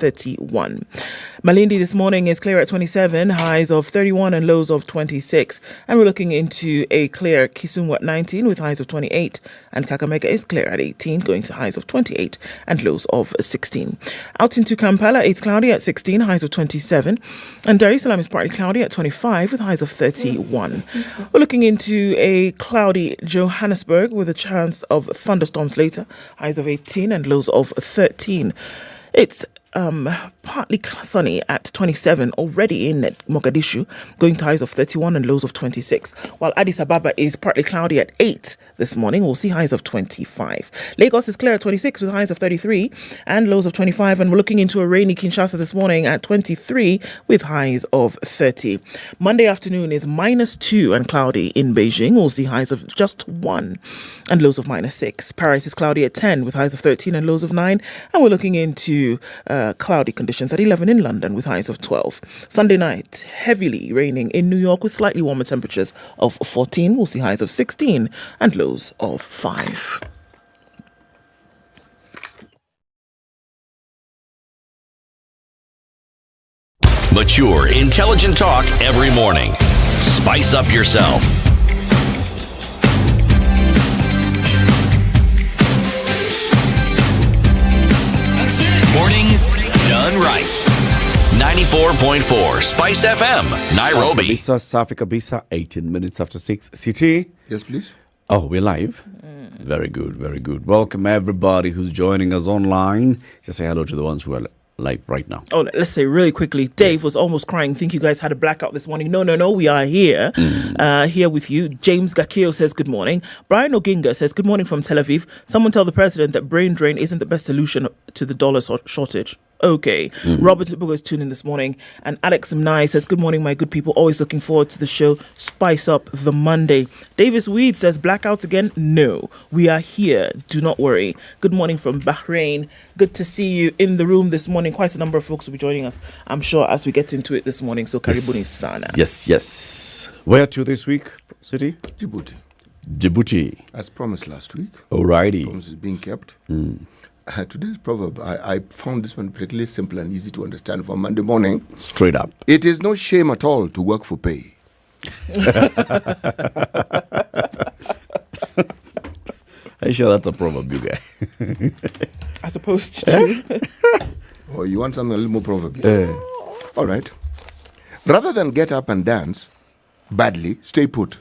31. Malindi this morning is clear at 27, highs of 31 and lows of 26. And we're looking into a clear Kisumu at 19 with highs of 28. And Kakamega is clear at 18, going to highs of 28 and lows of 16. Out into Kampala, it's cloudy at 16, highs of 27. And Dar es Salaam is partly cloudy at 25 with highs of 31. We're looking into a cloudy Johannesburg with a chance of thunderstorms later, highs of 18 and lows of 13. It's partly sunny at 27 already in Mogadishu, going to highs of 31 and lows of 26, while Addis Ababa is partly cloudy at 8 this morning. We'll see highs of 25. Lagos is clear at 26 with highs of 33 and lows of 25, and we're looking into a rainy Kinshasa this morning at 23 with highs of 30. Monday afternoon is -2 and cloudy in Beijing. We'll see highs of just 1 and lows of -6. Paris is cloudy at 10 with highs of 13 and lows of 9, and we're looking into cloudy conditions at 11 in London with highs of 12. Sunday night, heavily raining in New York with slightly warmer temperatures of 14. We'll see highs of 16 and lows of 5. Mature, intelligent talk every morning. Spice up yourself. Mornings done right. 94.4 Spice FM, Nairobi. Kabisa, Safi Kabisa, 18 minutes after 6. CT? Yes, please. Oh, we're live? Very good, very good. Welcome everybody who's joining us online. Just say hello to the ones who are live right now. Oh, let's say really quickly, Dave was almost crying. Think you guys had a blackout this morning. No, we are here. Here with you. James Gakio says good morning. Brian Oginga says good morning from Tel Aviv. Someone tell the president that brain drain isn't the best solution to the dollar shortage. Okay. Robert Lipogo is tuning in this morning. And Alex Mnai says, good morning, my good people. Always looking forward to the show. Spice up the Monday. Davis Weed says, blackouts again? No. We are here. Do not worry. Good morning from Bahrain. Good to see you in the room this morning. Quite a number of folks will be joining us, I'm sure, as we get into it this morning. So, karibuni sana. Yes. Where to this week, City? Djibouti. As promised last week. Alrighty. Promise is being kept. Today's proverb, I found this one particularly simple and easy to understand for Monday morning. Straight up. It is no shame at all to work for pay. Are you sure that's a proverb, you guy? As opposed to... Or you want something a little more proverbial? All right. Rather than get up and dance badly, stay put.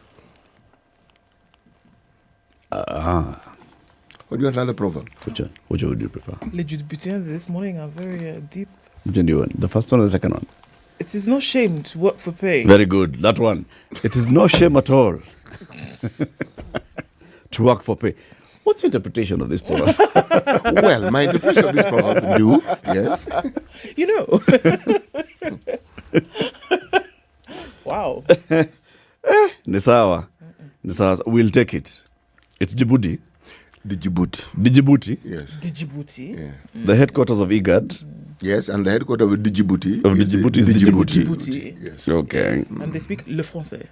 Or do you want another proverb? Which one? Which one would you prefer? Legit Butian this morning are very deep. Which one do you want? The first one or the second one? It is no shame to work for pay. Very good. That one. It is no shame at all to work for pay. What's your interpretation of this proverb? Well, my interpretation of this proverb would do, yes. You know. Wow. Nisawa. We'll take it. It's Djibouti. Djibouti. Yes. Djibouti. Yeah. The headquarters of IGAD. Yes, and the headquarters of Djibouti. Is Djibouti. Yes. Okay. And they speak le français.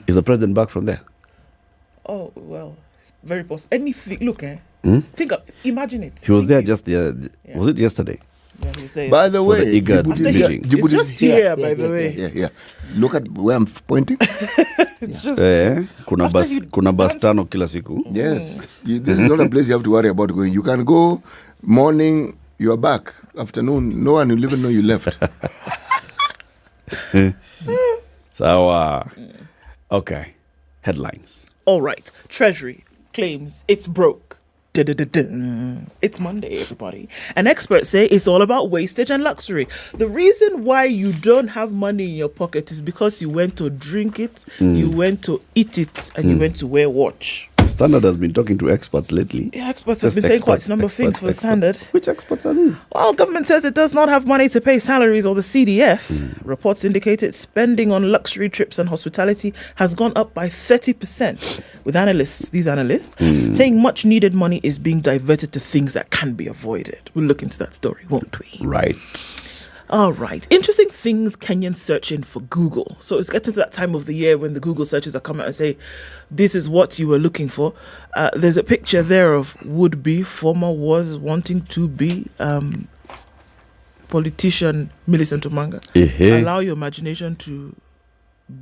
Is the president back from there? Oh, well, it's very possible. Anything, look, imagine it. He was there just the. Yeah. Was it yesterday? Yeah, he was there. By the way, the IGAD meeting. It's just here, by the way. Yeah. Look at where I'm pointing. It's just... Kuna bus tano kila siku. Yes. This is not a place you have to worry about going. You can go morning, you are back. Afternoon, no one will even know you left. So, okay. Headlines. All right. Treasury claims it's broke. It's Monday, everybody. And experts say it's all about wastage and luxury. The reason why you don't have money in your pocket is because you went to drink it, you went to eat it, and you went to wear a watch. Standard has been talking to experts lately. Yeah, experts have been saying quite a number of things for the Standard. Which experts are these? Well, government says it does not have money to pay salaries or the CDF. Reports indicated spending on luxury trips and hospitality has gone up by 30%, with these analysts, saying much needed money is being diverted to things that can be avoided. We'll look into that story, won't we? Right. All right. Interesting things Kenyans searching for Google. So it's getting to that time of the year when the Google searches are coming out and say, this is what you were looking for. There's a picture there of would-be, former was wanting to be politician Millicent Omanga. Allow your imagination to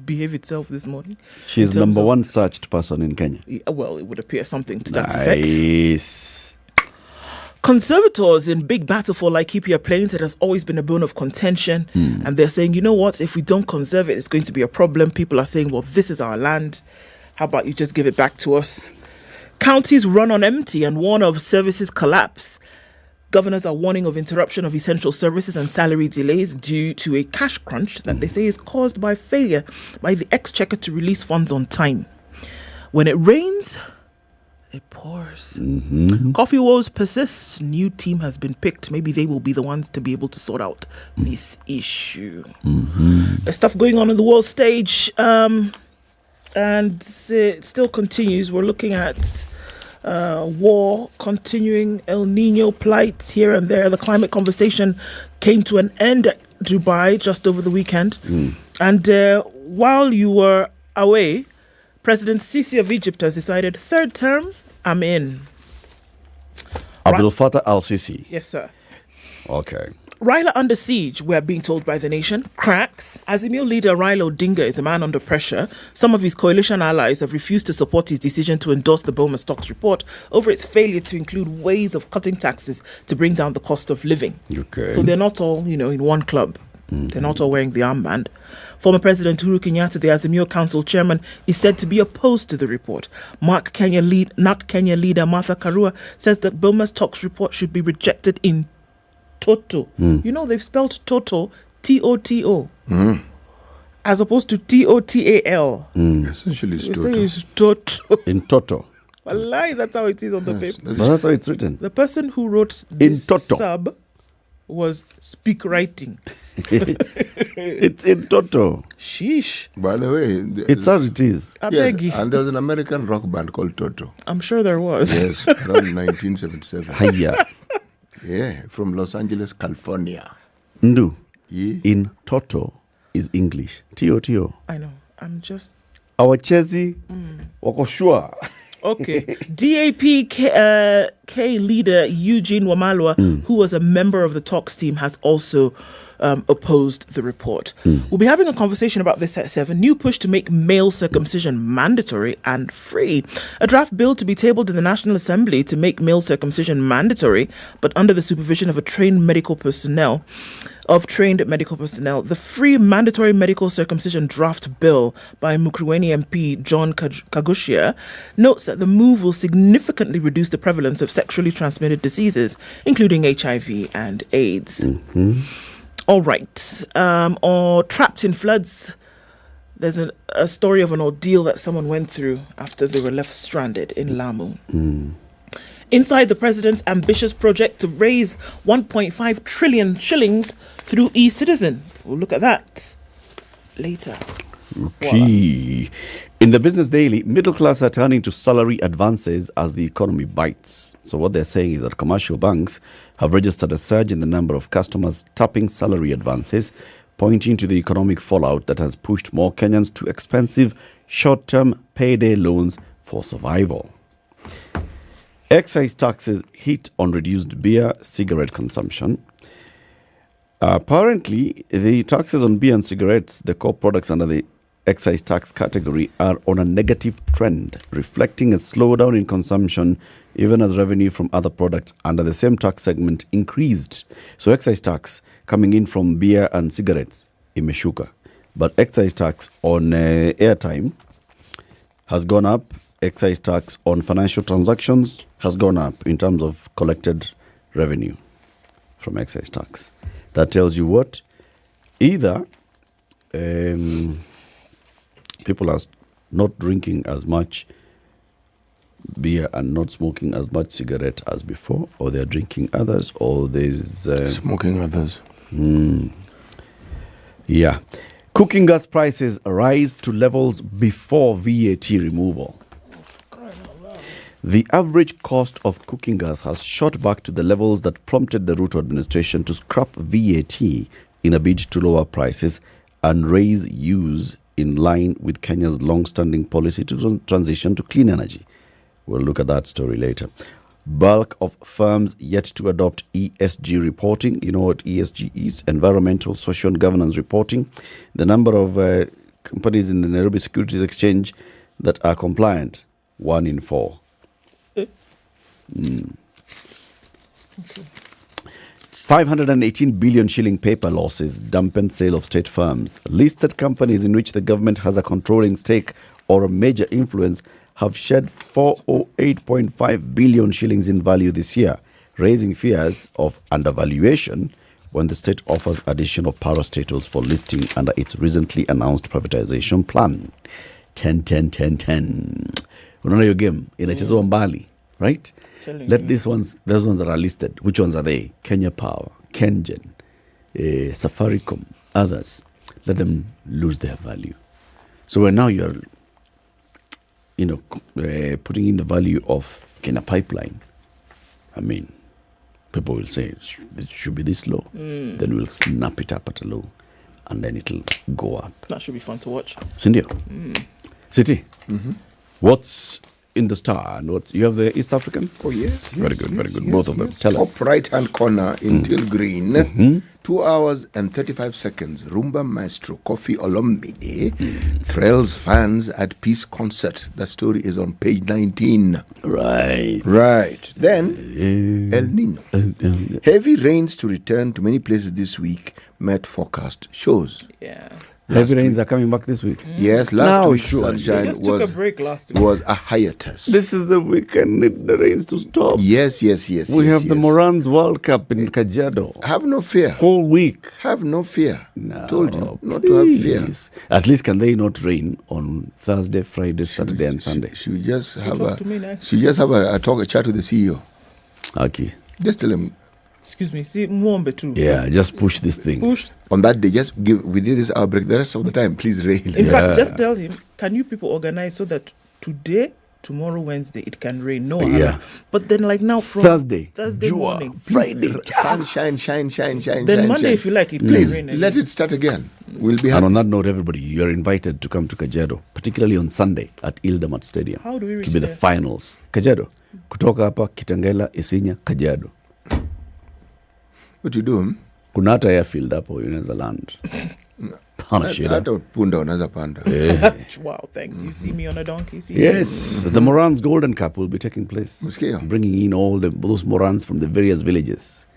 behave itself this morning. She's number one searched person in Kenya. Well, it would appear something to that effect. Nice. Conservators in big battle for Laikipia Plains, it has always been a bone of contention. And they're saying, you know what, if we don't conserve it, it's going to be a problem. People are saying, well, this is our land. How about you just give it back to us? Counties run on empty and warn of services collapse. Governors are warning of interruption of essential services and salary delays due to a cash crunch that they say is caused by failure by the Exchequer to release funds on time. When it rains, it pours. Coffee woes persist. New team has been picked. Maybe they will be the ones to be able to sort out this issue. There's stuff going on in the world stage. And it still continues. We're looking at war continuing, El Nino plight here and there. The climate conversation came to an end at Dubai just over the weekend. And while you were away, President Sisi of Egypt has decided, third term, I'm in. Abdel Fattah al-Sisi. Yes, sir. Okay. Raila under siege, we're being told by The Nation. Cracks. Azimio leader Raila Odinga is a man under pressure. Some of his coalition allies have refused to support his decision to endorse the Bowman Stocks report over its failure to include ways of cutting taxes to bring down the cost of living. Okay. So they're not all, in one club. They're not all wearing the armband. Former President Uhuru Kenyatta, the Azimio Council chairman, is said to be opposed to the report. NARC Kenya leader Martha Karua says that Bowman Stocks report should be rejected in toto. They've spelled toto, T-O-T-O, as opposed to T-O-T-A-L. Essentially, It's toto. In toto. Wallahi, that's how it is on the paper. But that's how it's written. The person who wrote this toto. sub was speak writing. It's in toto. Sheesh. By the way, It's how it is. I yes, beg you. and there was an American rock band called Toto. I'm sure there was. Yes, around 1977. Hiya. Yeah, from Los Angeles, California. Ndu. Yeah. In toto is English. T-O-T-O. I know. I'm just... Awachezi wako sure. Okay. DAP K leader Eugene Wamalwa, who was a member of the talks team, has also opposed the report. We'll be having a conversation about this at 7. New push to make male circumcision mandatory and free. A draft bill to be tabled in the National Assembly to make male circumcision mandatory, but under the supervision of trained medical personnel. The free mandatory medical circumcision draft bill by Mukurweni MP John Kagushia notes that the move will significantly reduce the prevalence of sexually transmitted diseases, including HIV and AIDS. All right. Or trapped in floods. There's a story of an ordeal that someone went through after they were left stranded in Lamu. Inside the president's ambitious project to raise 1.5 trillion shillings through e-citizen. We'll look at that later. Okay. In the Business Daily, middle class are turning to salary advances as the economy bites. So what they're saying is that commercial banks have registered a surge in the number of customers tapping salary advances, pointing to the economic fallout that has pushed more Kenyans to expensive short-term payday loans for survival. Excise taxes hit on reduced beer, cigarette consumption. Apparently, the taxes on beer and cigarettes, the core products under the excise tax category, are on a negative trend, reflecting a slowdown in consumption, even as revenue from other products under the same tax segment increased. So excise tax coming in from beer and cigarettes, imeshuka. But excise tax on airtime has gone up. Excise tax on financial transactions has gone up in terms of collected revenue from excise tax. That tells you what? Either people are not drinking as much beer and not smoking as much cigarette as before, or they're drinking others, or there's... Smoking others. Yeah. Cooking gas prices rise to levels before VAT removal. The average cost of cooking gas has shot back to the levels that prompted the Ruto administration to scrap VAT in a bid to lower prices and raise use in line with Kenya's long-standing policy to transition to clean energy. We'll look at that story later. Bulk of firms yet to adopt ESG reporting. You know what ESG is? Environmental, social, and governance reporting. The number of companies in the Nairobi Securities Exchange that are compliant, 1 in 4. Okay. 518 billion shilling paper losses dampened sale of state firms. Listed companies in which the government has a controlling stake or a major influence have shed 408.5 billion shillings in value this year, raising fears of undervaluation when the state offers additional parastatals for listing under its recently announced privatization plan. 10. Unaona hiyo game inachezwa mbali, right? Let those ones that are listed, which ones are they? Kenya Power, Kengen, Safaricom, others. Let them lose their value. So when now you're, putting in the value of Kenya Pipeline, I mean, people will say it should be this low. Then we'll snap it up at a low, and then it'll go up. That should be fun to watch. Sindio? City, what's in the Star? And what you have the East African? Oh, yes. Very good. Both of them. Tell us. Top right-hand corner in Teal Green. 2 hours and 35 seconds. Rumba Maestro Kofi Olomide thrills fans at Peace Concert. The story is on page 19. Right. Then, El Nino. Heavy rains to return to many places this week, Met forecast shows. Yeah. Heavy rains are coming back this week. Yes, last week's sunshine took a break last week. was a hiatus. This is the weekend need the rains to stop. Yes. We have the Morans World Cup in Kajiado. Have no fear. Whole week. Have no fear. No, Told you not to have fear. At least can they not rain on Thursday, Friday, Saturday, and Sunday? Should just have talk to me next. Should just have a chat with the CEO. Okay. Just tell him. Excuse me, see Mwombe too. Yeah, just push this thing. Push. On that day, just give. We did this outbreak. The rest of the time, please rain. In fact, just tell him, can you people organize so that today, tomorrow, Wednesday, it can rain? No, Yeah. But then, like now, from Thursday morning, Friday, Sunshine, shine. then Monday, if you like, it Please can rain. let it start again. We'll be And happy. on that note, everybody, you are invited to come to Kajiado, particularly on Sunday at Eldoret Stadium. How do we reach to be the there? finals? Kajiado, kutoka hapa Kitengela, Isinya, Kajiado. What you do? Kuna hata airfield hapo unaweza land. Hana shida. Hata punda unaweza panda. Wow, thanks. You see me on a donkey. See Yes, the Morans Golden Cup will be taking place. Msikia? Bringing in all those Morans from the various villages.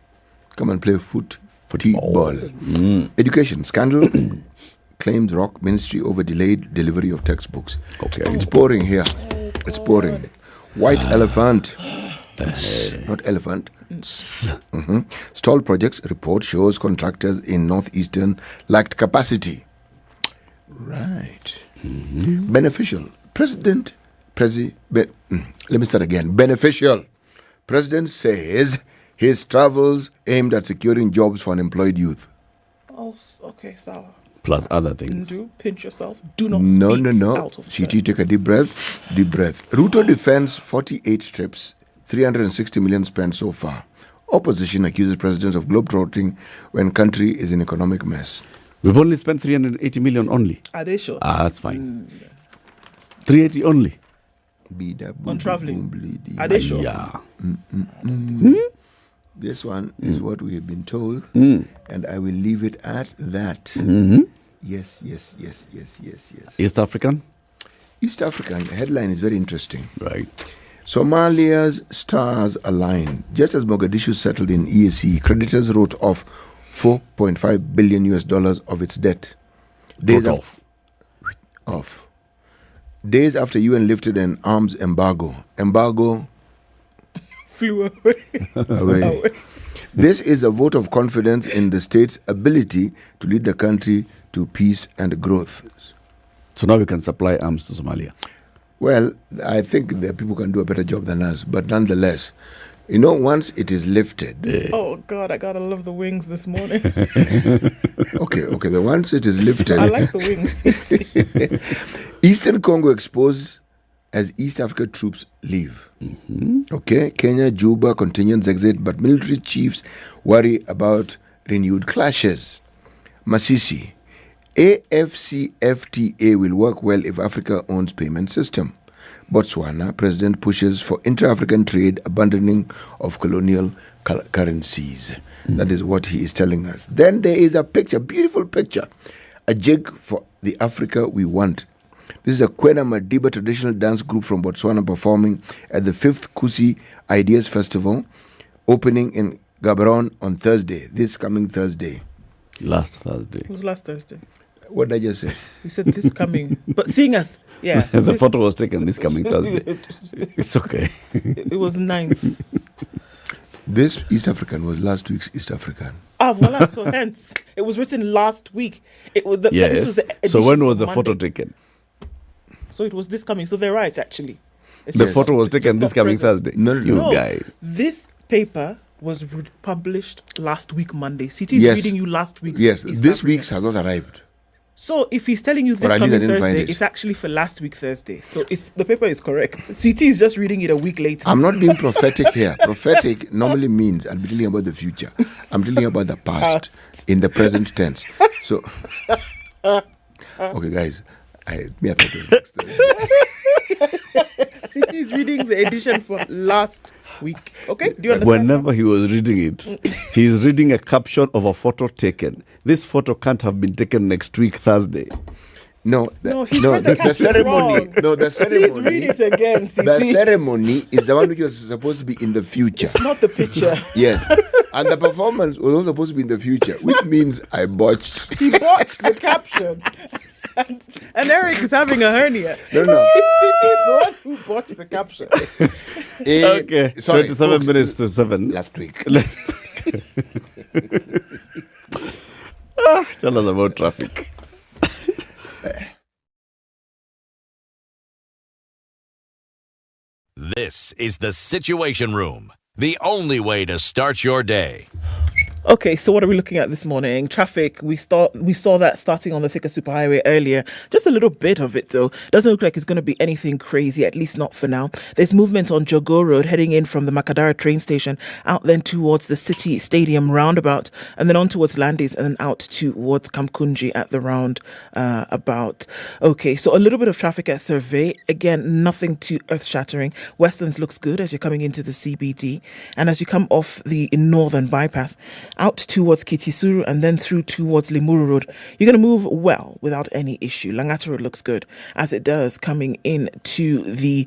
Come and play football. Education scandal. Claims rock ministry over delayed delivery of textbooks. Okay. It's pouring here. It's pouring. White elephant. Not elephant. Stall projects report shows contractors in northeastern lacked capacity. Right. Beneficial. Let me start again. Beneficial. President says his travels aimed at securing jobs for unemployed youth. Oh, okay, sour. Plus other things. Do pinch yourself. Do not speak out of turn. CT, take a deep breath. Ruto defends 48 trips, 360 million spent so far. Opposition accuses presidents of globetrotting when country is in economic mess. We've only spent 380 million only. Are they sure? That's fine. 380 only. On traveling. Are they sure? Yeah. This one is what we have been told, and I will leave it at that. Yes. East African? East African headline is very interesting. Right. Somalia's stars align. Just as Mogadishu settled in EAC, creditors wrote off $4.5 billion of its debt. Days after UN lifted an arms embargo. Flew Away. This is a vote of confidence in the state's ability to lead the country to peace and growth. So now we can supply arms to Somalia. Well, I think that people can do a better job than us, but nonetheless, once it is lifted. Oh God, I gotta love the wings this morning. Okay. Once it is lifted. I like the wings. Eastern Congo exposed as East Africa troops leave. Okay, Kenya, Juba contingents exit, but military chiefs worry about renewed clashes. Masisi, AFCFTA will work well if Africa owns payment system. Botswana, President pushes for intra-African trade, abandoning of colonial currencies. That is what he is telling us. Then there is a picture, beautiful picture, a jig for the Africa we want. This is a Kwena Madiba traditional dance group from Botswana performing at the 5th Kusi Ideas Festival, opening in Gaborone on Thursday, this coming Thursday. Last Thursday. It was last Thursday. What did I just say? You said this coming. But seeing us, yeah. The photo was taken this coming Thursday. It's okay. It was 9th. This East African was last week's East African. Voila. So hence, it was written last week. It was Yes. This was the So edition when was for the photo Monday. taken? So it was this coming. So they're right, actually. It's The just- photo was it's just taken this not coming present. Thursday. No. You guys. This paper was published last week, Monday. CT is Yes. reading you last week's. Yes, East this African. week's has not arrived. So if he's telling you Or this at least I coming didn't find Thursday, it. it's actually for last week Thursday. So it's the paper is correct. CT is just reading it a week later. I'm not being prophetic here. Prophetic normally means I'll be telling you about the future. I'm telling you about the past. In the present tense. So, okay, guys, I have to do next Thursday. CT is reading the edition for last week. Okay, do you understand? Whenever he was reading it, he is reading a caption of a photo taken. This photo can't have been taken next week, Thursday. No, he's read the the caption ceremony. wrong. No, the Please read ceremony. it again, CT. The ceremony is the one which was supposed to be in the future. It's not the picture. Yes. And the performance was also supposed to be in the future, which means I botched. He botched the caption. And Eric is having a hernia. No. CT is the one who botched the caption. Okay, Sorry, 27 folks, minutes to 7. last week. Tell us about traffic. This is the Situation Room, the only way to start your day. Okay, so what are we looking at this morning? Traffic, we saw that starting on the Thika Superhighway earlier. Just a little bit of it, though. Doesn't look like it's going to be anything crazy, at least not for now. There's movement on Jogo Road heading in from the Makadara train station, out then towards the City Stadium roundabout, and then on towards Landis, and then out towards Kamkunji at the roundabout. Okay, so a little bit of traffic at Survey. Again, nothing too earth-shattering. Westlands looks good as you're coming into the CBD. And as you come off the northern bypass, out towards Kitisuru and then through towards Limuru Road, you're going to move well without any issue. Langata Road looks good, as it does coming in to the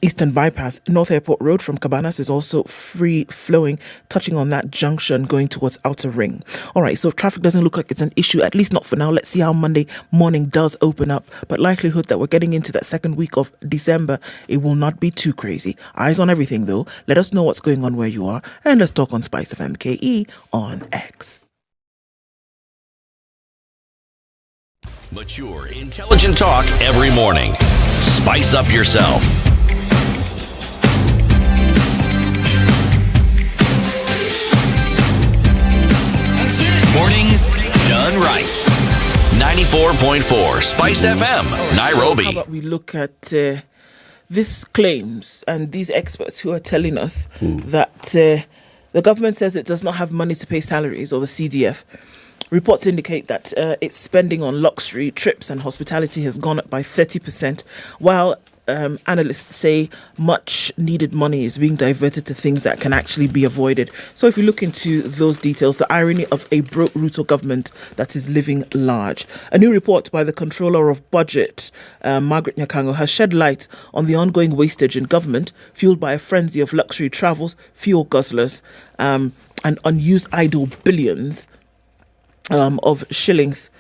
Eastern Bypass. North Airport Road from Cabanas is also free flowing, touching on that junction going towards Outer Ring. All right, so traffic doesn't look like it's an issue, at least not for now. Let's see how Monday morning does open up, but likelihood that we're getting into that second week of December, it will not be too crazy. Eyes on everything though. Let us know what's going on where you are, and let's talk on SpiceFM KE on X. Mature, intelligent talk every morning. Spice up yourself. Mornings done right. 94.4 Spice FM, Nairobi. How about we look at these claims and these experts who are telling us that the government says it does not have money to pay salaries, or the CDF. Reports indicate that its spending on luxury, trips and hospitality has gone up by 30%, while analysts say much needed money is being diverted to things that can actually be avoided. So if you look into those details, the irony of a broke Ruto government that is living large. A new report by the Controller of Budget, Margaret Nyakango, has shed light on the ongoing wastage in government, fueled by a frenzy of luxury travels, fuel guzzlers, and unused idle billions of shillings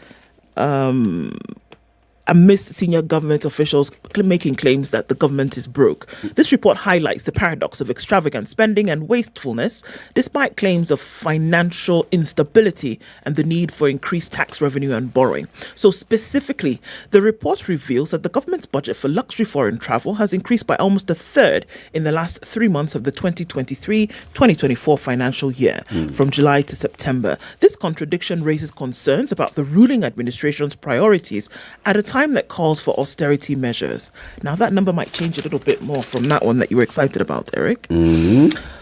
amidst senior government officials making claims that the government is broke. This report highlights the paradox of extravagant spending and wastefulness, despite claims of financial instability and the need for increased tax revenue and borrowing. So specifically, the report reveals that the government's budget for luxury foreign travel has increased by almost a third in the last 3 months of the 2023-2024 financial year, from July to September. This contradiction raises concerns about the ruling administration's priorities at a time that calls for austerity measures. Now, that number might change a little bit more from that one that you were excited about, Eric.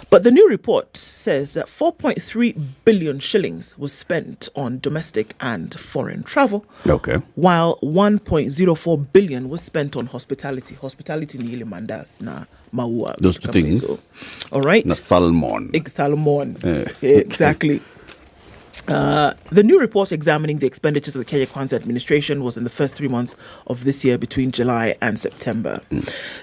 But But the new report says that 4.3 billion shillings was spent on domestic and foreign travel, Okay. while 1.04 billion was spent on hospitality. Hospitality ni ile mandas na maua. Those two things. All right. Na salmon. Salmon. Exactly. The new report examining the expenditures of the Kenya Kwanza administration was in the first 3 months of this year between July and September.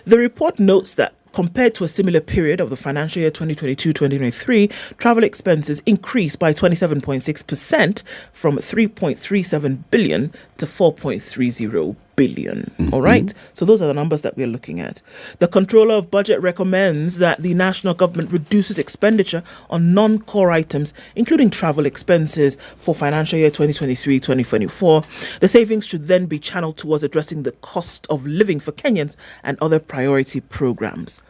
The report notes that compared to a similar period of the financial year 2022-2023, travel expenses increased by 27.6% from 3.37 billion to 4.30 billion. All right. So those are the numbers that we're looking at. The Controller of Budget recommends that the national government reduces expenditure on non-core items, including travel expenses for financial year 2023-2024. The savings should then be channeled towards addressing the cost of living for Kenyans and other priority programs.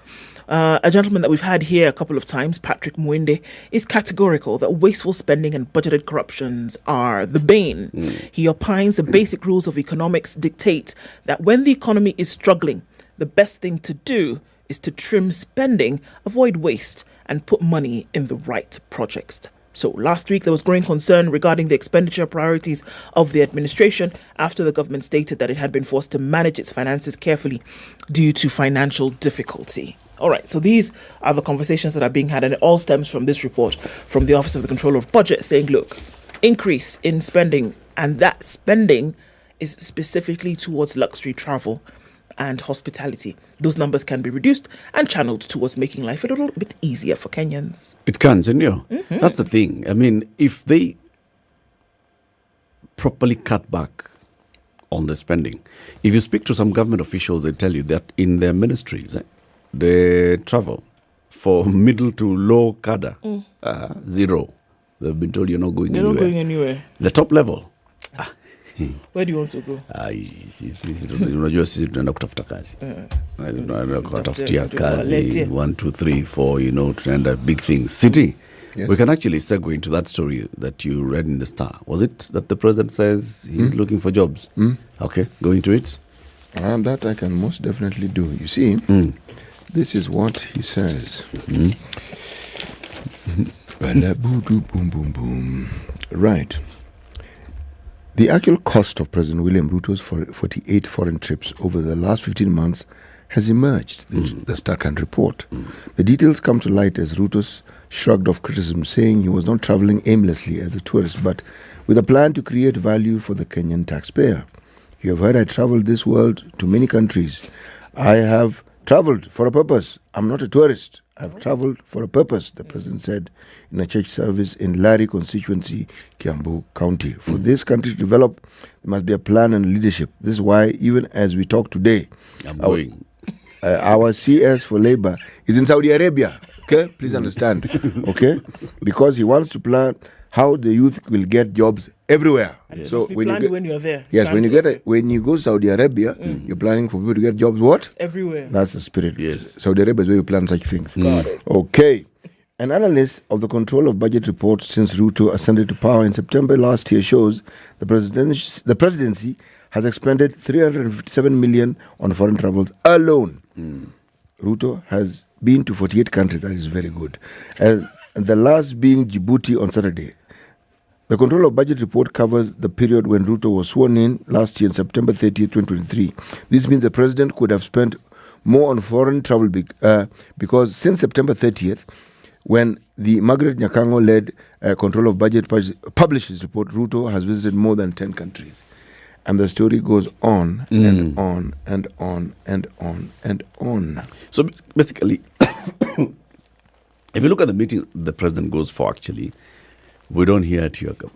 A gentleman that we've had here a couple of times, Patrick Mwende, is categorical that wasteful spending and budgeted corruptions are the bane. He opines the basic rules of economics dictate that when the economy is struggling, the best thing to do is to trim spending, avoid waste, and put money in the right projects. So last week, there was growing concern regarding the expenditure priorities of the administration after the government stated that it had been forced to manage its finances carefully due to financial difficulty. All right, so these are the conversations that are being had, and it all stems from this report from the Office of the Controller of Budget saying, look, increase in spending, and that spending is specifically towards luxury travel and hospitality. Those numbers can be reduced and channeled towards making life a little bit easier for Kenyans. It can, senor. That's the thing. I mean, if they properly cut back on the spending, if you speak to some government officials, they tell you that in their ministries, they travel for middle to low cadre, zero. They've been told you're not going They're anywhere. not going anywhere. The top level. Where do you want to go? Unajua sisi tunaenda kutafuta kazi. Tunaenda kutafutia kazi 1, 2, 3, 4, tunaenda big things. City. Yes. We can actually segue into that story that you read in the Star. Was it that the president says he's looking for jobs? Okay, go into it. That I can most definitely do. You see, this is what he says. Balabudu boom boom boom. Right. The actual cost of President William Ruto's 48 foreign trips over the last 15 months has emerged, the Starkan report. The details come to light as Ruto shrugged off criticism, saying he was not traveling aimlessly as a tourist, but with a plan to create value for the Kenyan taxpayer. You have heard I traveled this world to many countries. I have traveled for a purpose. I'm not a tourist. I've traveled for a purpose, the president said in a church service in Lari constituency, Kiambu County. For this country to develop, there must be a plan and leadership. This is why, even as we talk today, our CS for labor is in Saudi Arabia. Okay, please understand. Okay, because he wants to plan how the youth will get jobs everywhere. Yes. So when you're there. Yes, when you go to Saudi Arabia, you're planning for people to get jobs. What? Everywhere. That's the spirit. Yes. Saudi Arabia is where you plan such things. Got it. Okay. An analyst of the Control of Budget report since Ruto ascended to power in September last year shows the presidency has expended 357 million on foreign travels alone. Ruto has been to 48 countries. That is very good. And the last being Djibouti on Saturday. The Control of Budget report covers the period when Ruto was sworn in last year on September 30th, 2023. This means the president could have spent more on foreign travel because since September 30th, when the Margaret Nyakango-led Control of Budget published his report, Ruto has visited more than 10 countries. And the story goes on and on and on and on and on. So basically, if you look at the meeting the president goes for, actually, we don't hear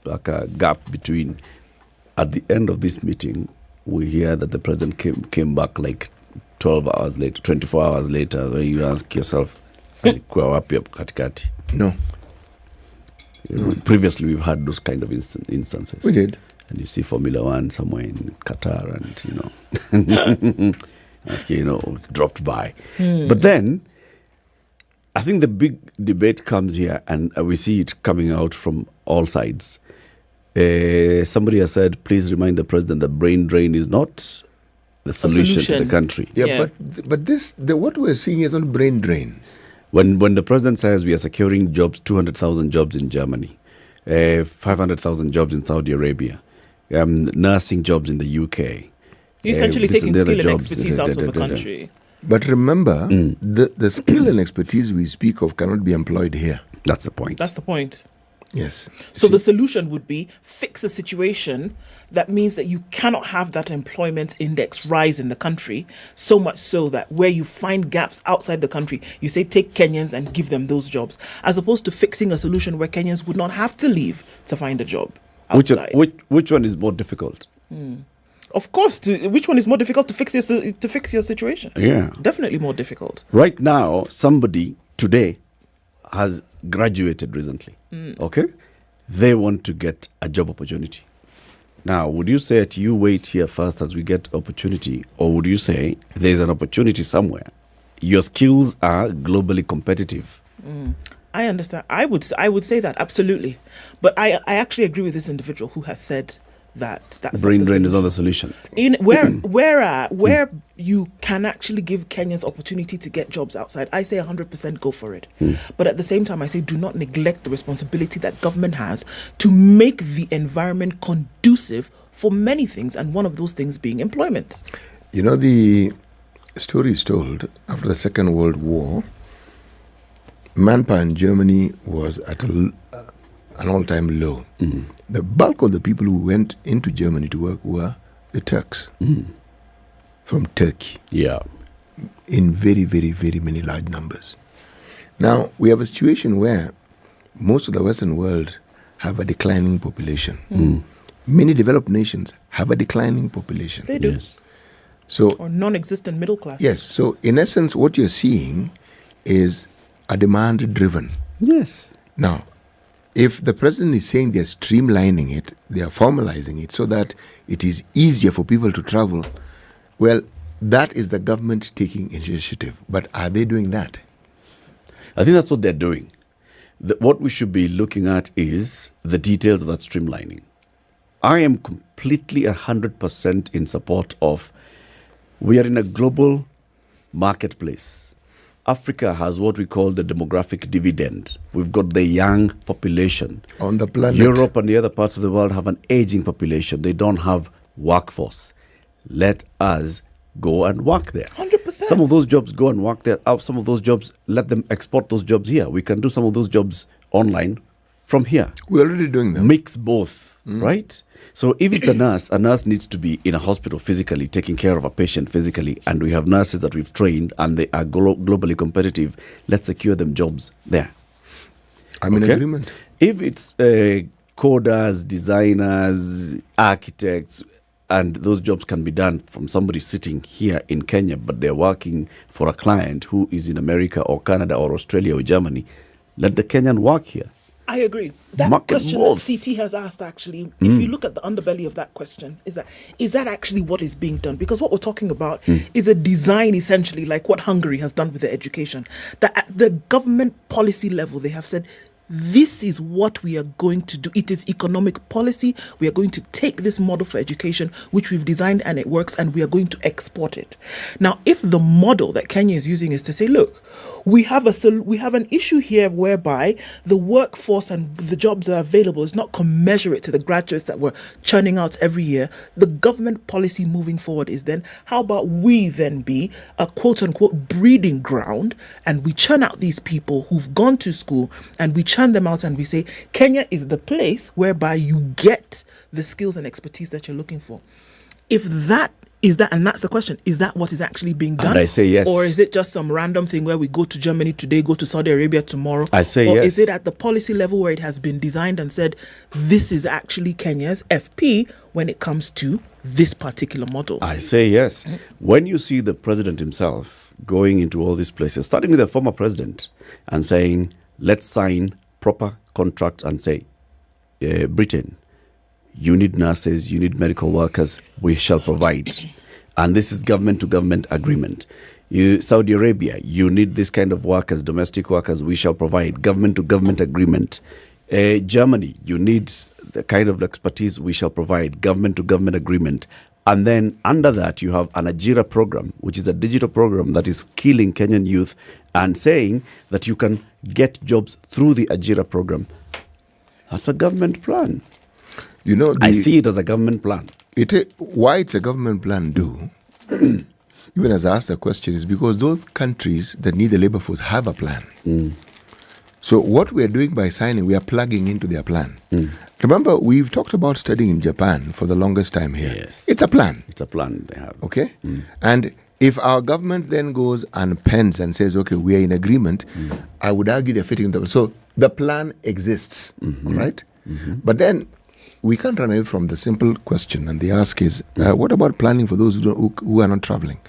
like a gap between, at the end of this meeting, we hear that the president came back like 12 hours later, 24 hours later, where you ask yourself, alikuwa wapi hapo katikati? No. Previously, we've had those kind of instances. We did. And you see Formula One somewhere in Qatar and, dropped by. But then, I think the big debate comes here, and we see it coming out from all sides. Somebody has said, please remind the president that brain drain is not the solution to the country. Yeah. But what we're seeing is not brain drain. When the president says we are securing jobs, 200,000 jobs in Germany, 500,000 jobs in Saudi Arabia, nursing jobs in the UK. You're essentially this taking and the other skill and jobs, expertise out of the country. But remember, the skill and expertise we speak of cannot be employed here. That's the point. That's the point. Yes. So the solution would be fix a situation that means that you cannot have that employment index rise in the country, so much so that where you find gaps outside the country, you say take Kenyans and give them those jobs, as opposed to fixing a solution where Kenyans would not have to leave to find a job outside. Which one is more difficult? Of course, which one is more difficult to fix your situation? Yeah. Definitely more difficult. Right now, somebody today has graduated recently. Okay? They want to get a job opportunity. Now, would you say that you wait here first as we get opportunity, or would you say there's an opportunity somewhere? Your skills are globally competitive. I understand. I would say that, absolutely. But I actually agree with this individual who has said that's Brain not the drain is solution. not the solution. In where you can actually give Kenyans opportunity to get jobs outside, I say 100% go for it. But at the same time, I say do not neglect the responsibility that government has to make the environment conducive for many things, and one of those things being employment. You know, the story is told after the Second World War, manpower in Germany was at an all-time low. The bulk of the people who went into Germany to work were the Turks from Turkey. Yeah. In very, very, very many large numbers. Now, we have a situation where most of the Western world have a declining population. Many developed nations have a declining population. They do. Yes. So, Or non-existent middle class. yes, so in essence, what you're seeing is a demand-driven. Yes. Now, if the president is saying they're streamlining it, they are formalizing it so that it is easier for people to travel, well, that is the government taking initiative. But are they doing that? I think that's what they're doing. What we should be looking at is the details of that streamlining. I am completely 100% in support of, we are in a global marketplace. Africa has what we call the demographic dividend. We've got the young population. On the planet. Europe and the other parts of the world have an aging population. They don't have workforce. Let us go and work there. 100%. Some of those jobs go and work there. Some of those jobs, let them export those jobs here. We can do some of those jobs online from here. We're already doing them. Mix both, right? So if it's a nurse needs to be in a hospital physically, taking care of a patient physically, and we have nurses that we've trained and they are globally competitive, let's secure them jobs there. I'm in agreement. If it's coders, designers, architects, and those jobs can be done from somebody sitting here in Kenya, but they're working for a client who is in America or Canada or Australia or Germany, let the Kenyan work here. I agree. That Market question both. that CT has asked, actually, if you look at the underbelly of that question, is that actually what is being done? Because what we're talking about is a design, essentially, like what Hungary has done with their education. That at the government policy level, they have said, this is what we are going to do. It is economic policy. We are going to take this model for education, which we've designed and it works, and we are going to export it. Now, if the model that Kenya is using is to say, look, we have an issue here whereby the workforce and the jobs that are available is not commensurate to the graduates that we're churning out every year. The government policy moving forward is then, how about we then be a quote-unquote breeding ground, and we churn out these people who've gone to school, and we churn them out, and we say Kenya is the place whereby you get the skills and expertise that you're looking for. If that is that, and that's the question, is that what is actually being done? And I say yes. Or is it just some random thing where we go to Germany today, go to Saudi Arabia tomorrow? I say or yes. Is it at the policy level where it has been designed and said, this is actually Kenya's FP when it comes to this particular model? I say yes. When you see the president himself going into all these places, starting with the former president and saying, let's sign proper contracts and say, Britain, you need nurses, you need medical workers, we shall provide. And this is government to government agreement. Saudi Arabia, you need this kind of workers, domestic workers, we shall provide. Government to government agreement. Germany, you need the kind of expertise we shall provide. Government to government agreement. And then under that, you have an Ajira program, which is a digital program that is killing Kenyan youth and saying that you can get jobs through the Ajira program. That's a government plan. You know, I see it as a government plan. Why it's a government plan, even as I asked the question, is because those countries that need the labor force have a plan. So what we're doing by signing, we are plugging into their plan. Remember, we've talked about studying in Japan for the longest time here. Yes. It's a plan. It's a plan they have. Okay? And if our government then goes and pens and says, okay, we are in agreement, I would argue they're fitting the... So the plan exists, all right? But then we can't run away from the simple question, and the ask is, what about planning for those who are not traveling?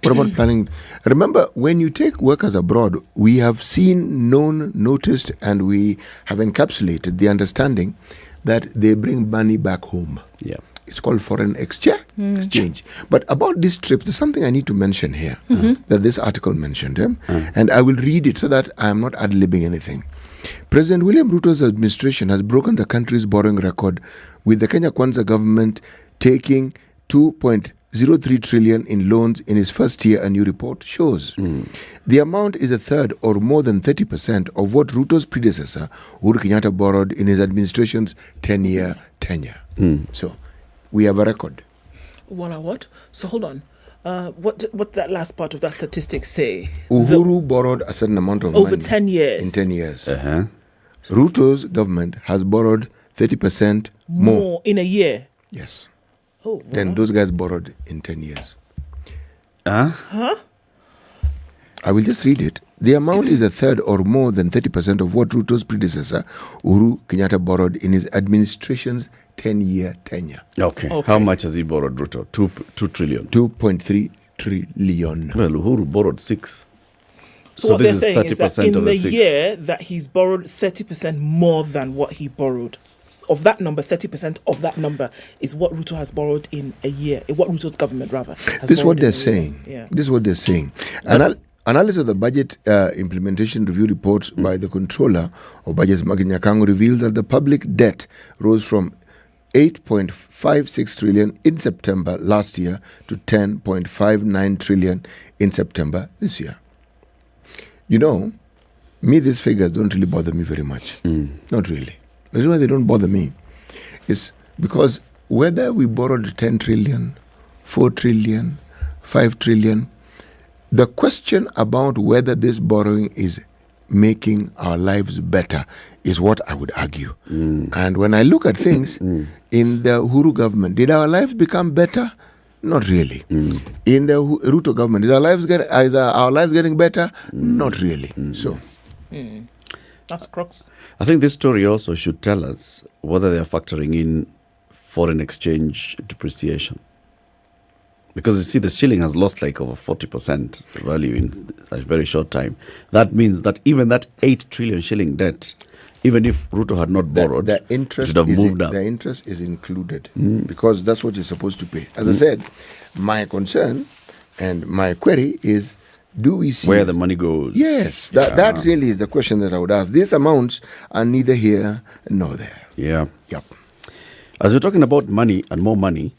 What about planning? Remember, when you take workers abroad, we have seen, known, noticed, and we have encapsulated the understanding that they bring money back home. Yeah. It's called foreign exchange. But about this trip, there's something I need to mention here that this article mentioned, and I will read it so that I am not ad-libbing anything. President William Ruto's administration has broken the country's borrowing record, with the Kenya Kwanza government taking 2.03 trillion in loans in its first year, a new report shows. The amount is a third or more than 30% of what Ruto's predecessor, Uhuru Kenyatta, borrowed in his administration's 10-year tenure. So, we have a record. What? So hold on. What that last part of that statistic say? Uhuru borrowed a certain amount of over money 10 years. in 10 years. Ruto's government has borrowed 30% more in a year. Yes. Oh, Then those guys borrowed in 10 years. Huh? I will just read it. The amount is a third or more than 30% of what Ruto's predecessor, Uhuru Kenyatta, borrowed in his administration's 10-year tenure. Okay. How much has he borrowed, Ruto? 2 trillion. 2.3 trillion. Well, Uhuru borrowed 6. So what this they're is saying is that 30% in of the the 6. year that he's borrowed 30% more than what he borrowed. Of that number, 30% of that number is what Ruto has borrowed in a year. What Ruto's government, rather, has This is what borrowed they're in a saying. year. Yeah. This is what they're saying. Analysis of the budget implementation review report by the controller of budgets, Nyakango, reveals that the public debt rose from 8.56 trillion in September last year to 10.59 trillion in September this year. You know, these figures don't really bother me very much. Not really. The reason why they don't bother me is because whether we borrowed 10 trillion, 4 trillion, 5 trillion, the question about whether this borrowing is making our lives better is what I would argue. And when I look at things in the Uhuru government, did our lives become better? Not really. In the Ruto government, is our lives getting better? Not really. So, That's crux. I think this story also should tell us whether they are factoring in foreign exchange depreciation. Because you see, the shilling has lost like over 40% value in a very short time. That means that even that 8 trillion shilling debt, even if Ruto had not borrowed, the interest it would have moved up. The interest is included because that's what you're supposed to pay. As I said, my concern and my query is, do we see where the money goes? Yes, that really is the question that I would ask. These amounts are neither here nor there. Yeah. Yep. As we're talking about money and more money,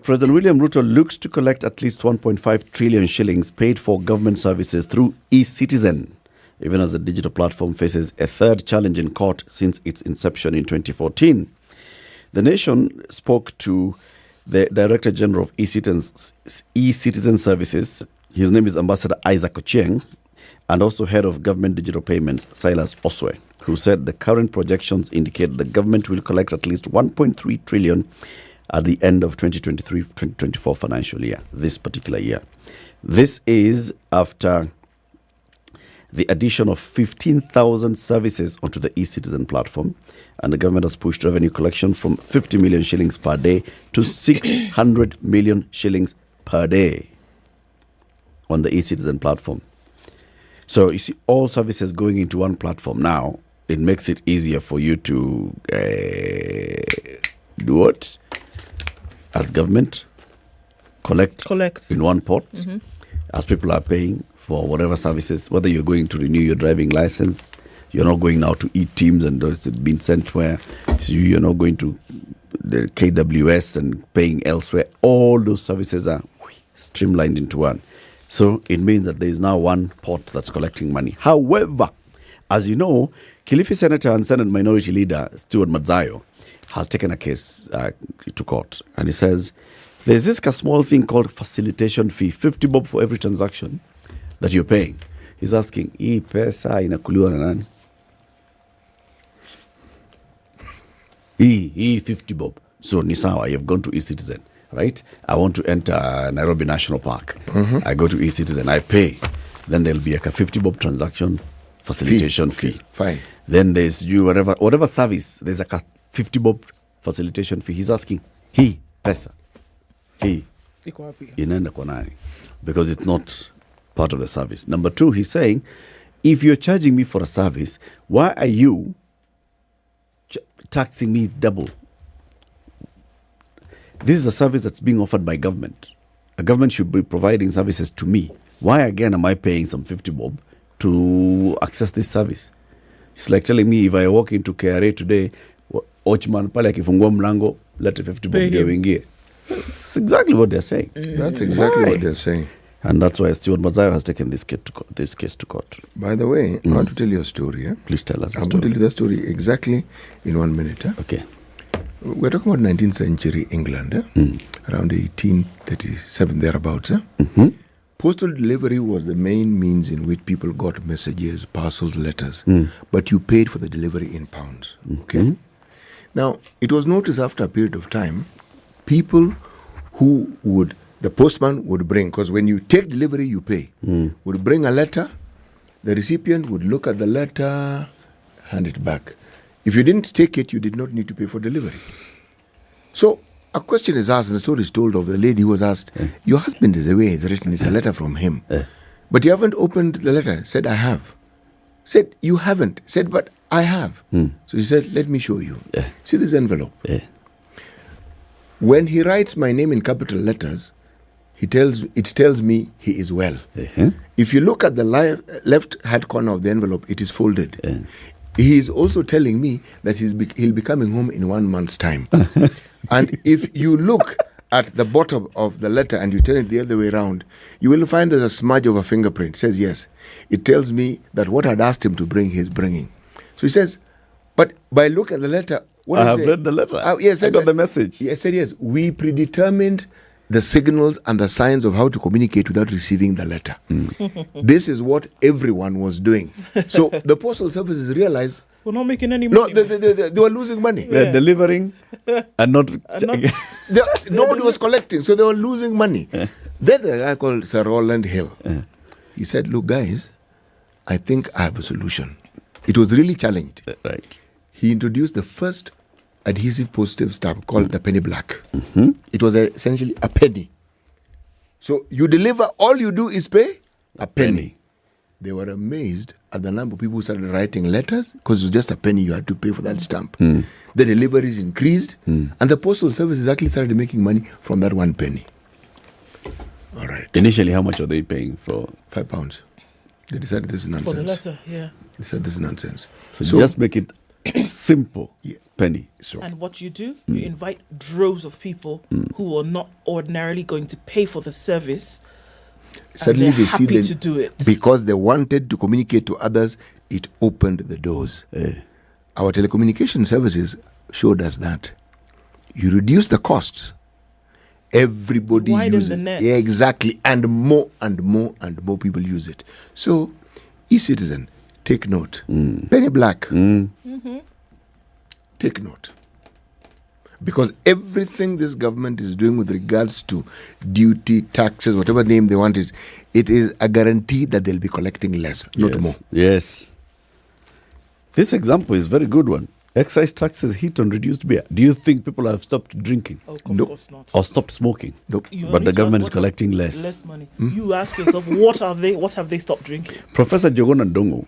President William Ruto looks to collect at least 1.5 trillion shillings paid for government services through eCitizen, even as the digital platform faces a third challenge in court since its inception in 2014. The Nation spoke to the Director General of eCitizen Services. His name is Ambassador Isaac Ochieng, and also Head of Government Digital Payments, Silas Oswe, who said the current projections indicate the government will collect at least 1.3 trillion at the end of 2023-2024 financial year, this particular year. This is after the addition of 15,000 services onto the eCitizen platform, and the government has pushed revenue collection from 50 million shillings per day to 600 million shillings per day on the eCitizen platform. So you see all services going into one platform now. It makes it easier for you to do what? As government, collect in one pot, as people are paying for whatever services, whether you're going to renew your driving license, you're not going now to eat teams and it's been sent where, so you're not going to the KWS and paying elsewhere, all those services are streamlined into one. So it means that there is now one pot that's collecting money. However, as you know, Kilifi Senator and Senate Minority Leader Stuart Madzayo has taken a case to court. And he says, there's this small thing called facilitation fee, 50 bob for every transaction that you're paying. He's asking, hii pesa inakuliwa na nani? Hii 50 bob. So ni sawa, you've gone to eCitizen, right? I want to enter Nairobi National Park. I go to eCitizen, I pay. Then there'll be a 50 bob transaction facilitation fee. Fine. Then there's whatever service, there's a 50 bob facilitation fee. He's asking, hii pesa, hii inaenda kwa nani? Because it's not part of the service. Number two, he's saying, if you're charging me for a service, why are you taxing me double? This is a service that's being offered by government. A government should be providing services to me. Why again am I paying some 50 bob to access this service? It's like telling me if I walk into KRA today, Ochman pale akifungua mlango, let 50 bob ndio uingie. That's exactly what they're saying. That's exactly what they're saying. And that's why Stuart Madzayo has taken this case to court. By the way, I want to tell you a story. Please tell us. I'm going to tell you the story exactly in 1 minute. Okay. We're talking about 19th century England, around 1837, thereabouts. Postal delivery was the main means in which people got messages, parcels, letters. But you paid for the delivery in pounds. Okay. Now, it was noticed after a period of time, people who would, the postman would bring, because when you take delivery, you pay, would bring a letter, the recipient would look at the letter, hand it back. If you didn't take it, you did not need to pay for delivery. So a question is asked, and the story is told of the lady who was asked, your husband is away, it's written, it's a letter from him. But you haven't opened the letter. Said, I have. Said, you haven't. Said, but I have. So he said, let me show you. See this envelope. When he writes my name in capital letters, it tells me he is well. If you look at the left hand corner of the envelope, it is folded. He is also telling me that he'll be coming home in 1 month's time. And if you look at the bottom of the letter and you turn it the other way around, you will find there's a smudge of a fingerprint. It says yes. It tells me that what I'd asked him to bring, he's bringing. So he says, but by look at the letter, what I have read the letter. Yes, I got the message. He said yes. We predetermined the signals and the signs of how to communicate without receiving the letter. This is what everyone was doing. So the postal services realized we're not making any money. No, they were losing money. They're delivering and not... nobody was collecting, so they were losing money. Then the guy called Sir Roland Hill, he said, look guys, I think I have a solution. It was really challenged. Right. He introduced the first adhesive positive stamp called the penny black. It was essentially a penny. So you deliver, all you do is pay a penny. They were amazed at the number of people who started writing letters because it was just a penny you had to pay for that stamp. The deliveries increased and the postal services actually started making money from that 1 penny. All right. Initially, how much are they paying for? £5. They decided this is nonsense. For the letter, They said this is nonsense. So just make it simple. Penny. So, and what you do, you invite droves of people who are not ordinarily going to pay for the service. suddenly and they see them to do it because they wanted to communicate to others. It opened the doors. Our telecommunication services showed us that you reduce the costs, everybody uses the net. Yeah, exactly, and more people use it. So eCitizen, take note. Penny Black, take note, because everything this government is doing with regards to duty, taxes, whatever name they want is, it is a guarantee that they'll be collecting less, not more. Yes. This example is a very good one. Excise taxes hit on reduced beer. Do you think people have stopped drinking? Of Nope. course not. Or stopped smoking? Nope. But the government is collecting less. Less money. You ask yourself, what have they stopped drinking? Professor Jogona Ndongo,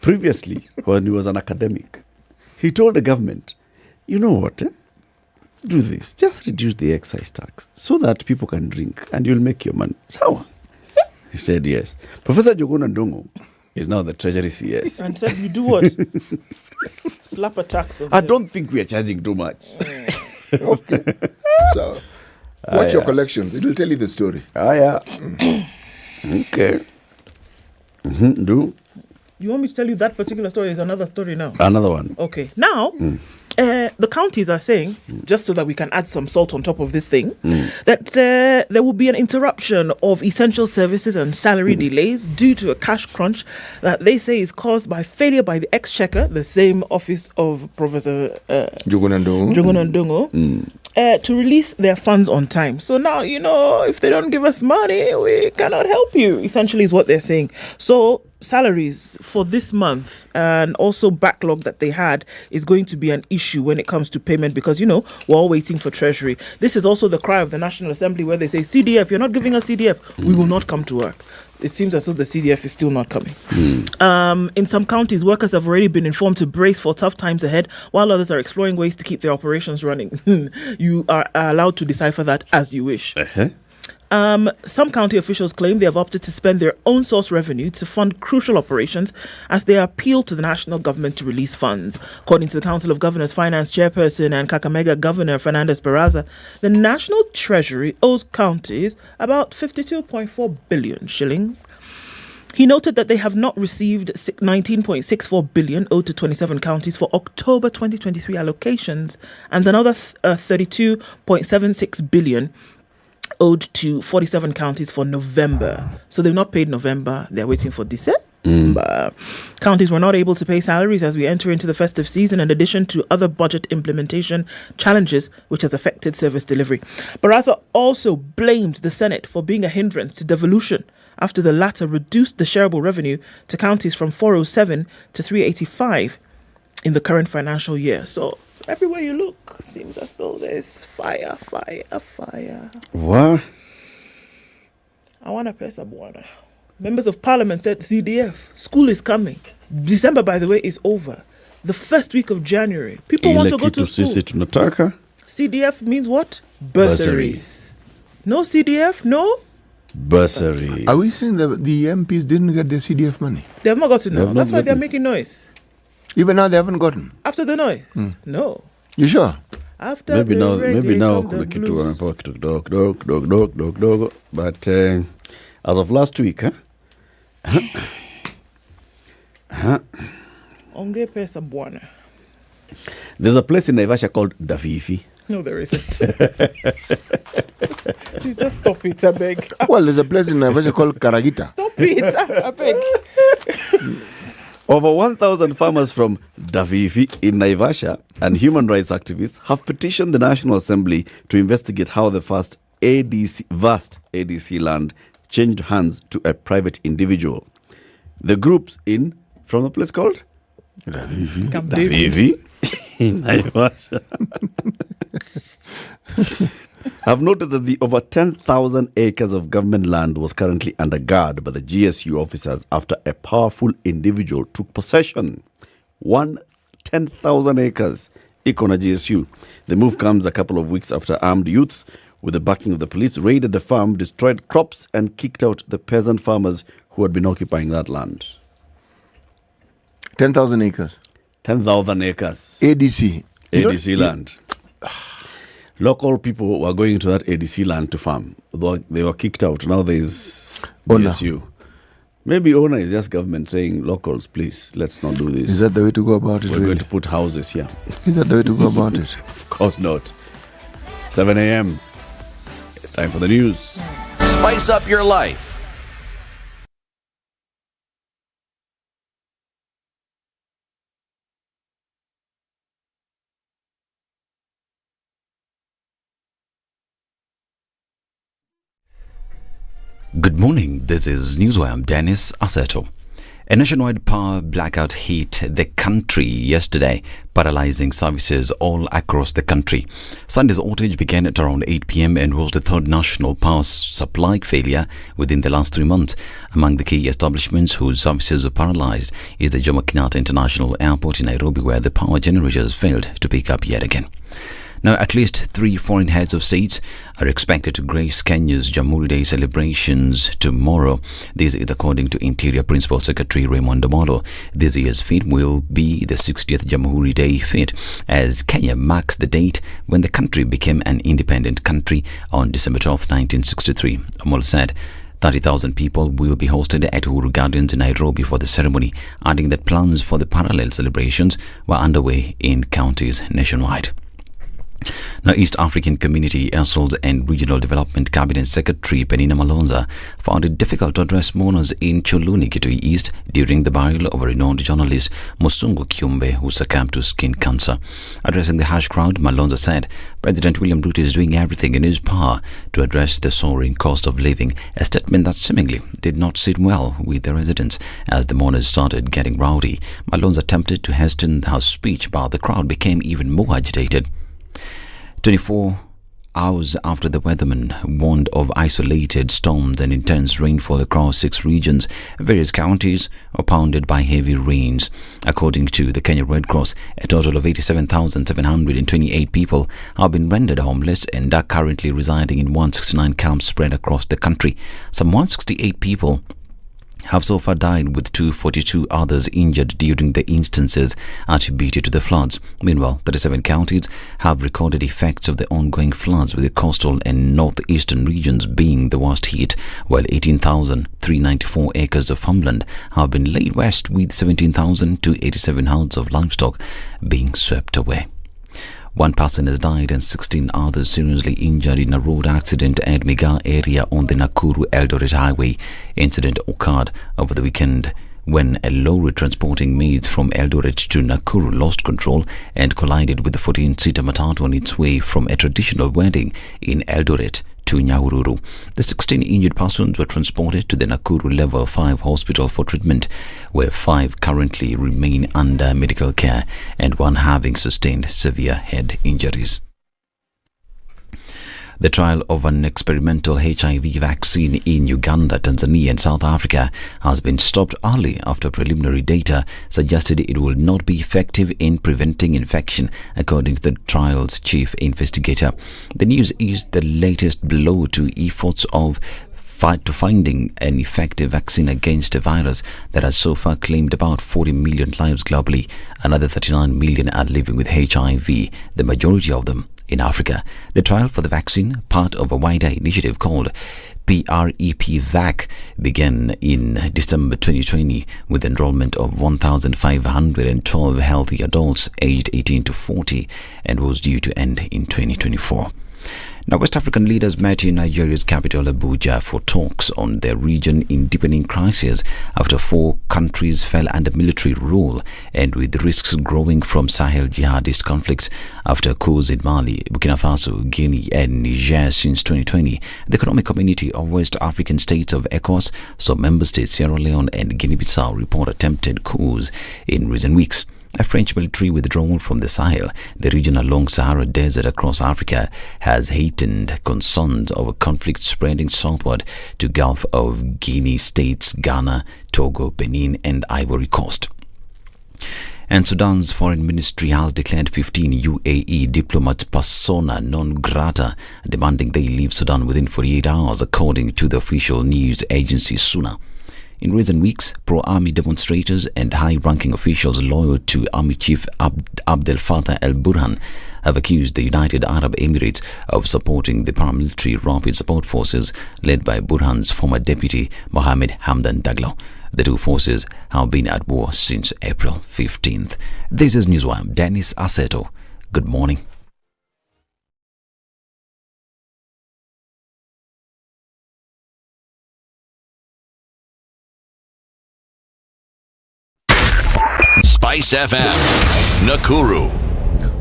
previously, when he was an academic, he told the government, you know what, do this, just reduce the excise tax so that people can drink and you'll make your money. So he said yes. Professor Jogona Ndongo is now the Treasury CS. And said, you do what? Slap a tax on I them. don't think we are charging too much. Okay. So, watch your collections. It will tell you the story. Ah, yeah. Okay. Do You want me to tell you that particular story is another story now? another one. Okay. Now, the counties are saying, just so that we can add some salt on top of this thing, that there will be an interruption of essential services and salary delays due to a cash crunch that they say is caused by failure by the Exchequer, the same office of Professor Njongonandongo, to release their funds on time. So now, if they don't give us money, we cannot help you, essentially is what they're saying. So salaries for this month and also backlog that they had is going to be an issue when it comes to payment because, we're all waiting for Treasury. This is also the cry of the National Assembly where they say, CDF, you're not giving us CDF, we will not come to work. It seems as though the CDF is still not coming. In some counties, workers have already been informed to brace for tough times ahead, while others are exploring ways to keep their operations running. You are allowed to decipher that as you wish. Some county officials claim they have opted to spend their own source revenue to fund crucial operations as they appeal to the national government to release funds. According to the Council of Governors Finance Chairperson and Kakamega Governor Fernandez Barraza, the National Treasury owes counties about 52.4 billion shillings. He noted that they have not received 19.64 billion owed to 27 counties for October 2023 allocations and another 32.76 billion owed to 47 counties for November. So they've not paid November. They're waiting for December. Counties were not able to pay salaries as we enter into the festive season, in addition to other budget implementation challenges, which has affected service delivery. Barraza also blamed the Senate for being a hindrance to devolution after the latter reduced the shareable revenue to counties from 407 to 385 in the current financial year. So everywhere you look, seems as though there's fire. What? I want to pay some water. Members of Parliament said, CDF, school is coming. December, by the way, is over. The first week of January. People want to go to school. Sisi tunataka. CDF means what? Bursaries. No CDF, no Bursaries. Are we saying that the MPs didn't get their CDF money? They have not gotten They now. have That's not why they're gotten. making noise. Even now they haven't gotten. After the noise? No. You sure? After Maybe the now reggae kuna and the kitu blues. wamepewa kitu kidogo. But as of last week, Onge pesa bwana. there's a place in Naivasha called Dafifi. No, there isn't. Please just stop it, I beg. Well, there's a place in Naivasha called Karagita. Stop it, I beg. Over 1,000 farmers from Dafifi in Naivasha and human rights activists have petitioned the National Assembly to investigate how the vast ADC land changed hands to a private individual. The groups from the place called Camp David. Dafifi in Naivasha have noted that the over 10,000 acres of government land was currently under guard by the GSU officers after a powerful individual took possession. 10,000 acres. Iko na GSU. The move comes a couple of weeks after armed youths, with the backing of the police, raided the farm, destroyed crops, and kicked out the peasant farmers who had been occupying that land. 10,000 acres. 10,000 acres. ADC. ADC land. Local people were going to that ADC land to farm. They were kicked out. Now there's Owner. GSU. Maybe owner is just government saying, locals, please, let's not do this. Is that the way to go about it? We're really? going to put houses here. Is that the way to go about it? Of course not. 7 a.m. Time for the news. Spice up your life. Good morning, this is Newswire. I'm Dennis Aseto. A nationwide power blackout hit the country yesterday, paralyzing services all across the country. Sunday's outage began at around 8 p.m. and was the third national power supply failure within the last 3 months. Among the key establishments whose services were paralyzed is the Jomo Kenyatta International Airport in Nairobi, where the power generators failed to pick up yet again. Now, at least 3 foreign heads of states are expected to grace Kenya's Jamhuri Day celebrations tomorrow. This is according to Interior Principal Secretary Raymond Omolo. This year's feat will be the 60th Jamhuri Day feat, as Kenya marks the date when the country became an independent country on December 12, 1963. Omolo said 30,000 people will be hosted at Uhuru Gardens in Nairobi for the ceremony, adding that plans for the parallel celebrations were underway in counties nationwide. Now, East African Community, Essols and Regional Development Cabinet Secretary Penina Malonza found it difficult to address mourners in Choluni, Kitui East during the burial of a renowned journalist, Musungu Kiumbe, who succumbed to skin cancer. Addressing the harsh crowd, Malonza said President William Ruto is doing everything in his power to address the soaring cost of living, a statement that seemingly did not sit well with the residents. As the mourners started getting rowdy, Malonza attempted to hasten her speech, but the crowd became even more agitated. 24 hours after the weatherman warned of isolated storms and intense rainfall across 6 regions, various counties are pounded by heavy rains. According to the Kenya Red Cross, a total of 87,728 people have been rendered homeless and are currently residing in 169 camps spread across the country. Some 168 people have so far died, with 242 others injured during the instances attributed to the floods. Meanwhile, 37 counties have recorded effects of the ongoing floods, with the coastal and northeastern regions being the worst hit, while 18,394 acres of farmland have been laid waste, with 17,287 herds of livestock being swept away. 1 person has died and 16 others seriously injured in a road accident at Miga area on the Nakuru Eldoret highway. Incident occurred over the weekend when a lorry transporting maize from Eldoret to Nakuru lost control and collided with the 14-seater matatu on its way from a traditional wedding in Eldoret to Nyahururu. The 16 injured persons were transported to the Nakuru Level 5 hospital for treatment, where 5 currently remain under medical care and 1 having sustained severe head injuries. The trial of an experimental HIV vaccine in Uganda, Tanzania and South Africa has been stopped early after preliminary data suggested it will not be effective in preventing infection, according to the trial's chief investigator. The news is the latest blow to efforts of finding an effective vaccine against a virus that has so far claimed about 40 million lives globally. Another 39 million are living with HIV, the majority of them in Africa. The trial for the vaccine, part of a wider initiative called PrEP-VAC, began in December 2020 with enrollment of 1,512 healthy adults aged 18 to 40 and was due to end in 2024. Now, West African leaders met in Nigeria's capital Abuja for talks on their region in deepening crisis after 4 countries fell under military rule and with risks growing from Sahel jihadist conflicts after coups in Mali, Burkina Faso, Guinea and Niger since 2020. The Economic Community of West African States of ECOWAS saw member states Sierra Leone and Guinea-Bissau report attempted coups in recent weeks. A French military withdrawal from the Sahel, the region along Sahara Desert across Africa, has heightened concerns over conflict spreading southward to Gulf of Guinea states Ghana, Togo, Benin and Ivory Coast. And Sudan's foreign ministry has declared 15 UAE diplomats persona non grata, demanding they leave Sudan within 48 hours, according to the official news agency SUNA. In recent weeks, pro-army demonstrators and high-ranking officials loyal to Army Chief Abdel Fattah el-Burhan have accused the United Arab Emirates of supporting the paramilitary rapid support forces led by Burhan's former deputy Mohammed Hamdan Daglo. The 2 forces have been at war since April 15th. This is Newswire. Dennis Aseto. Good morning. SpiceFM, Nakuru.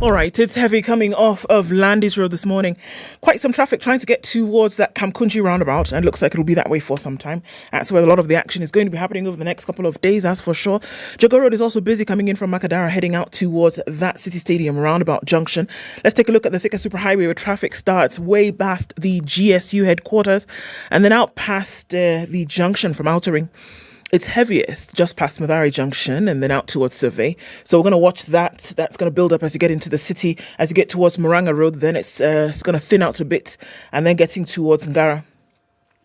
All right, it's heavy coming off of Landis Road this morning. Quite some traffic trying to get towards that Kamkunji roundabout, and looks like it'll be that way for some time. That's where a lot of the action is going to be happening over the next couple of days, as for sure. Jogo Road is also busy coming in from Makadara, heading out towards that City Stadium roundabout junction. Let's take a look at the Thika Superhighway, where traffic starts way past the GSU headquarters and then out past the junction from Outer Ring. it's heaviest just past Mathare Junction and then out towards Survey. So we're going to watch that. That's going to build up as you get into the city. As you get towards Moranga Road, then it's going to thin out a bit. And then getting towards Ngara.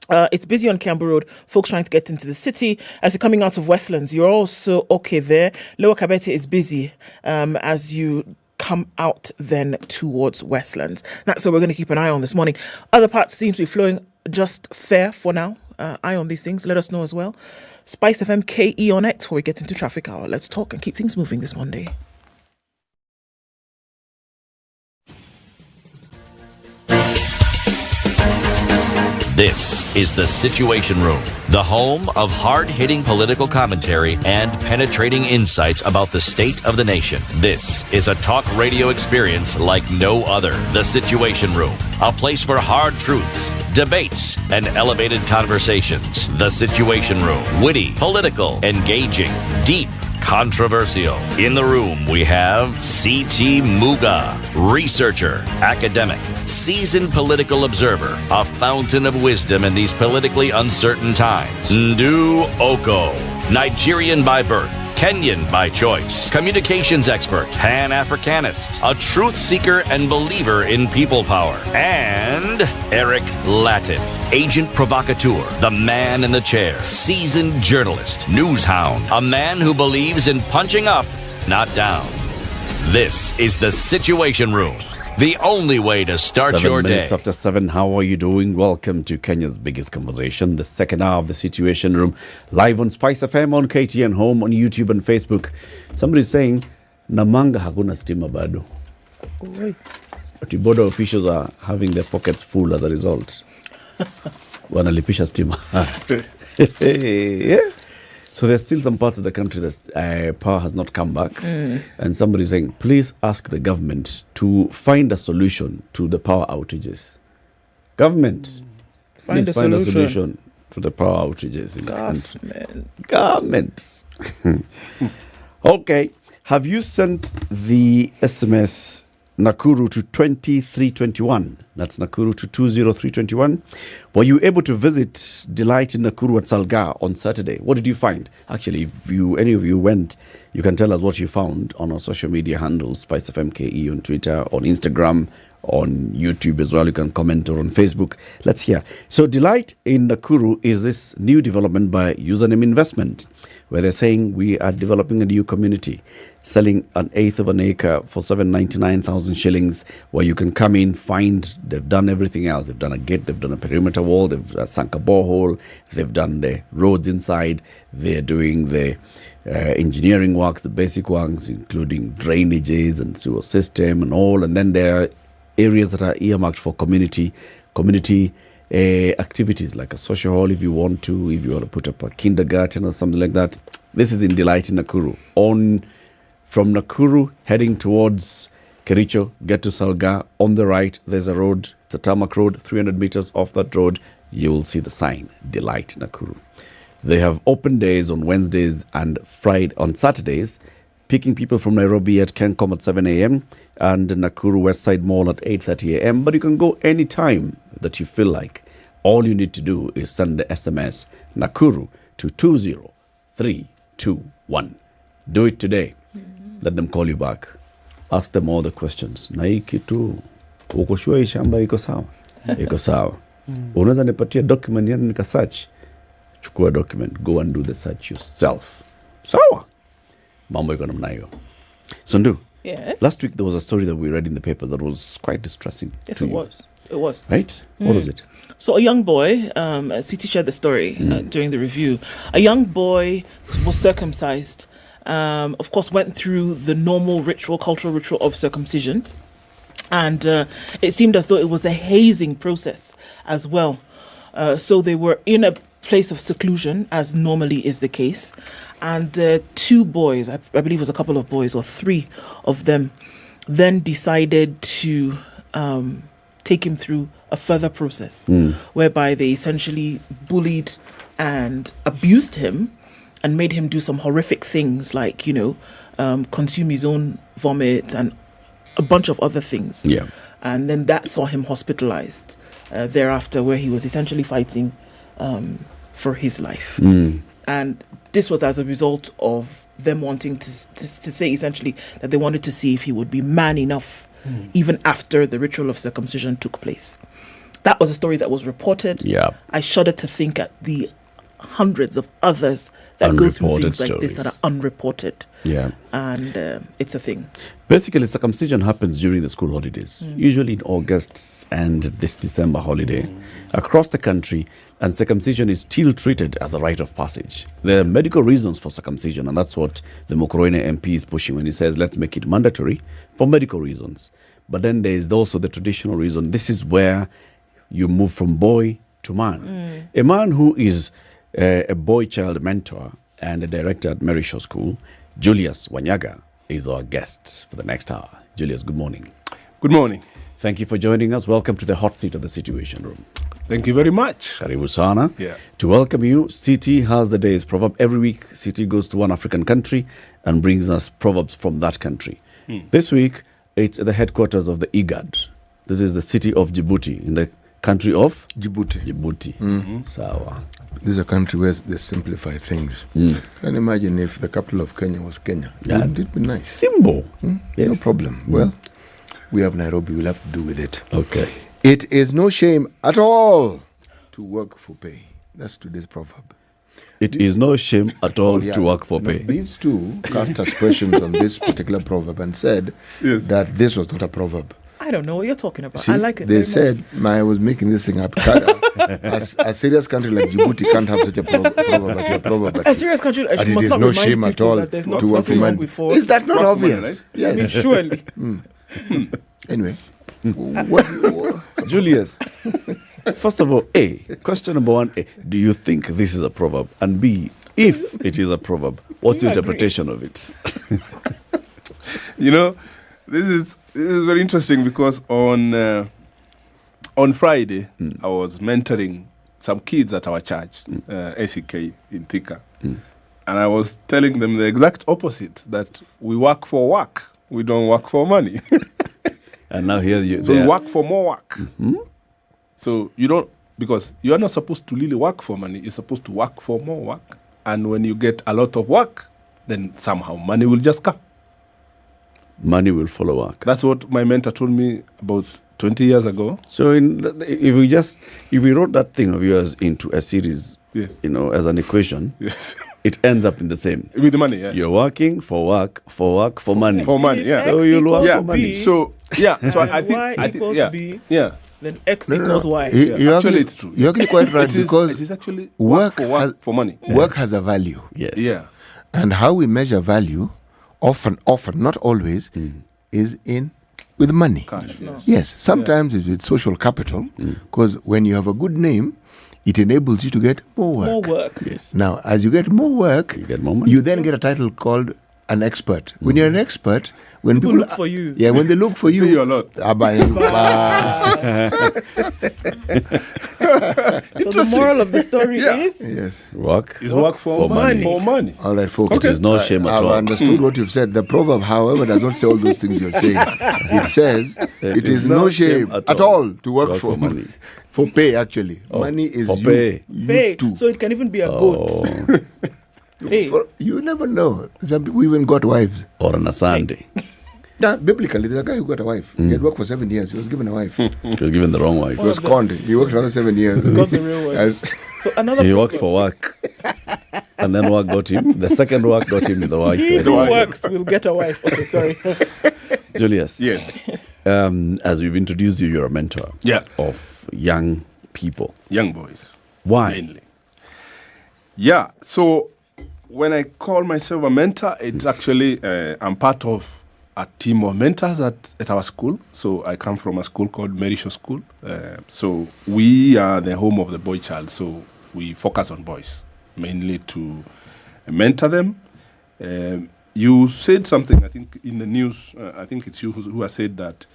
It's busy on Kiambu Road. Folks trying to get into the city. As you're coming out of Westlands, you're also okay there. Lower Kabete is busy as you come out then towards Westlands. That's what we're going to keep an eye on this morning. Other parts seem to be flowing just fair for now. Eye on these things. Let us know as well. SpiceFM KE on X before we get into traffic hour. Let's talk and keep things moving this Monday. This is The Situation Room, the home of hard-hitting political commentary and penetrating insights about the state of the nation. This is a talk radio experience like no other. The Situation Room, a place for hard truths, debates, and elevated conversations. The Situation Room, witty, political, engaging, deep, controversial. In the room, we have C.T. Muga, researcher, academic, seasoned political observer, a fountain of wisdom in these politically uncertain times. Ndu Oko, Nigerian by birth, Kenyan by choice, communications expert, Pan-Africanist, a truth seeker and believer in people power, and Eric Latin, agent provocateur, the man in the chair, seasoned journalist, news hound, a man who believes in punching up, not down. This is The Situation Room, the only way to start your day. 7 minutes after 7, how are you doing? Welcome to Kenya's biggest conversation, the second hour of The Situation Room, live on SpiceFM, on KTN Home, on YouTube and Facebook. Somebody's saying, Namanga hakuna stima bado. But border officials are having their pockets full as a result. Wanalipisha stima. Yeah. So there's still some parts of the country that power has not come back. And somebody's saying, please ask the government to find a solution to the power outages. Government, find a solution to the power outages in the country. Government. Okay. Have you sent the SMS Nakuru to 20321? That's Nakuru to 20321. Were you able to visit Delight in Nakuru at Salga on Saturday? What did you find? Actually, if any of you went, you can tell us what you found on our social media handles, SpiceFMKE on Twitter, on Instagram, on YouTube as well. You can comment, or on Facebook. Let's hear. So Delight in Nakuru is this new development by Username Investment, where they're saying we are developing a new community, selling 1/8 of an acre for 799,000 shillings, where you can come in, find, they've done everything else. They've done a gate, they've done a perimeter wall, they've sunk a borehole, they've done the roads inside, they're doing the engineering works, the basic works, including drainages and sewer system and all. And then there are areas that are earmarked for community activities, like a social hall if you want to put up a kindergarten or something like that. This is in Delight in Nakuru. From Nakuru, heading towards Kericho, get to Salga. On the right, there's a road. It's a tarmac road. 300 meters off that road, you will see the sign, Delight Nakuru. They have open days on Wednesdays and Friday on Saturdays, picking people from Nairobi at Kencom at 7 a.m. and Nakuru Westside Mall at 8:30 a.m. But you can go anytime that you feel like. All you need to do is send the SMS Nakuru to 20321. Do it today. Let them call you back. Ask them all the questions. Na hii kitu, uko sure hii shamba iko sawa? Iko sawa. Unaweza nipatia document yani nika search? Chukua document. Go and do the search yourself. Sawa. Mambo iko namna hiyo. Sundu. Yeah. Last week there was a story that we read in the paper that was quite distressing. Yes, it was. It was. Right? What was it? So a young boy, City shared the story during the review. A young boy was circumcised. Of course, went through the normal cultural ritual of circumcision. And it seemed as though it was a hazing process as well. So they were in a place of seclusion, as normally is the case. And 2 boys, I believe it was a couple of boys, or 3 of them, then decided to take him through a further process, whereby they essentially bullied and abused him and made him do some horrific things like, consume his own vomit and a bunch of other things. Yeah. And then that saw him hospitalized thereafter, where he was essentially fighting for his life. And this was as a result of them wanting to say essentially that they wanted to see if he would be man enough even after the ritual of circumcision took place. That was a story that was reported. Yeah. I shudder to think at the hundreds of others that go through things like this that are unreported. Yeah. And it's a thing. Basically, circumcision happens during the school holidays, usually in August and this December holiday across the country, and circumcision is still treated as a rite of passage. There are medical reasons for circumcision, and that's what the Mokoroine MP is pushing when he says, let's make it mandatory for medical reasons. But then there is also the traditional reason. This is where you move from boy to man. A man who is a boy child mentor and a director at Merishaw School, Julius Wanyaga, is our guest for the next hour. Julius, good morning. Good morning. Thank you for joining us. Welcome to the hot seat of the Situation Room. Thank you very much. Karibu sana. Yeah. To welcome you, City has the day's proverb. Every week, City goes to one African country and brings us proverbs from that country. This week, it's at the headquarters of the IGAD. This is the city of Djibouti, in the country of Djibouti. Sawa. This is a country where they simplify things. Can you imagine if the capital of Kenya was Kenya? Yeah. It'd be nice. Simbo. Yes. No problem. Well, we have Nairobi. We'll have to do with it. Okay. It is no shame at all to work for pay. That's today's proverb. It is no shame at all to work for Now, pay. these two cast aspersions on this particular proverb and said that this was not a proverb. I don't know what you're talking about. See, I like it. They very said, I was making this thing up. A serious country like Djibouti can't have such a proverb, but your proverb. much. A serious country. But it must is not no remind shame at people all that there's to work for nothing wrong money. with for- Is that not work for money, obvious? right? Yeah. I mean, surely. Anyway, what, Julius, first of all, A, question number one, A, do you think this is a proverb? And B, if it is a proverb, what's your You agree? interpretation of it? You know, this is very interesting because on Friday I was mentoring some kids at our church, ACK in Thika, and I was telling them the exact opposite, that we work for work, we don't work for money. And now here you So we work for more work. So you don't, because you are not supposed to really work for money, you're supposed to work for more work. And when you get a lot of work, then somehow money will just come. money will follow work. That's what my mentor told me about 20 years ago. So if we wrote that thing of yours into a series, Yes. as an equation, Yes. it ends up in the same. With the money, yes. You're working for work, for money. For money, yeah. So you'll work Yeah. for money. So I And Y think equals yeah. B. Yeah. Then X equals Y. Actually, it's true. You're actually quite right, It is because actually work for has- for money. work has a value. Yes. Yeah. And how we measure value, often, not always, is with money. Cash, yes. Yes, sometimes it's with social capital, because when you have a good name, it enables you to get more work. More work. Yes. Now, as you get more work, You get more money. you then get a title called an expert. When you're an expert, when People people look for you. Yeah, when they look for you, Pay you a lot. So the moral of the story is Yes. Work. It's work for money. For money. All right, folks. It is no shame at I've all. understood what you've said. The proverb, however, does not say all those things you're saying. It says it is no shame at all to work for money. For pay, actually. Money is for you, pay. you pay. too. So it can even be a goat. Hey. You never know. We even got wives. Or on a Sunday. Now, biblically, there's a guy who got a wife. He had worked for 7 years. He was given a wife. He He was given the wrong wife. was conned. He worked another 7 years. Got the real wife. As- So another He worked for work. And then work got him. The second work got him with the wife. he who works will get a wife. Okay, sorry. Julius. Yes. As we've introduced you, you're a mentor Yeah. of young people. Young boys. Why? Mainly. Yeah. So when I call myself a mentor, it's actually I'm part of a team of mentors at our school. So I come from a school called Merishaw School. So we are the home of the boy child. So we focus on boys, mainly to mentor them. You said something, I think, in the news. I think it's you who has said that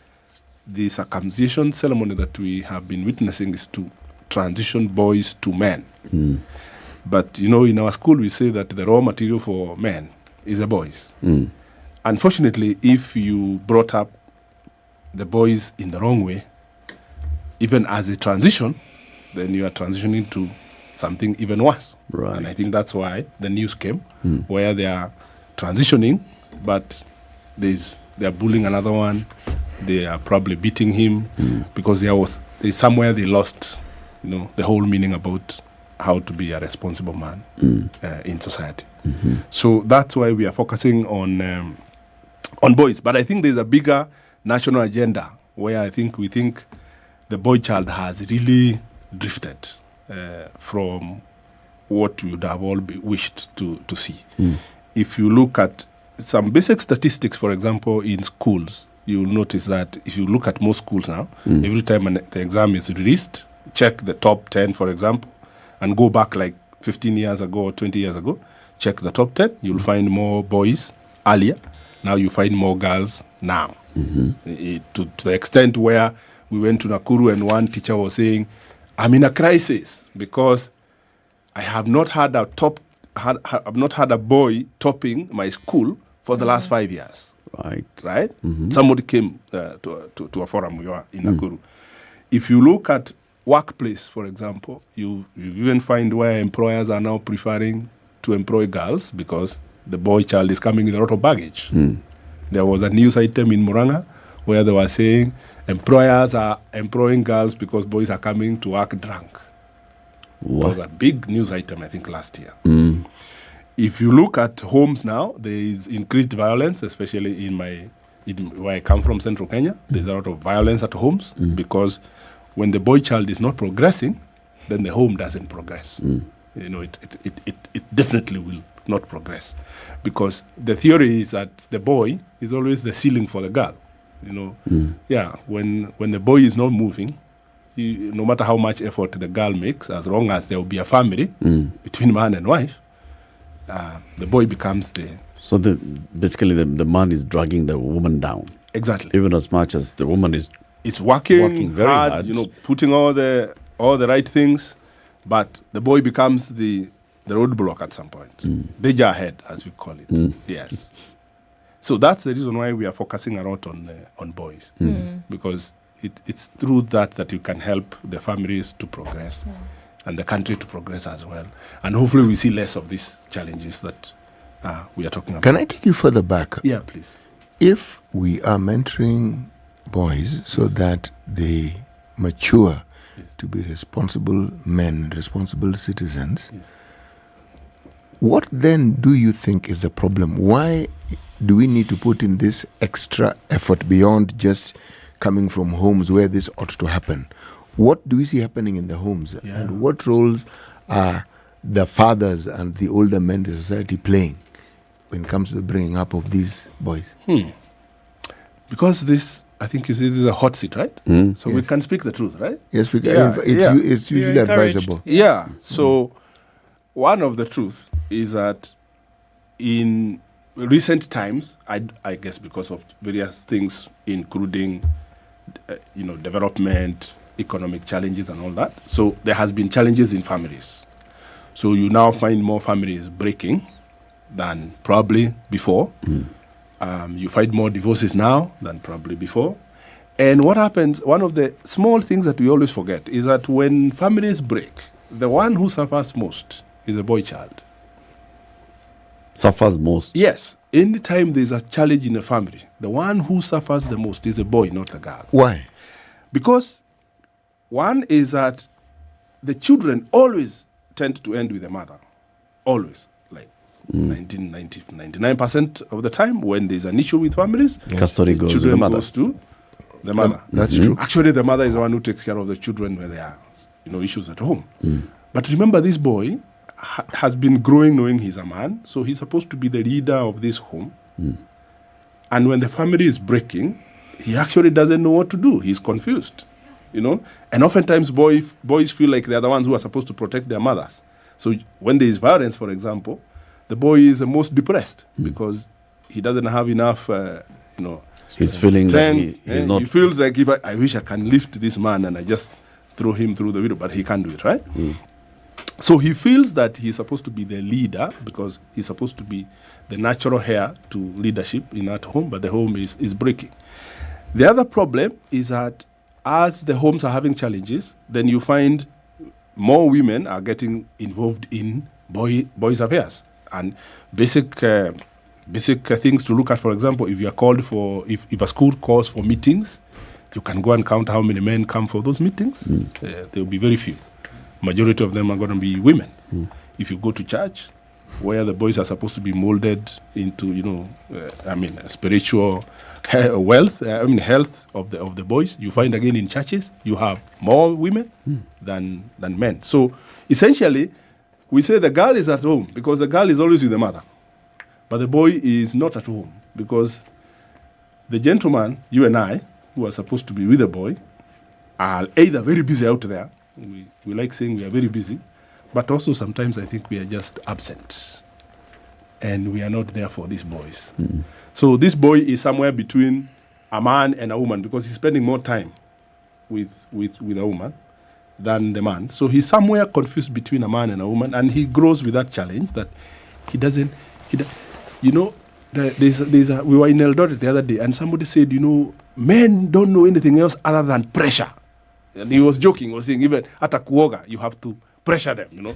the circumcision ceremony that we have been witnessing is to transition boys to men. But, in our school, we say that the raw material for men is the boys. Unfortunately, if you brought up the boys in the wrong way, even as a transition, then you are transitioning to something even worse. Right. And I think that's why the news came, where they are transitioning, but they are bullying another one. They are probably beating him because there's somewhere they lost, the whole meaning about how to be a responsible man in society. So that's why we are focusing on boys. But I think there's a bigger national agenda where we think the boy child has really drifted from what we would have all wished to see. If you look at some basic statistics, for example, in schools, you'll notice that if you look at most schools now, every time the exam is released, check the top 10, for example, and go back like 15 years ago or 20 years ago, check the top 10, you'll find more boys earlier. Now you find more girls now. To the extent where we went to Nakuru and one teacher was saying, I'm in a crisis because I have not had a boy topping my school for the last 5 years. Right? Somebody came to a forum we were in Nakuru. If you look at workplace, for example, you even find where employers are now preferring to employ girls because the boy child is coming with a lot of baggage. There was a news item in Muranga where they were saying employers are employing girls because boys are coming to work drunk. It was a big news item, I think, last year. If you look at homes now, there is increased violence, especially in where I come from, Central Kenya. There's a lot of violence at homes because when the boy child is not progressing, then the home doesn't progress. It definitely will not progress because the theory is that the boy is always the ceiling for the girl. When the boy is not moving, no matter how much effort the girl makes, as long as there will be a family between man and wife, the boy becomes the... So basically the man is dragging the woman down. Exactly. Even as much as the woman is working very hard, putting all the right things, but the boy becomes the roadblock at some point. Danger ahead, as we call it. Yes. So that's the reason why we are focusing a lot on boys, because it's through that you can help the families to progress and the country to progress as well. And hopefully we see less of these challenges that we are talking about. Can I take you further back? Yeah, please. If we are mentoring boys so that they mature to be responsible men, responsible citizens, what then do you think is the problem? Why do we need to put in this extra effort beyond just coming from homes where this ought to happen? What do we see happening in the homes? And what roles are the fathers and the older men in society playing when it comes to the bringing up of these boys? Because this, I think this is a hot seat, right? So we can speak the truth, right? Yes, we can. It's usually advisable. Yeah. So one of the truth is that in recent times, I guess because of various things, including development, economic challenges and all that. So there has been challenges in families. So you now find more families breaking than probably before. You find more divorces now than probably before. And what happens, one of the small things that we always forget is that when families break, the one who suffers most is a boy child. Suffers most? Yes. Anytime there's a challenge in a family, the one who suffers the most is a boy, not the girl. Why? Because one is that the children always tend to end with the mother. Always. Like 99% of the time when there's an issue with families, custody goes to the mother. Goes to the mother. That's true. Actually, the mother is the one who takes care of the children when there are issues at home. But remember, this boy has been growing knowing he's a man, so he's supposed to be the leader of this home. And when the family is breaking, he actually doesn't know what to do. He's confused, And oftentimes boys feel like they're the ones who are supposed to protect their mothers. So when there is violence, for example, the boy is the most depressed because he doesn't have enough, he's feeling strength. that he's not... He feels like, if I wish I can lift this man and I just throw him through the window, but he can't do it, right? So he feels that he's supposed to be the leader because he's supposed to be the natural heir to leadership in that home, but the home is breaking. The other problem is that as the homes are having challenges, then you find more women are getting involved in boys' affairs. And basic things to look at, for example, if you are called for, if a school calls for meetings, you can go and count how many men come for those meetings. There will be very few. Majority of them are going to be women. If you go to church, where the boys are supposed to be molded into, spiritual health of the boys, you find again in churches you have more women than men. So essentially, we say the girl is at home because the girl is always with the mother, but the boy is not at home because the gentleman, you and I, who are supposed to be with the boy, are either very busy out there. We like saying we are very busy, but also sometimes I think we are just absent, and we are not there for these boys. So this boy is somewhere between a man and a woman because he's spending more time with a woman than the man. So he's somewhere confused between a man and a woman, and he grows with that challenge that we were in Eldoret the other day, and somebody said, men don't know anything else other than pressure. And he was joking, was saying, even at a kuoga, you have to pressure them,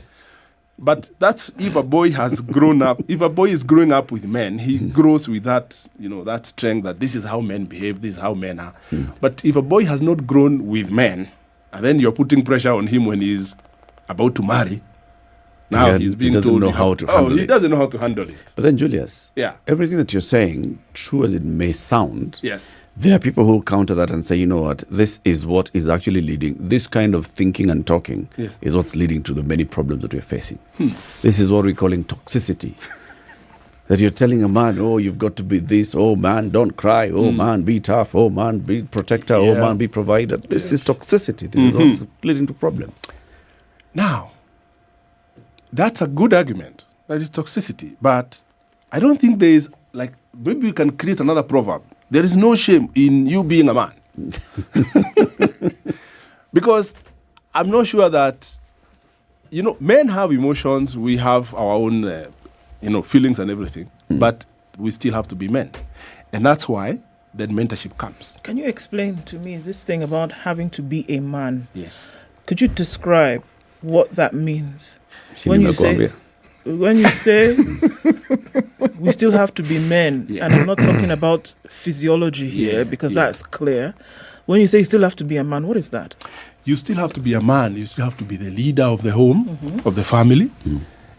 But that's if a boy has grown up. If a boy is growing up with men, he grows with that, that strength that this is how men behave, this is how men are. But if a boy has not grown with men, and then you're putting pressure on him when he's about to marry, now he's being told... He doesn't know how to handle it. He doesn't know how to handle it. But then, Julius, everything that you're saying, true as it may sound, yes, there are people who counter that and say, you know what, this is what is actually leading, this kind of thinking and talking is what's leading to the many problems that we're facing. This is what we're calling toxicity. That you're telling a man, oh, you've got to be this, oh man, don't cry, oh man, be tough, oh man, be protector, oh man, be provider. This is toxicity. This is what's leading to problems. Now, that's a good argument. That is toxicity. But I don't think there is, maybe we can create another proverb. There is no shame in you being a man. Because I'm not sure that, men have emotions. We have our own, feelings and everything. But we still have to be men. And that's why then mentorship comes. Can you explain to me this thing about having to be a man? Yes. Could you describe what that means? When you say we still have to be men, and I'm not talking about physiology here because that's clear. When you say you still have to be a man, what is that? You still have to be a man. You still have to be the leader of the home, of the family,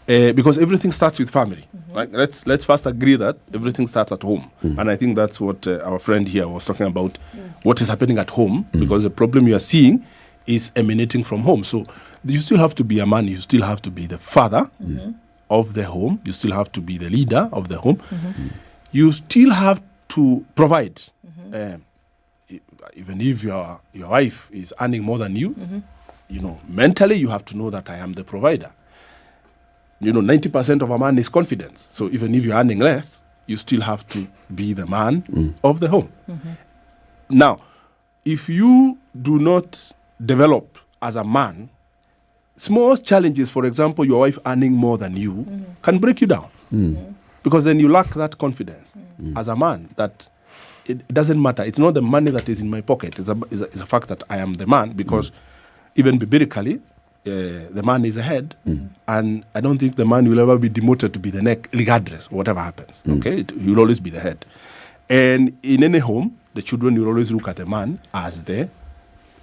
because everything starts with family. Right? Let's first agree that everything starts at home, and I think that's what our friend here was talking about. What is happening at home? Because the problem you are seeing is emanating from home. So you still have to be a man. You still have to be the father of the home. You still have to be the leader of the home. You still have to provide. Even if your wife is earning more than you, mentally you have to know that I am the provider. 90% of a man is confidence. So even if you're earning less, you still have to be the man of the home. Now, if you do not develop as a man, small challenges, for example, your wife earning more than you, can break you down. Because then you lack that confidence as a man that it doesn't matter. It's not the money that is in my pocket. It's a fact that I am the man because even biblically, the man is the head, and I don't think the man will ever be demoted to be the neck, regardless of whatever happens. Okay, you'll always be the head. And in any home, the children will always look at the man as the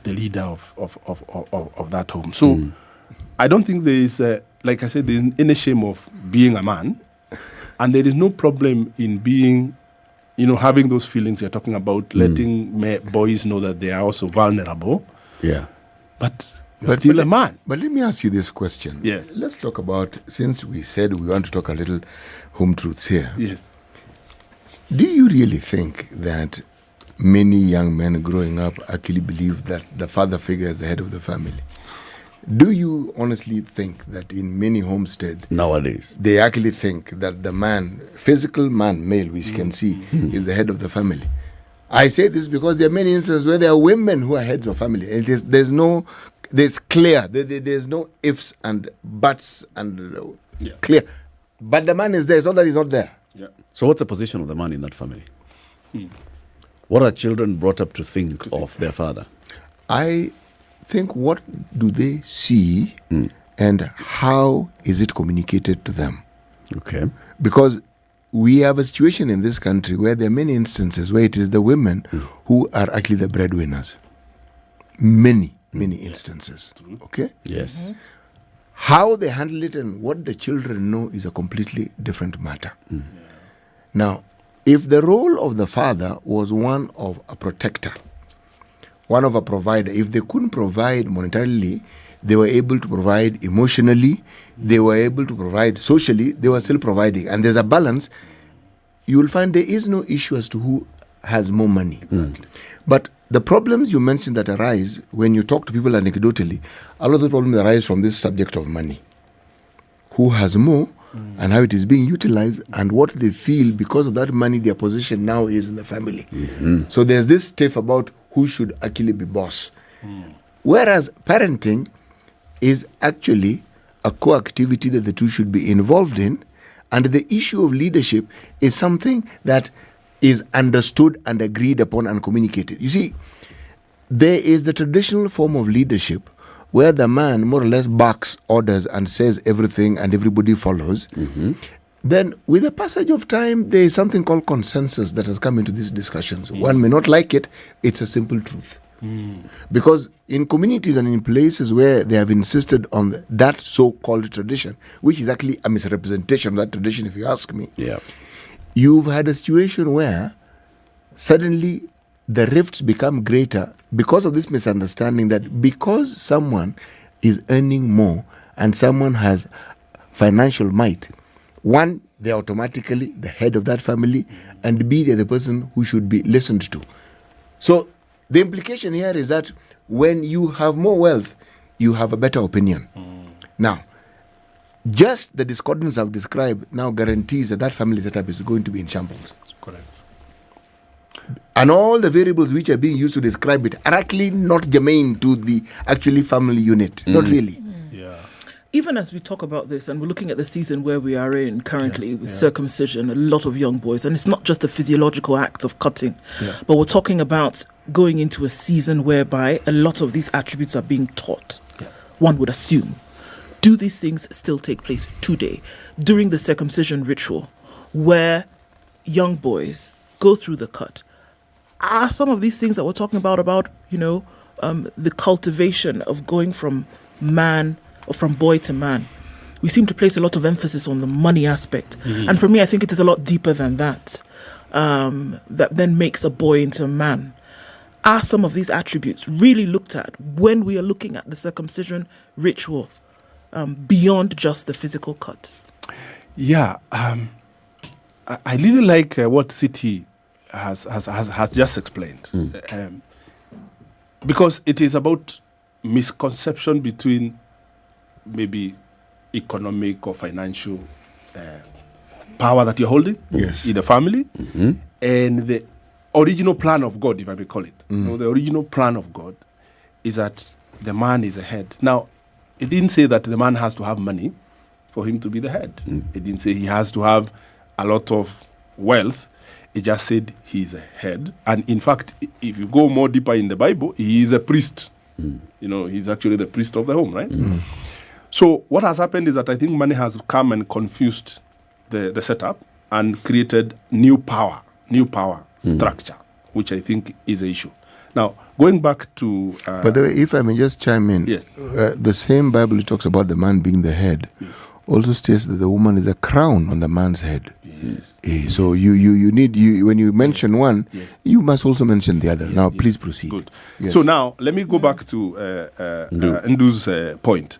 leader of that home. So I don't think there is, like I said, there is any shame of being a man, and there is no problem in being, having those feelings you're talking about, letting boys know that they are also vulnerable. Yeah, but still a man. But let me ask you this question. Yes. Let's talk about, since we said we want to talk a little home truths here. Yes. Do you really think that many young men growing up actually believe that the father figure is the head of the family? Do you honestly think that in many homesteads nowadays they actually think that the man, physical man, male, which can see, is the head of the family? I say this because there are many instances where there are women who are heads of family. And there's no ifs and buts and clear. But the man is there. It's not that he's not there. Yeah. So what's the position of the man in that family? What are children brought up to think of their father? I think, what do they see, and and how is it communicated to them? Okay. Because we have a situation in this country where there are many instances where it is the women who are actually the breadwinners. Many instances. Okay? Yes. How they handle it and what the children know is a completely different matter. Now, if the role of the father was one of a protector, one of a provider, if they couldn't provide monetarily, they were able to provide emotionally, they were able to provide socially, they were still providing. And there's a balance. You will find there is no issue as to who has more money. Exactly. But the problems you mentioned that arise when you talk to people anecdotally, a lot of the problems arise from this subject of money. Who has more and how it is being utilized and what they feel because of that money their position now is in the family. So there's this tiff about who should actually be boss. Whereas parenting is actually a co-activity that the two should be involved in, and the issue of leadership is something that is understood and agreed upon and communicated. You see, there is the traditional form of leadership where the man more or less barks orders and says everything and everybody follows. Then with the passage of time, there is something called consensus that has come into these discussions. One may not like it, it's a simple truth. Because in communities and in places where they have insisted on that so-called tradition, which is actually a misrepresentation of that tradition, if you ask me, you've had a situation where suddenly the rifts become greater because of this misunderstanding that because someone is earning more and someone has financial might, one, they're automatically the head of that family, and B, they're the person who should be listened to. So the implication here is that when you have more wealth, you have a better opinion. Now, just the discordance I've described now guarantees that that family setup is going to be in shambles. Correct. And all the variables which are being used to describe it are actually not germane to the actually family unit. Not really. Even as we talk about this, and we're looking at the season where we are in currently with circumcision, a lot of young boys, and it's not just the physiological act of cutting, but we're talking about going into a season whereby a lot of these attributes are being taught. One would assume. Do these things still take place today during the circumcision ritual where young boys go through the cut? Are some of these things that we're talking about, the cultivation of going from man or from boy to man? We seem to place a lot of emphasis on the money aspect. And for me, I think it is a lot deeper than that, that then makes a boy into a man. Are some of these attributes really looked at when we are looking at the circumcision ritual beyond just the physical cut? I really like what City has just explained, because it is about misconception between maybe economic or financial power that you're holding in the family and the original plan of God, if I may call it. The original plan of God is that the man is the head. Now, it didn't say that the man has to have money for him to be the head. It didn't say he has to have a lot of wealth. It just said he's a head. And in fact, if you go more deeper in the Bible, he is a priest. He's actually the priest of the home, right? So what has happened is that I think money has come and confused the setup and created new power structure, which I think is an issue. Now, going back to... By the way, if I may just chime in, the same Bible talks about the man being the head, also states that the woman is a crown on the man's head. So you need, when you mention one, you must also mention the other. Now, please proceed. Good. So now, let me go back to Ndu's point.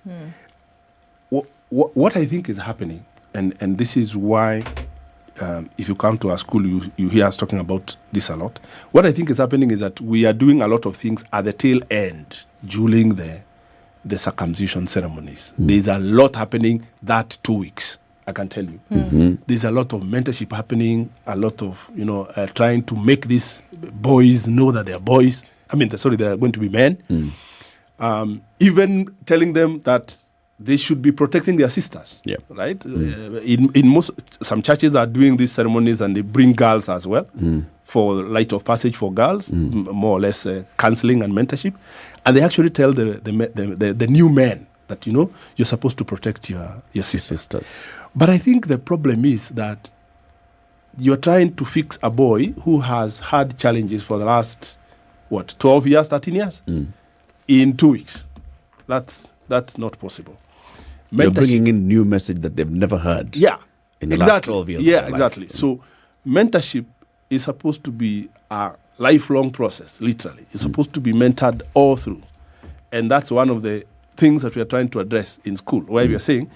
What I think is happening, and this is why... if you come to our school, you hear us talking about this a lot. What I think is happening is that we are doing a lot of things at the tail end during the circumcision ceremonies. There's a lot happening that 2 weeks, I can tell you. There's a lot of mentorship happening, a lot of, trying to make these boys know that they're boys. They're going to be men. Even telling them that they should be protecting their sisters, right? Some churches are doing these ceremonies and they bring girls as well for rite of passage for girls, more or less counseling and mentorship. And they actually tell the new men that, you're supposed to protect your sisters. But I think the problem is that you're trying to fix a boy who has had challenges for the last, 12 years, 13 years? In 2 weeks. That's not possible. You're bringing in new message that they've never heard. Yeah. In the last 12 years. Yeah, exactly. So mentorship is supposed to be a lifelong process, literally. It's supposed to be mentored all through. And that's one of the things that we are trying to address in school, where we are saying,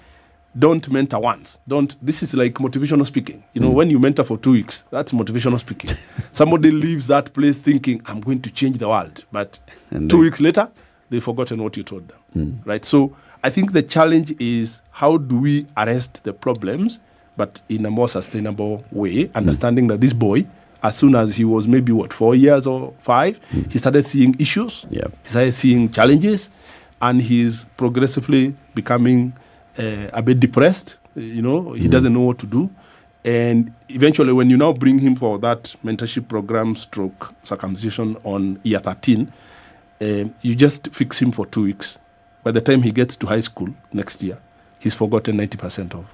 don't mentor once. This is like motivational speaking. When you mentor for 2 weeks, that's motivational speaking. Somebody leaves that place thinking, I'm going to change the world. But 2 weeks later, they've forgotten what you told them. Right? So I think the challenge is, how do we arrest the problems, but in a more sustainable way, understanding that this boy, as soon as he was maybe 4 years or 5, he started seeing issues. Yeah. He started seeing challenges, and he's progressively becoming a bit depressed. He doesn't know what to do. And eventually, when you now bring him for that mentorship program stroke circumcision on year 13, you just fix him for 2 weeks. By the time he gets to high school next year, he's forgotten 90% of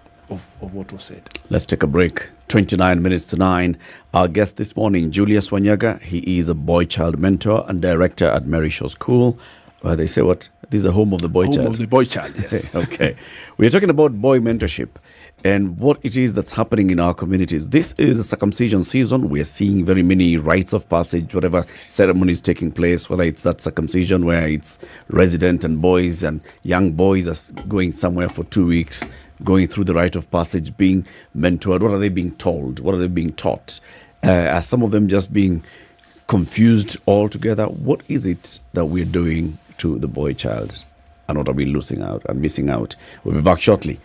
what was said. Let's take a break. 29 minutes to 9. Our guest this morning, Julius Wanyaga. He is a boy-child mentor and director at Mary Shaw School. They say what? This is a home of the boy-child. Home of the boy-child, yes. Okay. We're talking about boy mentorship and what it is that's happening in our communities. This is a circumcision season. We are seeing very many rites of passage, whatever ceremony is taking place, whether it's that circumcision where it's resident and boys and young boys are going somewhere for 2 weeks, going through the rite of passage, being mentored. What are they being told? What are they being taught? Are some of them just being confused altogether? What is it that we're doing to the boy child, and what are we losing out and missing out? We'll be back shortly.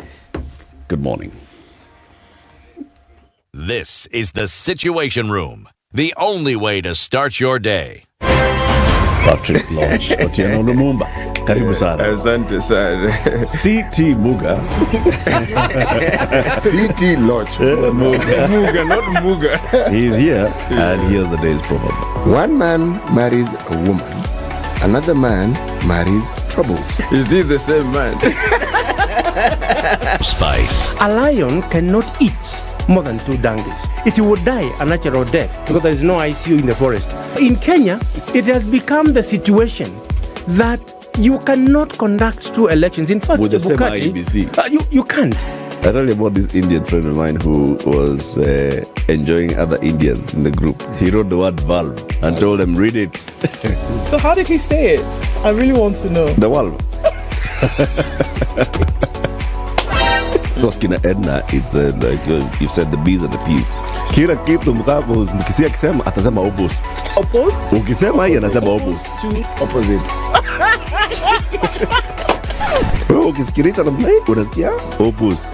Good morning. This is the Situation Room, the only way to start your day. Patrick Lodge, Otieno Lumumba. Karibu sana. Asante sana. CT Muga. CT Lodge. Muga, not Muga. He's here, and here's the day's proverb. One man marries a woman, another man marries troubles. Is he the same man? Spice. A lion cannot eat more than 2 donkeys. It will die a natural death because there is no ICU in the forest. In Kenya, it has become the situation that you cannot conduct 2 elections. In fact, With the same Bukati, IBC. You can't. I tell you about this Indian friend of mine who was enjoying other Indians in the group. He wrote the word valve and told them, read it. So how did he say it? I really want to know. The valve. Of course, kina Edna, it's you said the B's and the P's. Kila kitu mkisia kisema atasema opposite. Opposed? Ukisema hii anasema opposite. Opposite. Wewe ukisikiliza namna hii unasikia opposite.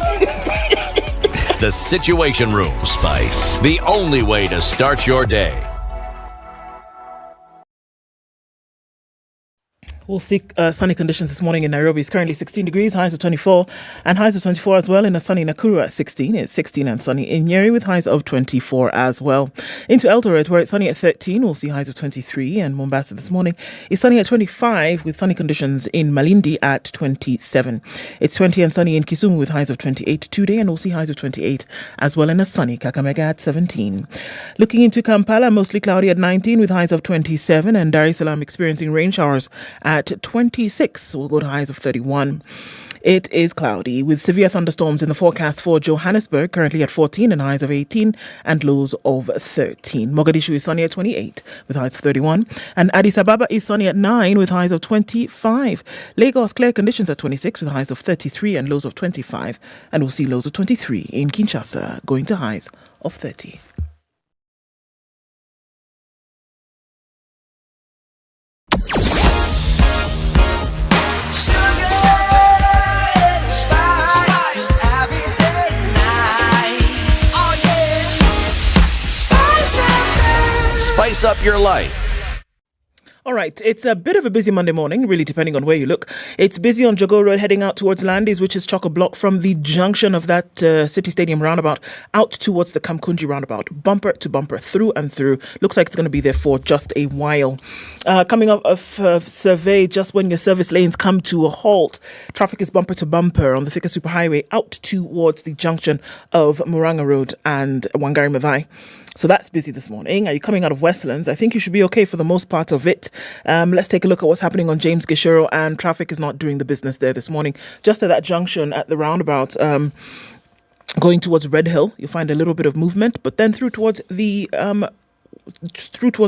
The Situation Room, Spice, the only way to start your day. We'll see sunny conditions this morning in Nairobi. It's currently 16 degrees, highs of 24, and highs of 24 as well in a sunny Nakuru at 16. It's 16 and sunny in Nyeri with highs of 24 as well. Into Eldoret, where it's sunny at 13, we'll see highs of 23, and Mombasa this morning is sunny at 25 with sunny conditions in Malindi at 27. It's 20 and sunny in Kisumu with highs of 28 today, and we'll see highs of 28 as well in a sunny Kakamega at 17. Looking into Kampala, mostly cloudy at 19 with highs of 27, and Dar es Salaam experiencing rain showers at 26. We'll go to highs of 31. It is cloudy with severe thunderstorms in the forecast for Johannesburg, currently at 14 and highs of 18 and lows of 13. Mogadishu is sunny at 28 with highs of 31. And Addis Ababa is sunny at 9 with highs of 25. Lagos, clear conditions at 26 with highs of 33 and lows of 25. And we'll see lows of 23 in Kinshasa, going to highs of 30. Spice up your life. All right, it's a bit of a busy Monday morning, really depending on where you look. It's busy on Jago Road heading out towards Landis, which is chock-a-block from the junction of that City Stadium roundabout out towards the Kamkunji roundabout. Bumper to bumper, through and through. Looks like it's going to be there for just a while. Coming off of survey, just when your service lanes come to a halt, traffic is bumper to bumper on the Thika Superhighway out towards the junction of Muranga Road and Wangari Maathai. So that's busy this morning. Are you coming out of Westlands? I think you should be okay for the most part of it. Let's take a look at what's happening on James Gishero, and traffic is not doing the business there this morning. Just at that junction at the roundabout, going towards Red Hill, you'll find a little bit of movement, but then through towards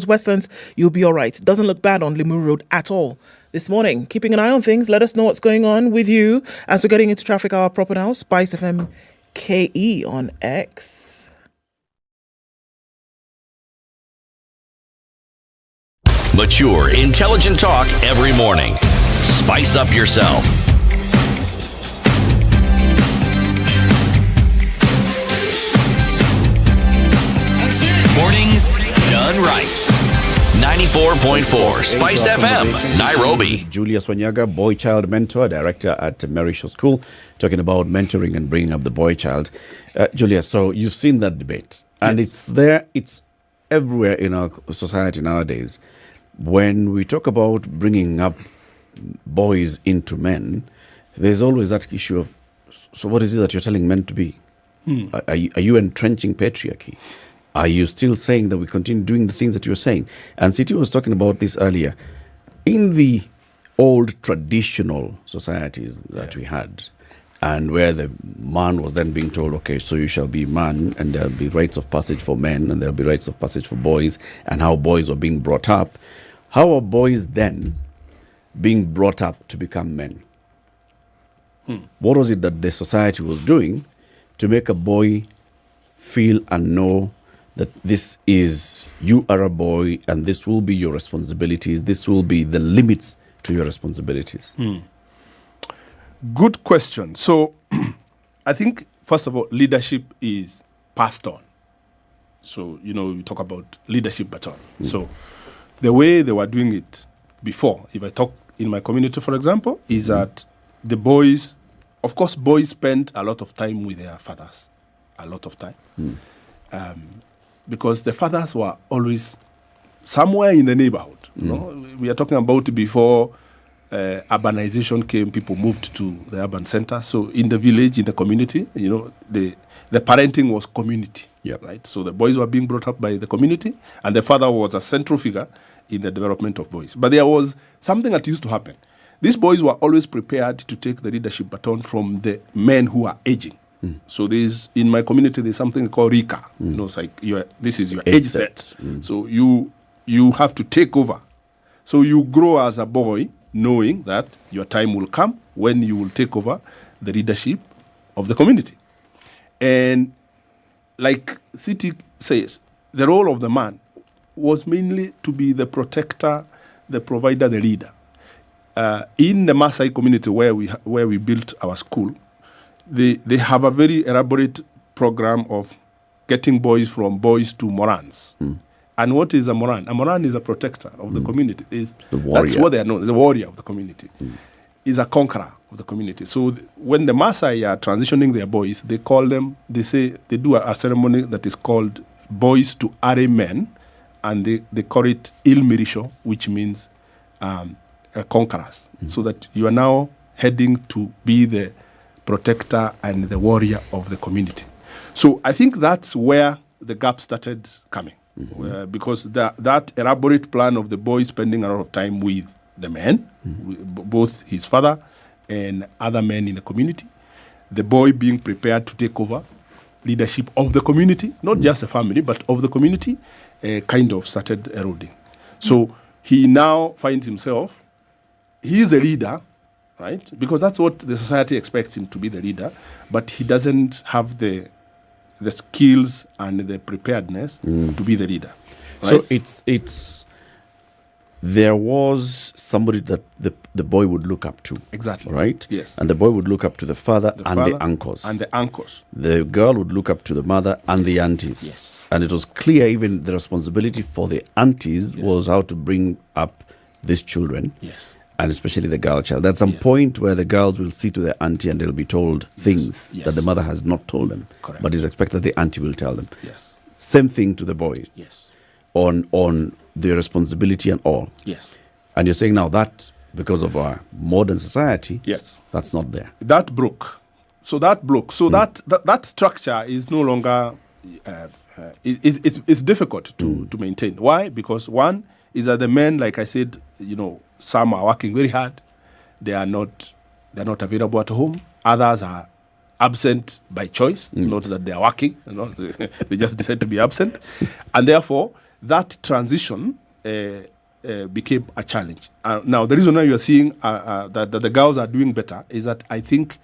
Westlands, you'll be all right. Doesn't look bad on Limuru Road at all this morning. Keeping an eye on things. Let us know what's going on with you as we're getting into traffic hour proper now. SpiceFM KE on X. Mature, intelligent talk every morning. Spice up yourself. Mornings done right. 94.4 Spice FM, Nairobi. Julius Wanyaga, boy-child mentor, director at Merisho School, talking about mentoring and bringing up the boy-child. Julius, so you've seen that debate, and it's there, it's everywhere in our society nowadays. When we talk about bringing up boys into men, there's always that issue of, so what is it that you're telling men to be? Are you entrenching patriarchy? Are you still saying that we continue doing the things that you're saying? And City was talking about this earlier. In the old traditional societies that we had, and where the man was then being told, okay, so you shall be man, and there'll be rites of passage for men, and there'll be rites of passage for boys, and how boys were being brought up. How are boys then being brought up to become men? What was it that the society was doing to make a boy feel and know that this is, you are a boy, and this will be your responsibilities, this will be the limits to your responsibilities? Good question. So I think, first of all, leadership is passed on. So, we talk about leadership baton. So the way they were doing it before, if I talk in my community, for example, is that the boys, of course, boys spend a lot of time with their fathers, a lot of time. Because the fathers were always somewhere in the neighborhood. We are talking about before urbanization came, people moved to the urban center. So in the village, in the community, the parenting was community, right? So the boys were being brought up by the community, and the father was a central figure in the development of boys. But there was something that used to happen. These boys were always prepared to take the leadership baton from the men who are aging. So in my community, there's something called Rika. It's like this is your age set. So you have to take over. So you grow as a boy, knowing that your time will come when you will take over the leadership of the community. And like City says, the role of the man was mainly to be the protector, the provider, the leader. In the Maasai community where we built our school, they have a very elaborate program of getting boys from boys to Morans. And what is a Moran? A Moran is a protector of the community. That's what they are known. The warrior of the community. Is a conqueror of the community. So when the Maasai are transitioning their boys, they do a ceremony that is called boys to Are men, and they call it Ilmirisho, which means conquerors. So that you are now heading to be the protector and the warrior of the community. So I think that's where the gap started coming. Because that elaborate plan of the boy spending a lot of time with the men, both his father and other men in the community, the boy being prepared to take over leadership of the community, not just a family, but of the community, kind of started eroding. So he now finds himself, he is a leader, right? Because that's what the society expects him to be, the leader, but he doesn't have the skills and the preparedness to be the leader. Right? So it's there was somebody that the boy would look up to. Exactly. Right? Yes. And the boy would look up to the father and the uncles. And the uncles. The girl would look up to the mother and the aunties. Yes. And it was clear even the responsibility for the aunties was how to bring up these children. Yes. And especially the girl child. There's some point where the girls will see to their auntie and they'll be told things that the mother has not told them. Correct. But it's expected the auntie will tell them. Yes. Same thing to the boys. Yes. On their responsibility and all. Yes. And you're saying now that because of our modern society, yes, that's not there. That broke. So that broke. So that structure is no longer. It's difficult to maintain. Why? Because one is that the men, like I said, some are working very hard. They're not available at home. Others are absent by choice, not that they are working. They just decide to be absent, and therefore that transition became a challenge. Now the reason why you are seeing that the girls are doing better is that I think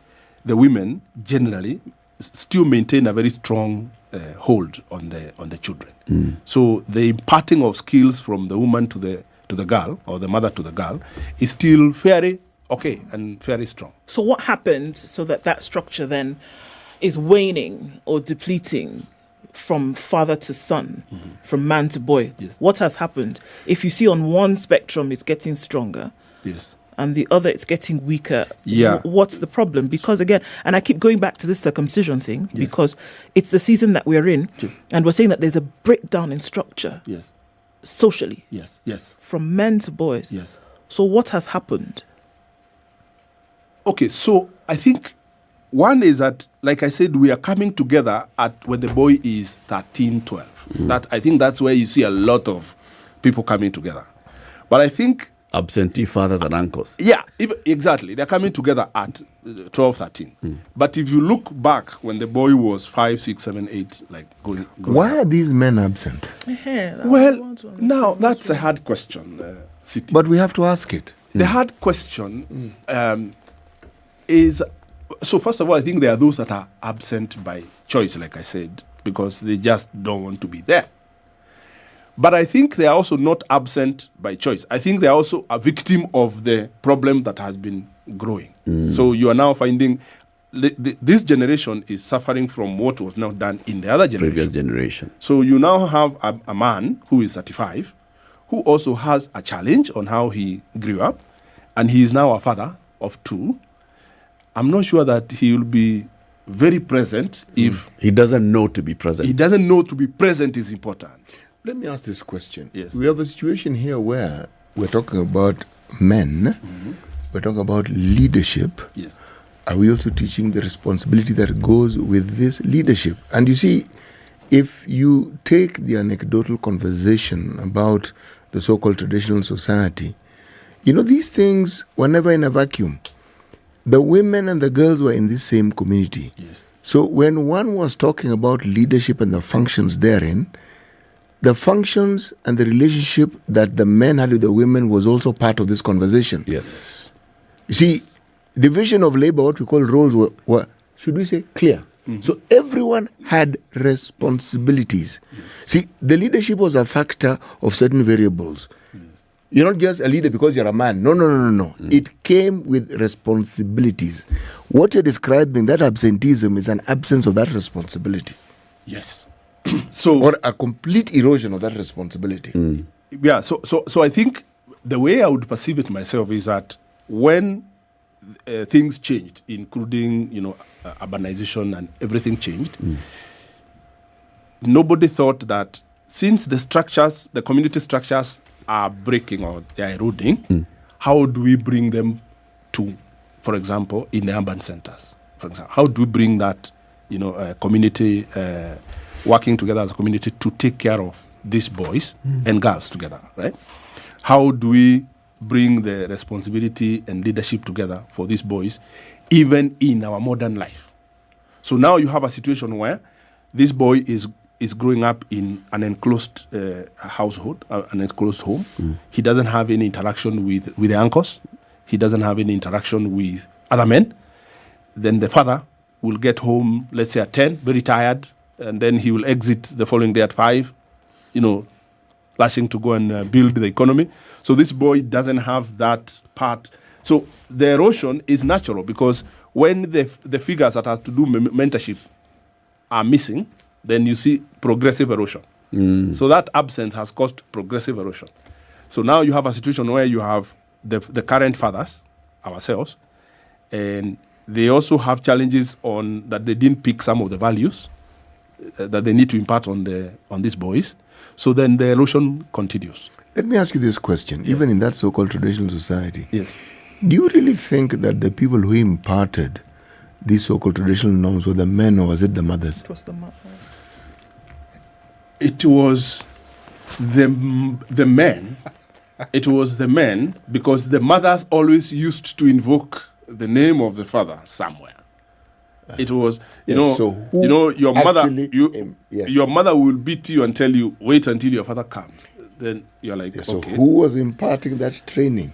the women generally still maintain a very strong hold on the children. So the imparting of skills from the woman to the girl, or the mother to the girl, is still fairly okay and fairly strong. So what happened so that structure then is waning or depleting from father to son, from man to boy? Yes. What has happened? If you see on one spectrum it's getting stronger, yes, and the other it's getting weaker, yeah, what's the problem? Because again, and I keep going back to this circumcision thing, because it's the season that we're in, and we're saying that there's a breakdown in structure, yes, socially, yes, from men to boys. yes. So what has happened? Okay, so I think one is that, like I said, we are coming together at when the boy is 13, 12. That I think that's where you see a lot of people coming together. But I think absentee fathers and uncles. Yeah, exactly. They're coming together at 12, 13. But if you look back when the boy was 5, 6, 7, 8, like going why are these men absent? Well, now that's a hard question, City. But we have to ask it. The hard question is, so first of all, I think there are those that are absent by choice, like I said, because they just don't want to be there. But I think they are also not absent by choice. I think they are also a victim of the problem that has been growing. So you are now finding this generation is suffering from what was not done in the other generation. Previous generation. So you now have a man who is 35, who also has a challenge on how he grew up, and he is now a father of 2. I'm not sure that he will be very present if he doesn't know to be present. He doesn't know to be present is important. Let me ask this question. Yes. We have a situation here where we're talking about men, we're talking about leadership. Yes. Are we also teaching the responsibility that goes with this leadership? And you see, if you take the anecdotal conversation about the so-called traditional society, these things were never in a vacuum. The women and the girls were in this same community. Yes. So when one was talking about leadership and the functions therein, the functions and the relationship that the men had with the women was also part of this conversation. Yes. You see, division of labor, what we call roles, were should we say, clear. So everyone had responsibilities. See, the leadership was a factor of certain variables. You're not just a leader because you're a man. No. It came with responsibilities. What you're describing, that absenteeism, is an absence of that responsibility. Yes. Or a complete erosion of that responsibility. Yeah, so I think the way I would perceive it myself is that when things changed, including urbanization and everything changed, nobody thought that since the community structures are breaking or they are eroding, how do we bring them to, for example, in the urban centers? For example, how do we bring that community working together as a community to take care of these boys and girls together, right? How do we bring the responsibility and leadership together for these boys, even in our modern life? So now you have a situation where this boy is growing up in an enclosed household, an enclosed home. He doesn't have any interaction with the uncles. He doesn't have any interaction with other men. Then the father will get home, let's say at 10, very tired, and then he will exit the following day at 5, rushing to go and build the economy. So this boy doesn't have that part. So the erosion is natural because when the figures that has to do mentorship are missing, then you see progressive erosion. So that absence has caused progressive erosion. So now you have a situation where you have the current fathers, ourselves, and they also have challenges on that they didn't pick some of the values that they need to impart on these boys. So then the erosion continues. Let me ask you this question. Yes. Even in that so-called traditional society, Yes. do you really think that the people who imparted these so-called traditional norms were the men, or was it the mothers? It was the mother. It was the men. It was the men, because the mothers always used to invoke the name of the father somewhere. It was, Yes, so who your mother, actually, yes. your mother will beat you and tell you, wait until your father comes. Then you're like, Yeah, so okay. who was imparting that training,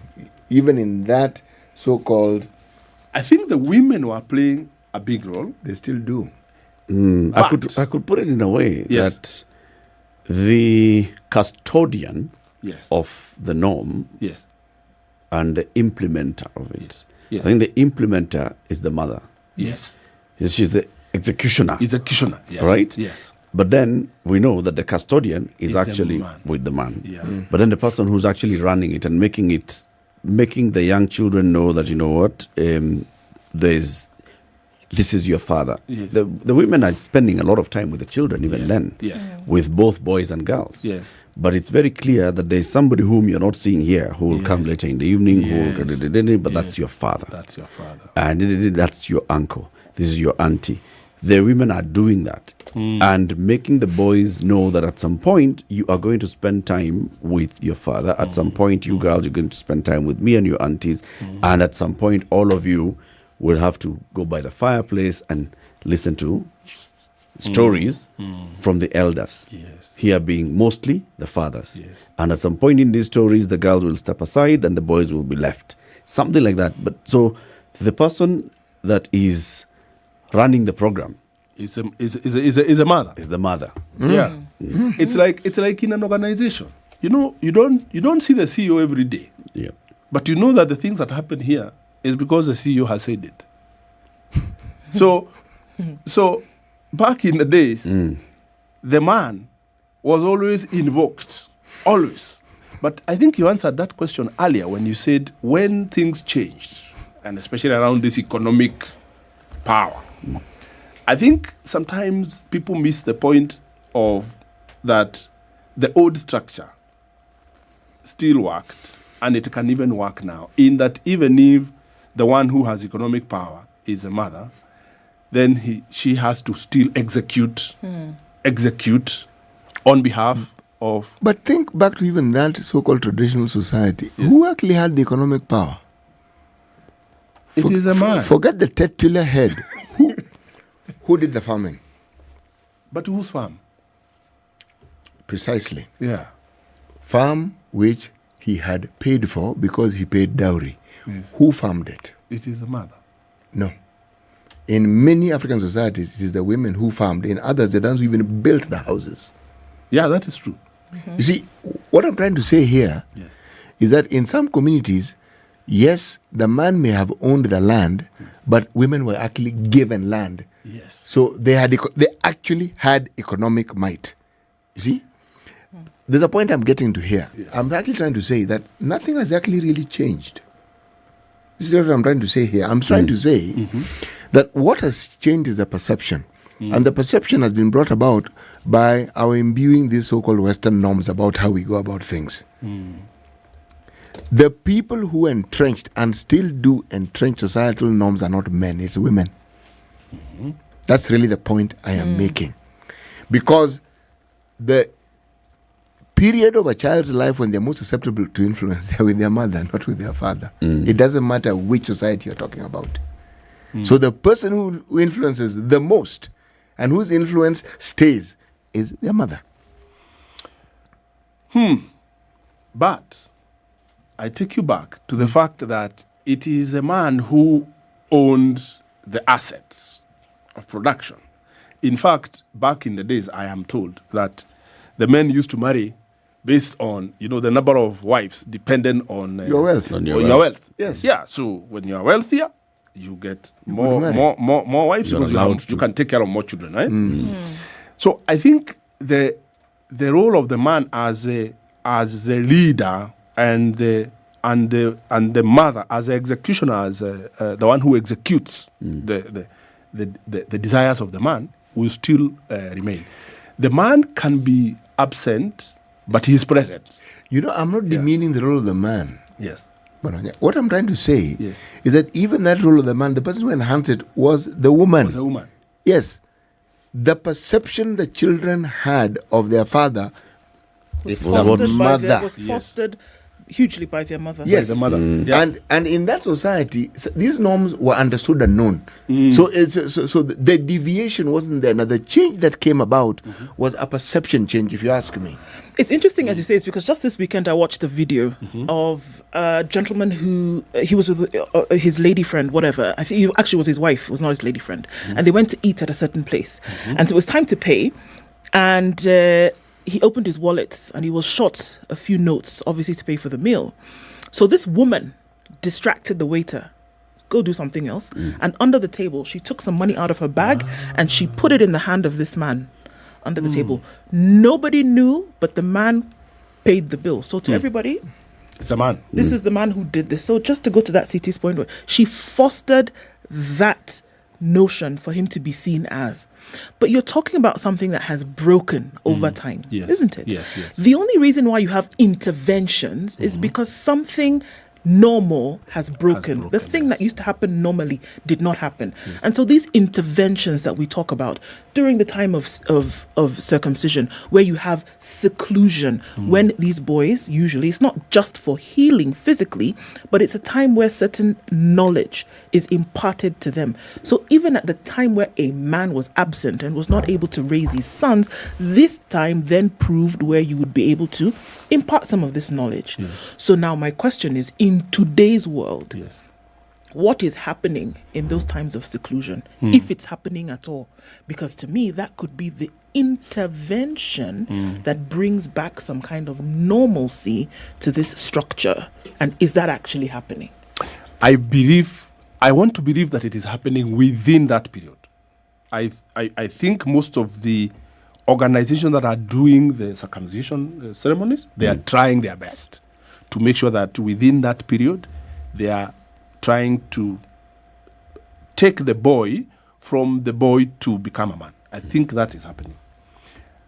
even in that so-called? I think the women were playing a big role. They still do. I could put it in a way Yes. that the custodian Yes. of the norm Yes. and the implementer of it. Yes. I think the implementer is the mother. Yes. She's the executioner. Executioner. Yes. Right? Yes. But then we know that the custodian is It's a actually man. with the man. Yeah. But then the person who's actually running it and making the young children know that, you know what, this is your father. Yes. The women are spending a lot of time with the children even Yes. then, Yes. with both boys and girls. Yes. But it's very clear that there's somebody whom you're not seeing here who will come Yes. later in the evening, Yes. but that's Yes. your father. That's your father. And that's your uncle. This is your auntie. The women are doing that and making the boys know that at some point you are going to spend time with your father. At some point, you girls, you're going to spend time with me and your aunties. And at some point, all of you will have to go by the fireplace and listen to stories from the elders. Yes. Here being mostly the fathers. Yes. And at some point in these stories, the girls will step aside and the boys will be left. Something like that. But so the person that is running the program Is a mother. is the mother. Yeah. It's like in an organization. You don't see the CEO every day. Yeah. But you know that the things that happen here is because the CEO has said it. So back in the days, the man was always invoked. Always. But I think you answered that question earlier when you said when things changed, and especially around this economic power. I think sometimes people miss the point of that the old structure still worked, and it can even work now, in that even if the one who has economic power is a mother, then she has to still execute on behalf of... But think back to even that so-called traditional society. Who actually had the economic power? It is a man. Forget the titular head. Who did the farming? But whose farm? Precisely. Yeah. Farm which he had paid for because he paid dowry. Yes. Who farmed it? It is a mother. No. In many African societies, it is the women who farmed. In others, the ones who even built the houses. Yeah, that is true. You see, what I'm trying to say here is that in some communities, yes, the man may have owned the land, but women were actually given land. Yes. So they actually had economic might. You see? There's a point I'm getting to here. Yes. I'm actually trying to say that nothing has actually really changed. This is what I'm trying to say here. I'm trying to say that what has changed is the perception. And the perception has been brought about by our imbuing these so-called Western norms about how we go about things. The people who entrenched and still do entrench societal norms are not men, it's women. That's really the point I am making. Because the period of a child's life when they're most susceptible to influence, they're with their mother, not with their father. It doesn't matter which society you're talking about. So the person who influences the most and whose influence stays is their mother. But I take you back to the fact that it is a man who owned the assets of production. In fact, back in the days, I am told that the men used to marry based on, the number of wives dependent on Your wealth. On your your wealth. Yes. Yeah. So when you are wealthier, you get could more wives You're because allowed to. you can take care of more children, right? So I think the role of the man as the leader and the mother as the executioner, as the one who executes the desires of the man, will still remain. The man can be absent, but he is present. I'm not demeaning the role of the man. Yes. But what I'm trying to say Yes. is that even that role of the man, the person who enhanced it was the woman. Was a woman. Yes. The perception the children had of their father Was the fostered by mother. was fostered hugely by their mother. Yes. The mother. Yeah. And in that society, these norms were understood and known. So the deviation wasn't there. Now the change that came about was a perception change, if you ask me. It's interesting, as you say, it's because just this weekend I watched a video of a gentleman who he was with his lady friend, whatever. I think he actually was his wife, it was not his lady friend. And they went to eat at a certain place. And so it was time to pay. And he opened his wallet and he was shot a few notes, obviously to pay for the meal. So this woman distracted the waiter. Go do something else. And under the table, she took some money out of her bag and she put it in the hand of this man under the table. Nobody knew, but the man paid the bill. So to everybody, It's a man. this is the man who did this. So just to go to that CT's point, she fostered that notion for him to be seen as. But you're talking about something that has broken over time, Yes. isn't it? Yes. The only reason why you have interventions is because something normal has broken. The thing that used to happen normally did not happen. And so these interventions that we talk about during the time of circumcision, where you have seclusion, when these boys, usually it's not just for healing physically, but it's a time where certain knowledge is imparted to them. So even at the time where a man was absent and was not able to raise his sons, this time then proved where you would be able to impart some of this knowledge. So now my question is, in today's world, what is happening in those times of seclusion, if it's happening at all? Because to me, that could be the intervention that brings back some kind of normalcy to this structure. And is that actually happening? I want to believe that it is happening within that period. I think most of the organizations that are doing the circumcision ceremonies, they are trying their best to make sure that within that period, they are trying to take the boy from the boy to become a man. I think that is happening.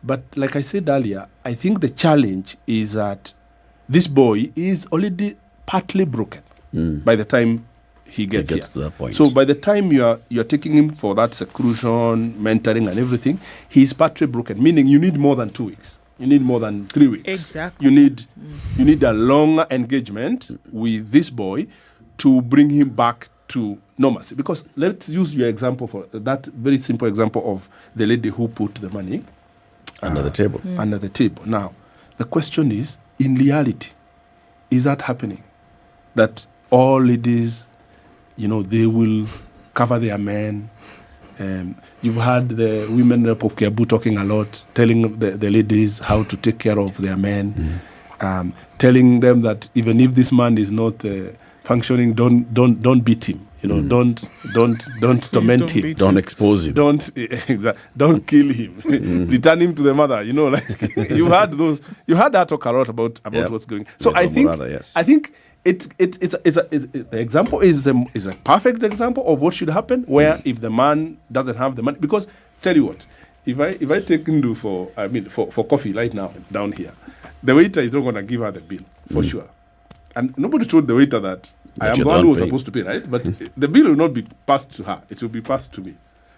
But like I said earlier, I think the challenge is that this boy is already partly broken by the time he gets here. to that point. So by the time you're taking him for that seclusion, mentoring and everything, he's partly broken, meaning you need more than 2 weeks. You need more than 3 weeks. Exactly. You need a longer engagement with this boy to bring him back to normalcy. Because let's use your example for that very simple example of the lady who put the money Under the table. under the table. Now, the question is, in reality, is that happening? That all ladies, they will cover their men. You've heard the women rep of Kiabu talking a lot, telling the ladies how to take care of their men, telling them that even if this man is not functioning, don't beat him. Don't torment him. Don't expose him. Don't kill him. Return him to the mother. You heard those. You heard that talk a lot about what's going. So Yeah, I think Morada, yes. I think the example is a perfect example of what should happen. Where if the man doesn't have the money, because tell you what, if I take Ndu for coffee right now down here, the waiter is not going to give her the bill for sure, and nobody told the waiter that I am you're the one done who was paying. supposed to pay, right? But the bill will not be passed to her; it will be passed to me,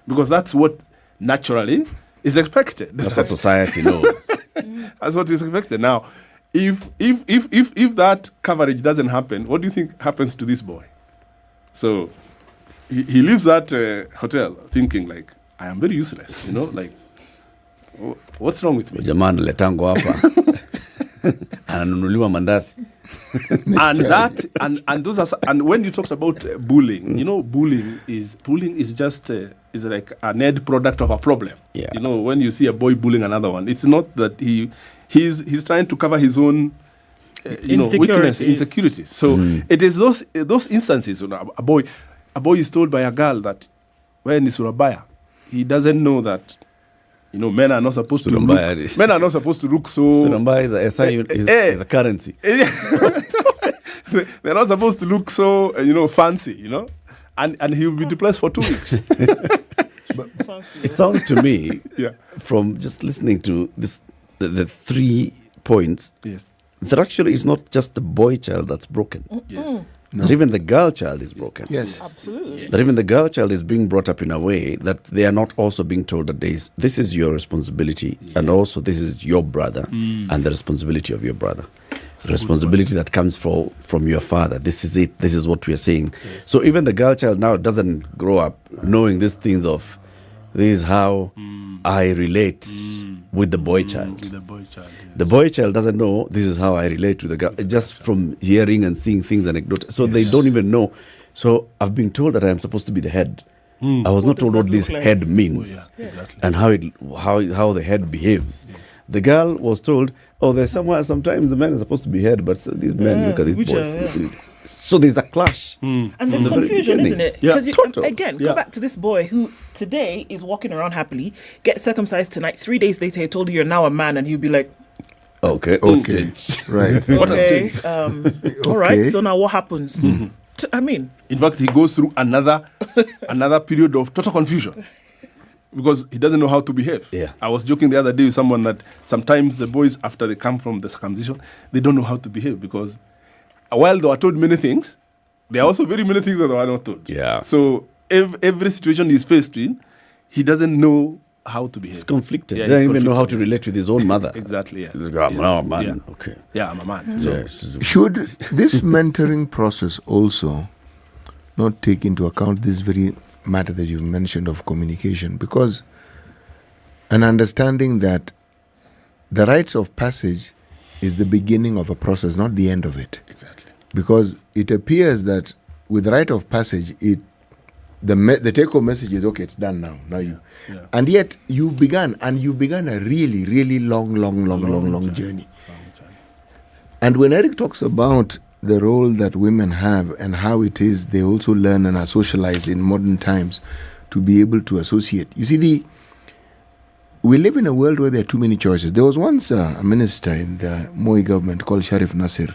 because that's what naturally is expected. That's what society knows. That's what is expected. Now, if that coverage doesn't happen, what do you think happens to this boy? So he leaves that hotel thinking like, I am very useless, what's wrong with me? Jamaa analetangwa hapa ananunuliwa mandasi. And when you talked about bullying, bullying is just is like an end product of a problem. Yeah. When you see a boy bullying another one, it's not that he's trying to cover his own weakness, insecurities. So it is those instances. A boy is told by a girl that when he's Surabaya, he doesn't know that You know, men are not supposed to Surambaya look. is- Men are not supposed to look so. Surambaya is a SI is a currency. They're not supposed to look so, fancy. And he will be depressed for 2 weeks. It sounds to me, Yeah. from just listening to this, the 3 points, Yes. that actually is not just the boy child that's broken. Yes. That even the girl child is broken. Yes. Absolutely. That even the girl child is being brought up in a way that they are not also being told that this is your responsibility, and also this is your brother, and the responsibility of your brother. The responsibility that comes from your father. This is it. This is what we are saying. So even the girl child now doesn't grow up knowing these things of, this is how I relate with the boy child. The boy child. Yes. The boy child doesn't know this is how I relate to the girl, just from hearing and seeing things anecdotal. So they don't even know. So I've been told that I am supposed to be the head. I was not told what this head means Exactly. and how the head behaves. The girl was told, there's sometimes the man is supposed to be head, but these men, look at these boys. So there's a clash. And there's From the very confusion, beginning. isn't it? Yeah. Because Total. again, go Yeah. back to this boy who today is walking around happily, gets circumcised tonight. 3 days later, he told you you're now a man, and he'll be like, Okay. Okay. Right. okay, all right. Okay. So now what happens? I mean, In fact, he goes through another period of total confusion because he doesn't know how to behave. Yeah. I was joking the other day with someone that sometimes the boys, after they come from the circumcision, they don't know how to behave because while they were told many things, there are also very many things that they were not told. Yeah. So every situation he's faced in, he doesn't know how to behave. He's conflicted. Yeah, He doesn't he's even know how to conflicted. relate with his own mother. Exactly, yes. He's like, I'm now a man. Yeah. Okay. Yeah, I'm a man. So, Yes. Should this mentoring process also not take into account this very matter that you've mentioned of communication? Because an understanding that the rites of passage is the beginning of a process, not the end of it. exactly. Because it appears that with rite of passage, the take-home message is, okay, it's done now. Yeah. And yet you've begun a really, really long journey. And when Eric talks about the role that women have and how it is they also learn and are socialized in modern times to be able to associate. You see, we live in a world where there are too many choices. There was once a minister in the Moi government called Sharif Nasir.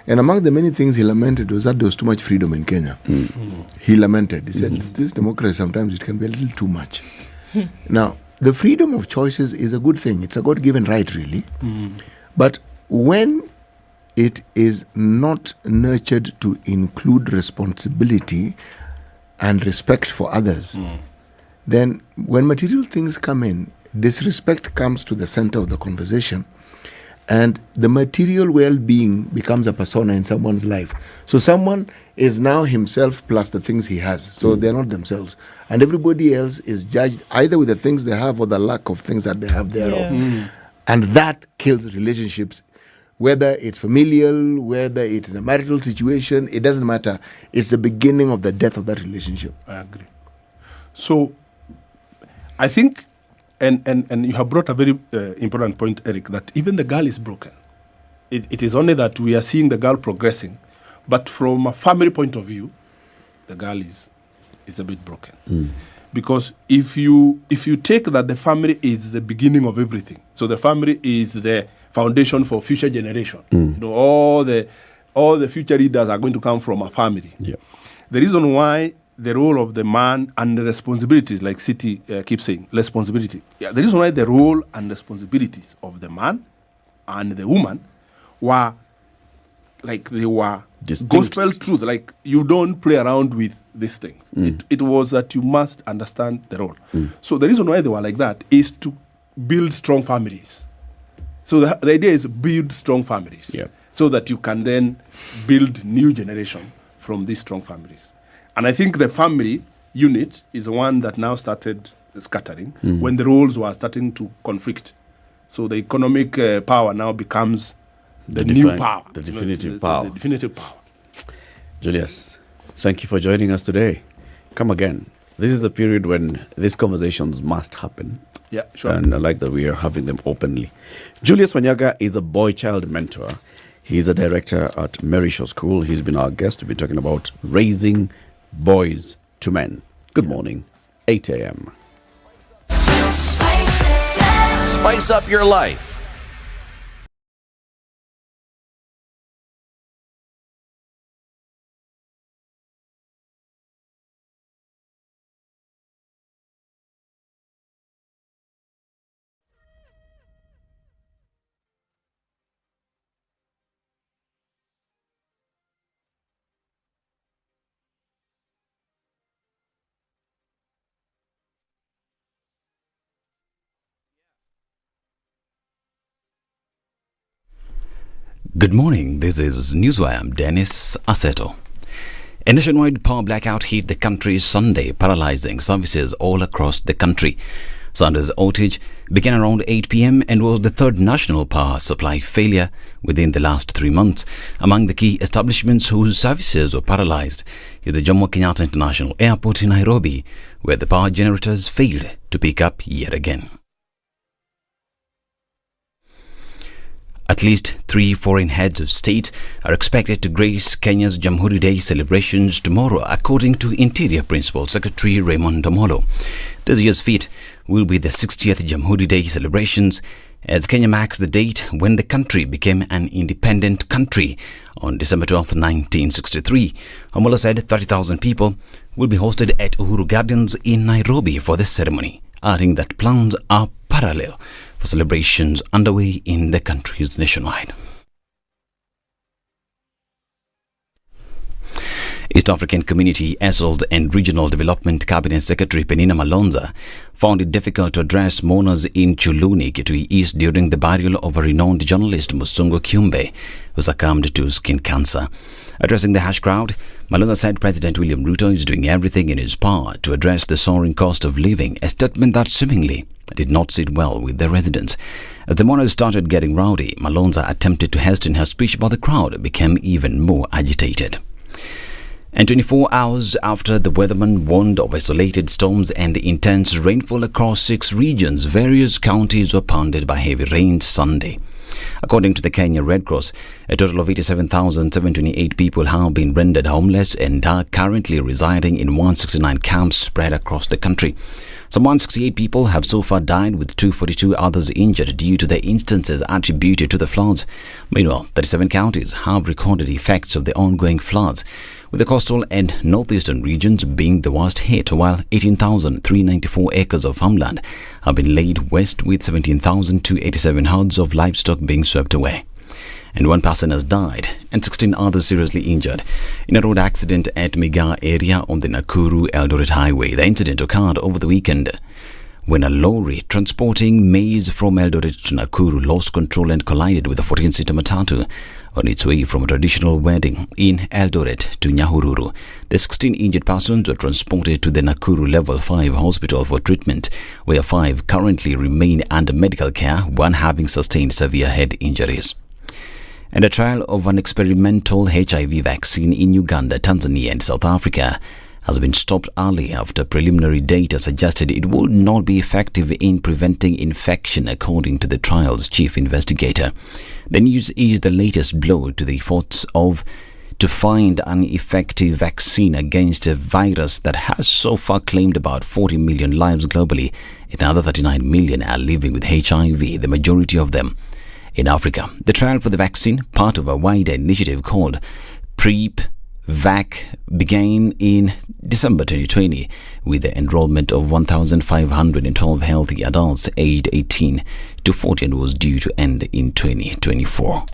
And among the many things he lamented was that there was too much freedom in Kenya. He lamented. He said, this democracy, sometimes it can be a little too much. Now, the freedom of choices is a good thing. It's a God-given right, really. But when it is not nurtured to include responsibility and respect for others, then when material things come in, disrespect comes to the center of the conversation, and the material well-being becomes a persona in someone's life. So someone is now himself plus the things he has. So they're not themselves. And everybody else is judged either with the things they have or the lack of things that they have thereof. And that kills relationships. Whether it's familial, whether it's in a marital situation, it doesn't matter. It's the beginning of the death of that relationship. I agree. So, I think, and you have brought a very important point, Eric, that even the girl is broken. It is only that we are seeing the girl progressing, but from a family point of view, the girl is a bit broken. Because if you take that the family is the beginning of everything, so the family is the foundation for future generation. You know, all the future leaders are going to come from a family. Yeah. The reason why the role of the man and the responsibilities, like City keeps saying, responsibility. Yeah, the reason why the role and responsibilities of the man and the woman were like they were Distinct. gospel truths. Like you don't play around with these things. It was that you must understand the role. So the reason why they were like that is to build strong families. So the idea is build strong families, Yeah. so that you can then build new generation from these strong families. And I think the family unit is the one that now started scattering when the roles were starting to conflict. So the economic power now becomes the new power. The You know, definitive it's power. The definitive power. Julius, thank you for joining us today. Come again. This is a period when these conversations must happen. Yeah, sure. And I like that we are having them openly. Julius Wanyaga is a boy-child mentor. He's a director at Mary Shaw School. He's been our guest. We've been talking about raising boys to men. Good morning, 8 a.m. SpiceFM. Spice up your life. Good morning, this is Newswire. I'm Dennis Aseto. A nationwide power blackout hit the country Sunday, paralyzing services all across the country. Sunday's outage began around 8 p.m. and was the third national power supply failure within the last 3 months. Among the key establishments whose services were paralyzed is the Jomo Kenyatta International Airport in Nairobi, where the power generators failed to pick up yet again. At least 3 foreign heads of state are expected to grace Kenya's Jamhuri Day celebrations tomorrow, according to Interior Principal Secretary Raymond Omolo. This year's feat will be the 60th Jamhuri Day celebrations, as Kenya marks the date when the country became an independent country on December 12, 1963. Omolo said 30,000 people will be hosted at Uhuru Gardens in Nairobi for this ceremony, adding that plans are parallel for celebrations underway in the countries nationwide. East African Community, Assault and Regional Development Cabinet Secretary Penina Malonza found it difficult to address mourners in Chuluni, Kitui East during the burial of a renowned journalist, Musungu Kiumbe, who succumbed to skin cancer. Addressing the harsh crowd, Malonza said President William Ruto is doing everything in his power to address the soaring cost of living, a statement that seemingly did not sit well with the residents. As the mourners started getting rowdy, Malonza attempted to hasten her speech, but the crowd became even more agitated. And 24 hours after the weatherman warned of isolated storms and intense rainfall across 6 regions, various counties were pounded by heavy rain Sunday. According to the Kenya Red Cross, a total of 87,728 people have been rendered homeless and are currently residing in 169 camps spread across the country. Some 168 people have so far died, with 242 others injured due to the instances attributed to the floods. Meanwhile, 37 counties have recorded effects of the ongoing floods, with the coastal and northeastern regions being the worst hit, while 18,394 acres of farmland have been laid waste, with 17,287 herds of livestock being swept away. And 1 person has died and 16 others seriously injured in a road accident at Miga area on the Nakuru-Eldoret highway. The incident occurred over the weekend when a lorry transporting maize from Eldoret to Nakuru lost control and collided with a 14-seater matatu on its way from a traditional wedding in Eldoret to Nyahururu. The 16 injured persons were transported to the Nakuru Level 5 hospital for treatment, where 5 currently remain under medical care, 1 having sustained severe head injuries. And a trial of an experimental HIV vaccine in Uganda, Tanzania and South Africa has been stopped early after preliminary data suggested it would not be effective in preventing infection, according to the trial's chief investigator. The news is the latest blow to the efforts to find an effective vaccine against a virus that has so far claimed about 40 million lives globally, and another 39 million are living with HIV, the majority of them in Africa. The trial for the vaccine, part of a wider initiative called PrEP-Vac, began in December 2020 with the enrollment of 1,512 healthy adults aged 18 to 40 and was due to end in 2024.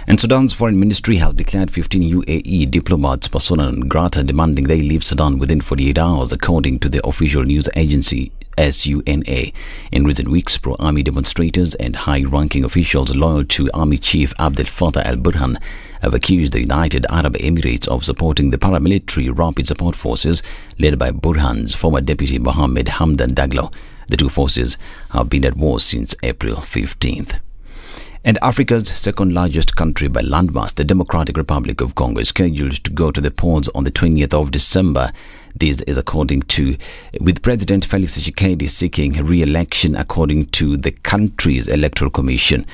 And Sudan's foreign ministry has declared 15 UAE diplomats persona non grata, demanding they leave Sudan within 48 hours, according to the official news agency SUNA. In recent weeks, pro-army demonstrators and high-ranking officials loyal to Army Chief Abdel Fattah al-Burhan have accused the United Arab Emirates of supporting the paramilitary Rapid Support Forces led by Burhan's former deputy Mohammed Hamdan Daglo. The two forces have been at war since April 15th. And Africa's second largest country by landmass, the Democratic Republic of Congo, is scheduled to go to the polls on the 20th of December. This is with President Felix Tshisekedi seeking re-election, according to the country's electoral commission.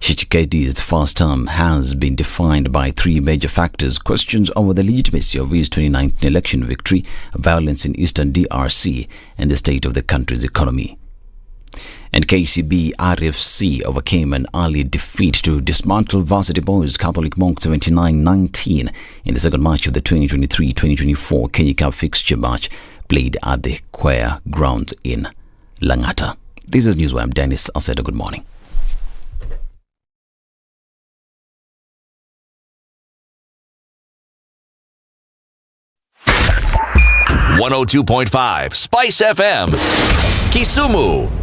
Tshisekedi's first term has been defined by 3 major factors: questions over the legitimacy of his 2019 election victory, violence in eastern DRC, and the state of the country's economy. And KCB RFC overcame an early defeat to dismantle Varsity Boys Catholic Monk 79-19 in the second match of the 2023-2024 Kenya Cup fixture match played at the Choir Grounds in Langata. This is Newswire. I'm Dennis Asedo. Good morning. .5 Spice FM, Kisumu.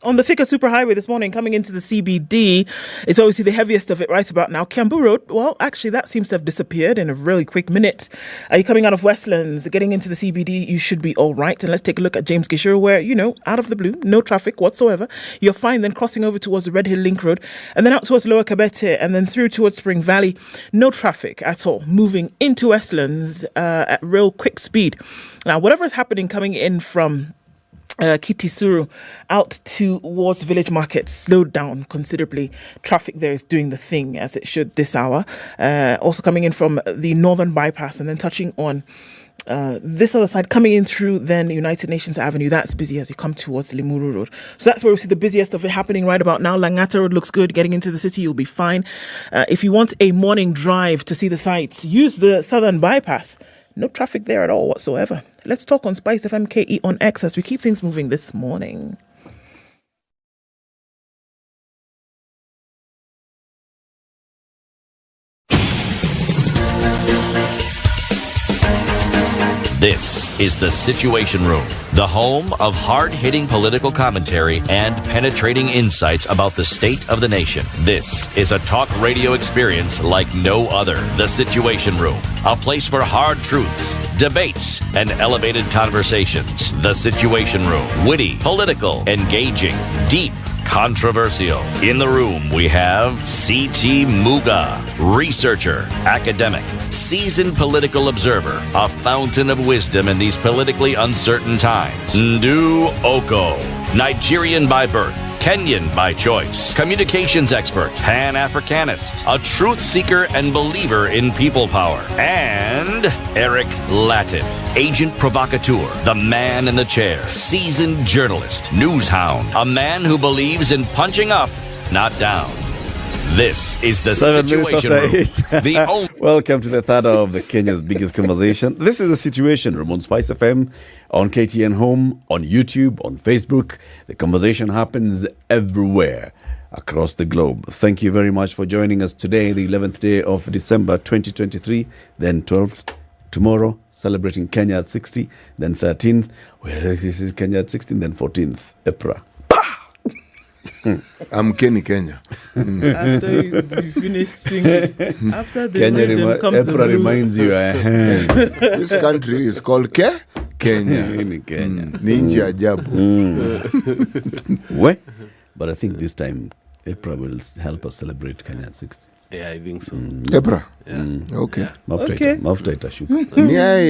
On the Thika Superhighway this morning, coming into the CBD, it's obviously the heaviest of it right about now. Kiambu Road, well, actually, that seems to have disappeared in a really quick minute. Are you coming out of Westlands, getting into the CBD, you should be all right. And let's take a look at James Gishuru, where, out of the blue, no traffic whatsoever. You're fine then crossing over towards the Red Hill Link Road, and then out towards Lower Kabete, and then through towards Spring Valley. No traffic at all. Moving into Westlands at real quick speed. Now, whatever is happening coming in from Kitisuru out towards Village Market slowed down considerably. Traffic there is doing the thing as it should this hour. Also coming in from the Northern Bypass and then touching on this other side, coming in through then United Nations Avenue. That's busy as you come towards Limuru Road. So that's where we see the busiest of it happening right about now. Langata Road looks good. Getting into the city, you'll be fine. If you want a morning drive to see the sights, use the Southern Bypass. No traffic there at all whatsoever. Let's talk on SpiceFM KE on X as we keep things moving this morning. This is The Situation Room, the home of hard-hitting political commentary and penetrating insights about the state of the nation. This is a talk radio experience like no other. The Situation Room, a place for hard truths, debates, and elevated conversations. The Situation Room, witty, political, engaging, deep, controversial. In the room, we have C.T. Muga, researcher, academic, seasoned political observer, a fountain of wisdom in these politically uncertain times. Ndu Oko, Nigerian by birth, Kenyan by choice, communications expert, Pan-Africanist, a truth seeker and believer in people power, and Eric Latif, agent provocateur, the man in the chair, seasoned journalist, news hound, a man who believes in punching up, not down. This is The Situation Room. The only Welcome to the third of the Kenya's biggest conversation. This is The Situation Room on Spice FM, on KTN Home, on YouTube, on Facebook. The conversation happens everywhere across the globe. Thank you very much for joining us today, the 11th day of December 2023, then 12th tomorrow, celebrating Kenya at 60, then 13th, this is Kenya at 16, then 14th, April. I'm Kenny Kenya. After you finish singing, after the Kenya rhythm comes the April blues. reminds you. This country is called Kenya. Kenya. Ninja ajabu. But I think this time April will help us celebrate Kenya at 60. Yeah, I think so. April. Yeah. Okay. Maftaita shuka.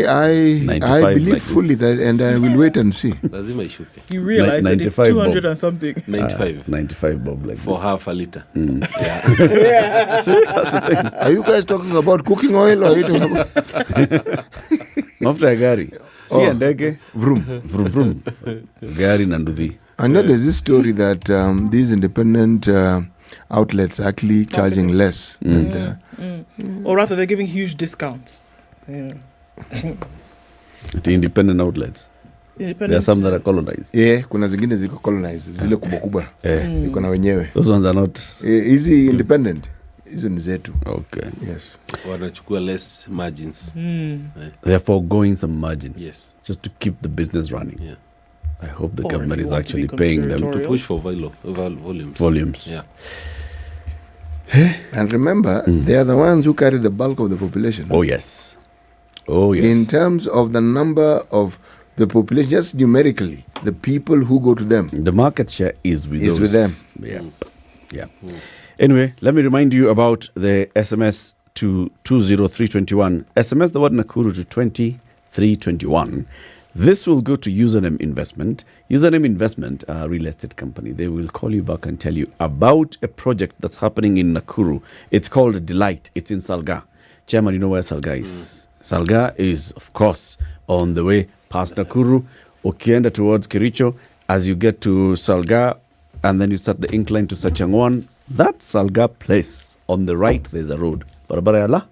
I 95 believe like fully this. that, and I will wait and see. Lazima ishuke. You realize that it's 95 200 bob. and something. 95 95 bob like for this. half a liter. Yeah. Are you guys talking about cooking oil or are you talking about Mafuta ya gari. Si ya ndege. vroom? Vrum vrum. Gari na nduthi. I know there's this story that these independent outlets are actually charging less than the. Or rather, they're giving huge discounts. Yeah. The independent outlets. There are some that are colonized. Yeah, kuna zingine ziko colonized, zile kubwa kubwa. Iko na wenyewe. Those ones are not. Hizi independent. Hizo ni zetu. Okay. Yes. Wanachukua less margins. They are foregoing some margin. Yes. Just to keep the business running. Yeah. I hope the Or government if is you want to be actually paying them conspiratorial. To push for volumes. volumes. Yeah. And remember, they are the ones who carry the bulk of the population. Oh yes. Oh yes. In terms of the number of the population, just numerically, the people who go to them. The market share is with Is those. with them. Yeah. Yeah. Anyway, let me remind you about the SMS to 20321. SMS the word Nakuru to 20321. This will go to Username Investment. Username Investment, a real estate company. They will call you back and tell you about a project that's happening in Nakuru. It's called Delight. It's in Salga. Chairman, you know where Salga is? Salga is, of course, on the way past Nakuru. Ukienda towards Kericho, as you get to Salga, and then you start the incline to Sachangwan, that Salga place, on the right, there's a road. Barabara ya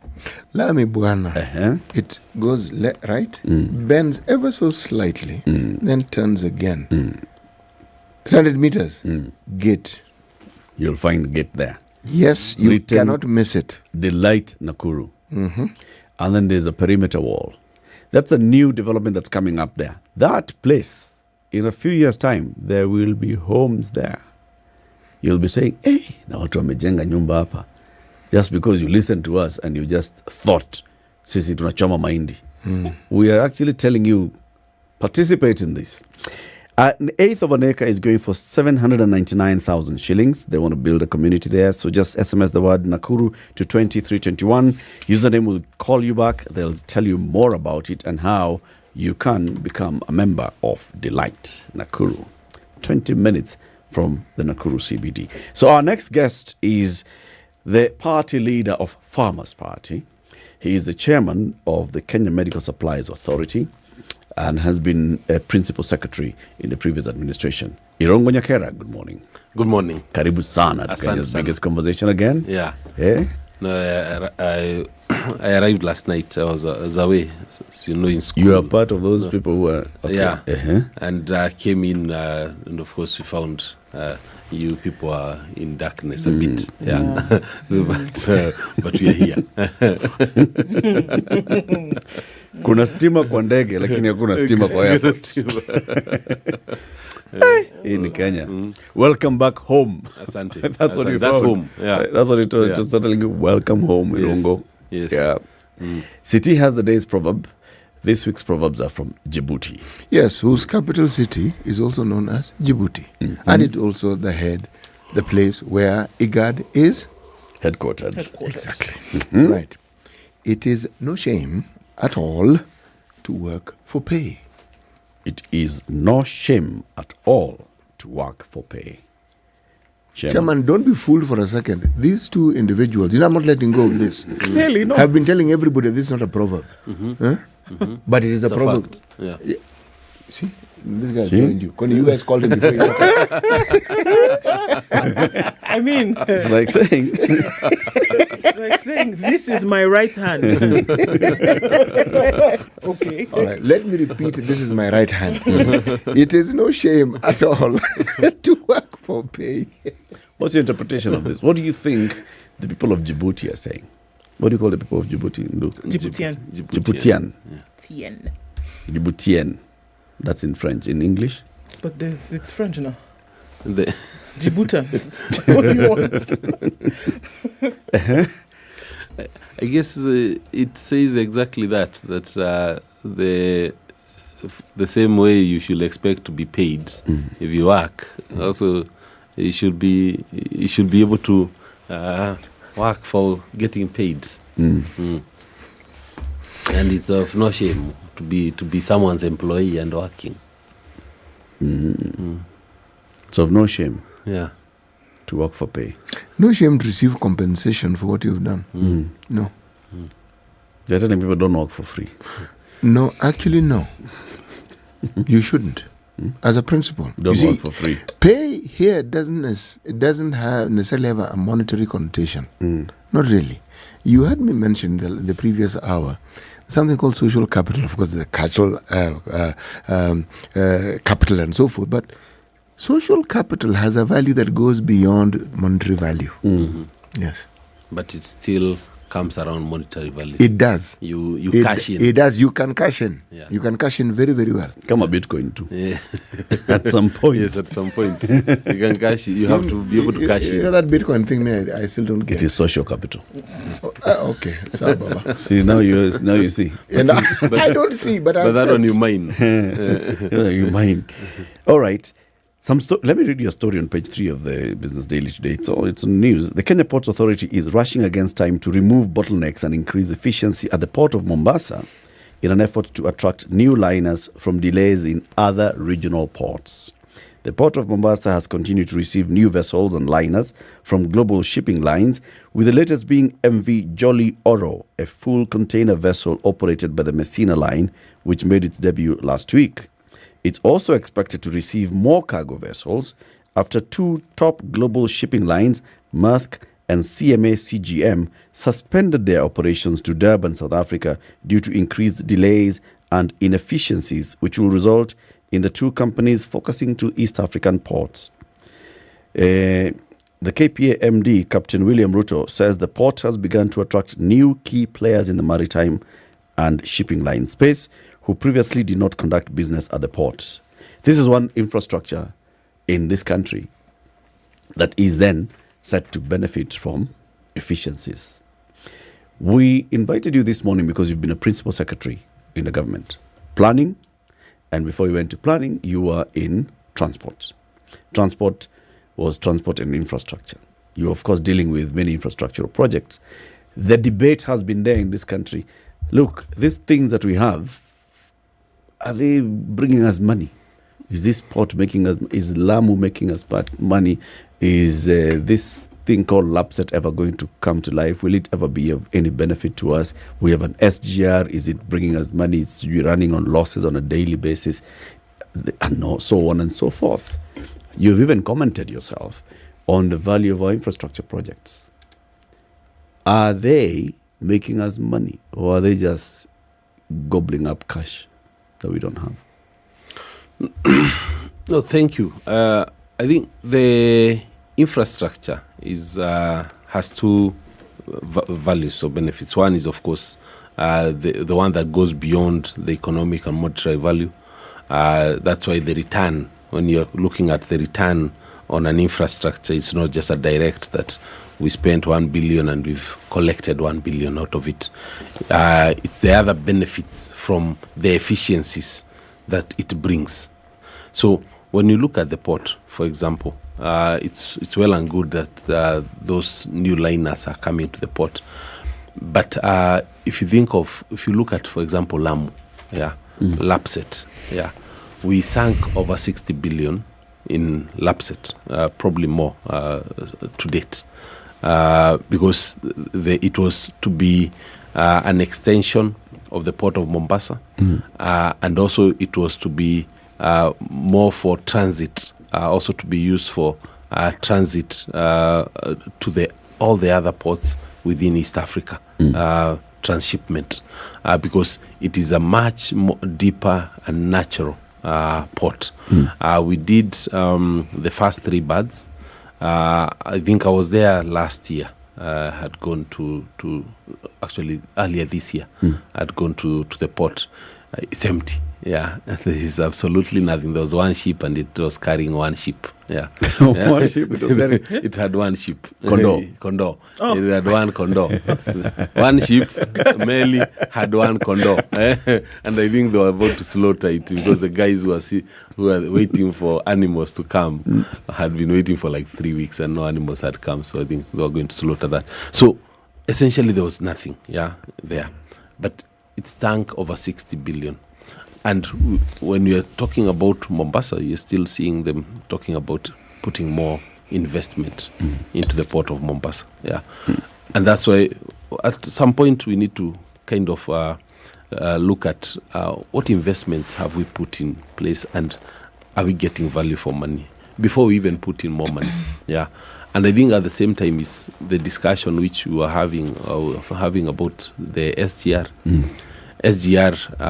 Lami Bwana. It goes right, bends ever so slightly, then turns again. 300 meters, gate. You'll find gate there. Yes, you cannot miss it. Delight Nakuru. And then there's a perimeter wall. That's a new development that's coming up there. That place, in a few years' time, there will be homes there. You'll be saying, hey, na watu wamejenga nyumba hapa. Just because you listened to us and you just thought, sisi tunachoma mahindi. We are actually telling you, participate in this. An eighth of an acre is going for 799,000 shillings. They want to build a community there. So just SMS the word Nakuru to 2321. Username will call you back. They'll tell you more about it and how you can become a member of Delight Nakuru. 20 minutes from the Nakuru CBD. So our next guest is the party leader of Farmers Party. He is the chairman of the Kenya Medical Supplies Authority and has been a principal secretary in the previous administration. Irongo Nyakera, good morning. Good morning. Karibu sana to Kenya's biggest conversation again. Yeah. Eh? No, I arrived last night. I was away, so, in school. You are part of those people who were... Okay. Yeah. And I came in, and of course we found you people are in darkness a bit. Yeah. But we are here. Kuna stima kwa ndege lakini hakuna stima kwa airport. Hii ni Kenya. Welcome back home. Asante. That's what you That's found. home. Yeah. That's what it was. Just telling you, welcome home, Irongo. Yes. Yeah. City has the day's proverb. This week's proverbs are from Djibouti. Yes, whose capital city is also known as Djibouti. And it also the place where IGAD is Headquartered. Exactly. Right. It is no shame at all to work for pay. It is no shame at all to work for pay. Chairman, don't be fooled for a second. These two individuals, I'm not letting go of this. Clearly not. I've been telling everybody this is not a proverb. But it is a proverb. Fact. Yeah. See? This guy joined you. You guys called him before you I mean, It's like saying, this is my right hand. Okay. All right, let me repeat, this is my right hand. It is no shame at all to work for pay. what's your interpretation of this? What do you think the people of Djibouti are saying? What do you call the people of Djibouti? Djiboutian. Djiboutian. Tien. Djiboutian. That's in French. In English? But it's French now. The- Djiboutans. What do you want? I guess it says exactly that the same way you should expect to be paid if you work. Also, you should be able to work for getting paid. And it's of no shame to be someone's employee and working. It's of no shame Yeah. to work for pay. No shame to receive compensation for what you've done. No. They're telling people don't work for free. No, actually, no. You shouldn't. As a principle. Don't You work see, for free. pay here doesn't necessarily have a monetary connotation. Not really. You heard me mention the previous hour something called social capital, of course, the capital and so forth. But social capital has a value that goes beyond monetary value. Yes. But it still comes around monetary value. It does. You cash in. It does. You can cash in. Yeah. You can cash in very, very well. Come a Bitcoin too. Yeah. At some point. Yes, at some point. You can cash it. You have to be able to cash You know in. that Bitcoin thing, I still don't get. It is social capital. Okay. Sorry, Baba. See, now you see. And I don't see, but I But that accept. one you mine. You mind. All right. Let me read you a story on page 3 of the Business Daily today. It's on news. The Kenya Ports Authority is rushing against time to remove bottlenecks and increase efficiency at the port of Mombasa in an effort to attract new liners from delays in other regional ports. The port of Mombasa has continued to receive new vessels and liners from global shipping lines, with the latest being MV Jolly Oro, a full container vessel operated by the Messina line, which made its debut last week. It's also expected to receive more cargo vessels after two top global shipping lines, Maersk and CMA CGM, suspended their operations to Durban, South Africa, due to increased delays and inefficiencies, which will result in the two companies focusing to East African ports. The KPA MD, Captain William Ruto, says the port has begun to attract new key players in the maritime and shipping line space who previously did not conduct business at the port. This is one infrastructure in this country that is then set to benefit from efficiencies. We invited you this morning because you've been a principal secretary in the government. Planning, and before you went to planning, you were in transport. Transport was transport and infrastructure. You were, of course, dealing with many infrastructural projects. The debate has been there in this country. Look, these things that we have, are they bringing us money? Is this port making us, is Lamu making us money? Is this thing called LAPSET ever going to come to life? Will it ever be of any benefit to us? We have an SGR. Is it bringing us money? It's running on losses on a daily basis, and so on and so forth. You've even commented yourself on the value of our infrastructure projects. Are they making us money, or are they just gobbling up cash that we don't have? No, thank you. I think the infrastructure has two values or benefits. One is, of course, the one that goes beyond the economic and monetary value. That's why the return, when you're looking at the return on an infrastructure, it's not just a direct that we spent 1 billion and we've collected 1 billion out of it. It's the other benefits from the efficiencies that it brings. So when you look at the port, for example, it's well and good that those new liners are coming to the port. But if you look at, for example, Lamu, LAPSET, we sank over 60 billion in LAPSET, probably more to date, because it was to be an extension of the port of Mombasa, and also it was to be more for transit, also to be used for transit to all the other ports within East Africa, transshipment, because it is a much more deeper and natural port. We did the first 3 berths. I think I was there last year. Had gone to actually earlier this year. I'd gone to the port. It's empty. Yeah, there is absolutely nothing. There was one ship and it was carrying one ship. Yeah, one ship. It was carrying. It had one ship. Condor. Oh. It had one condor. One ship. Meli had one condor. And I think they were about to slaughter it because the guys who were waiting for animals to come had been waiting for like 3 weeks and no animals had come. So I think they were going to slaughter that. So essentially there was nothing. There, but it sank over 60 billion. And when you're talking about Mombasa, you're still seeing them talking about putting more investment into the port of Mombasa. And that's why at some point we need to kind of look at what investments have we put in place and are we getting value for money before we even put in more money. And I think at the same time is the discussion which we were having about the SGR. SGR,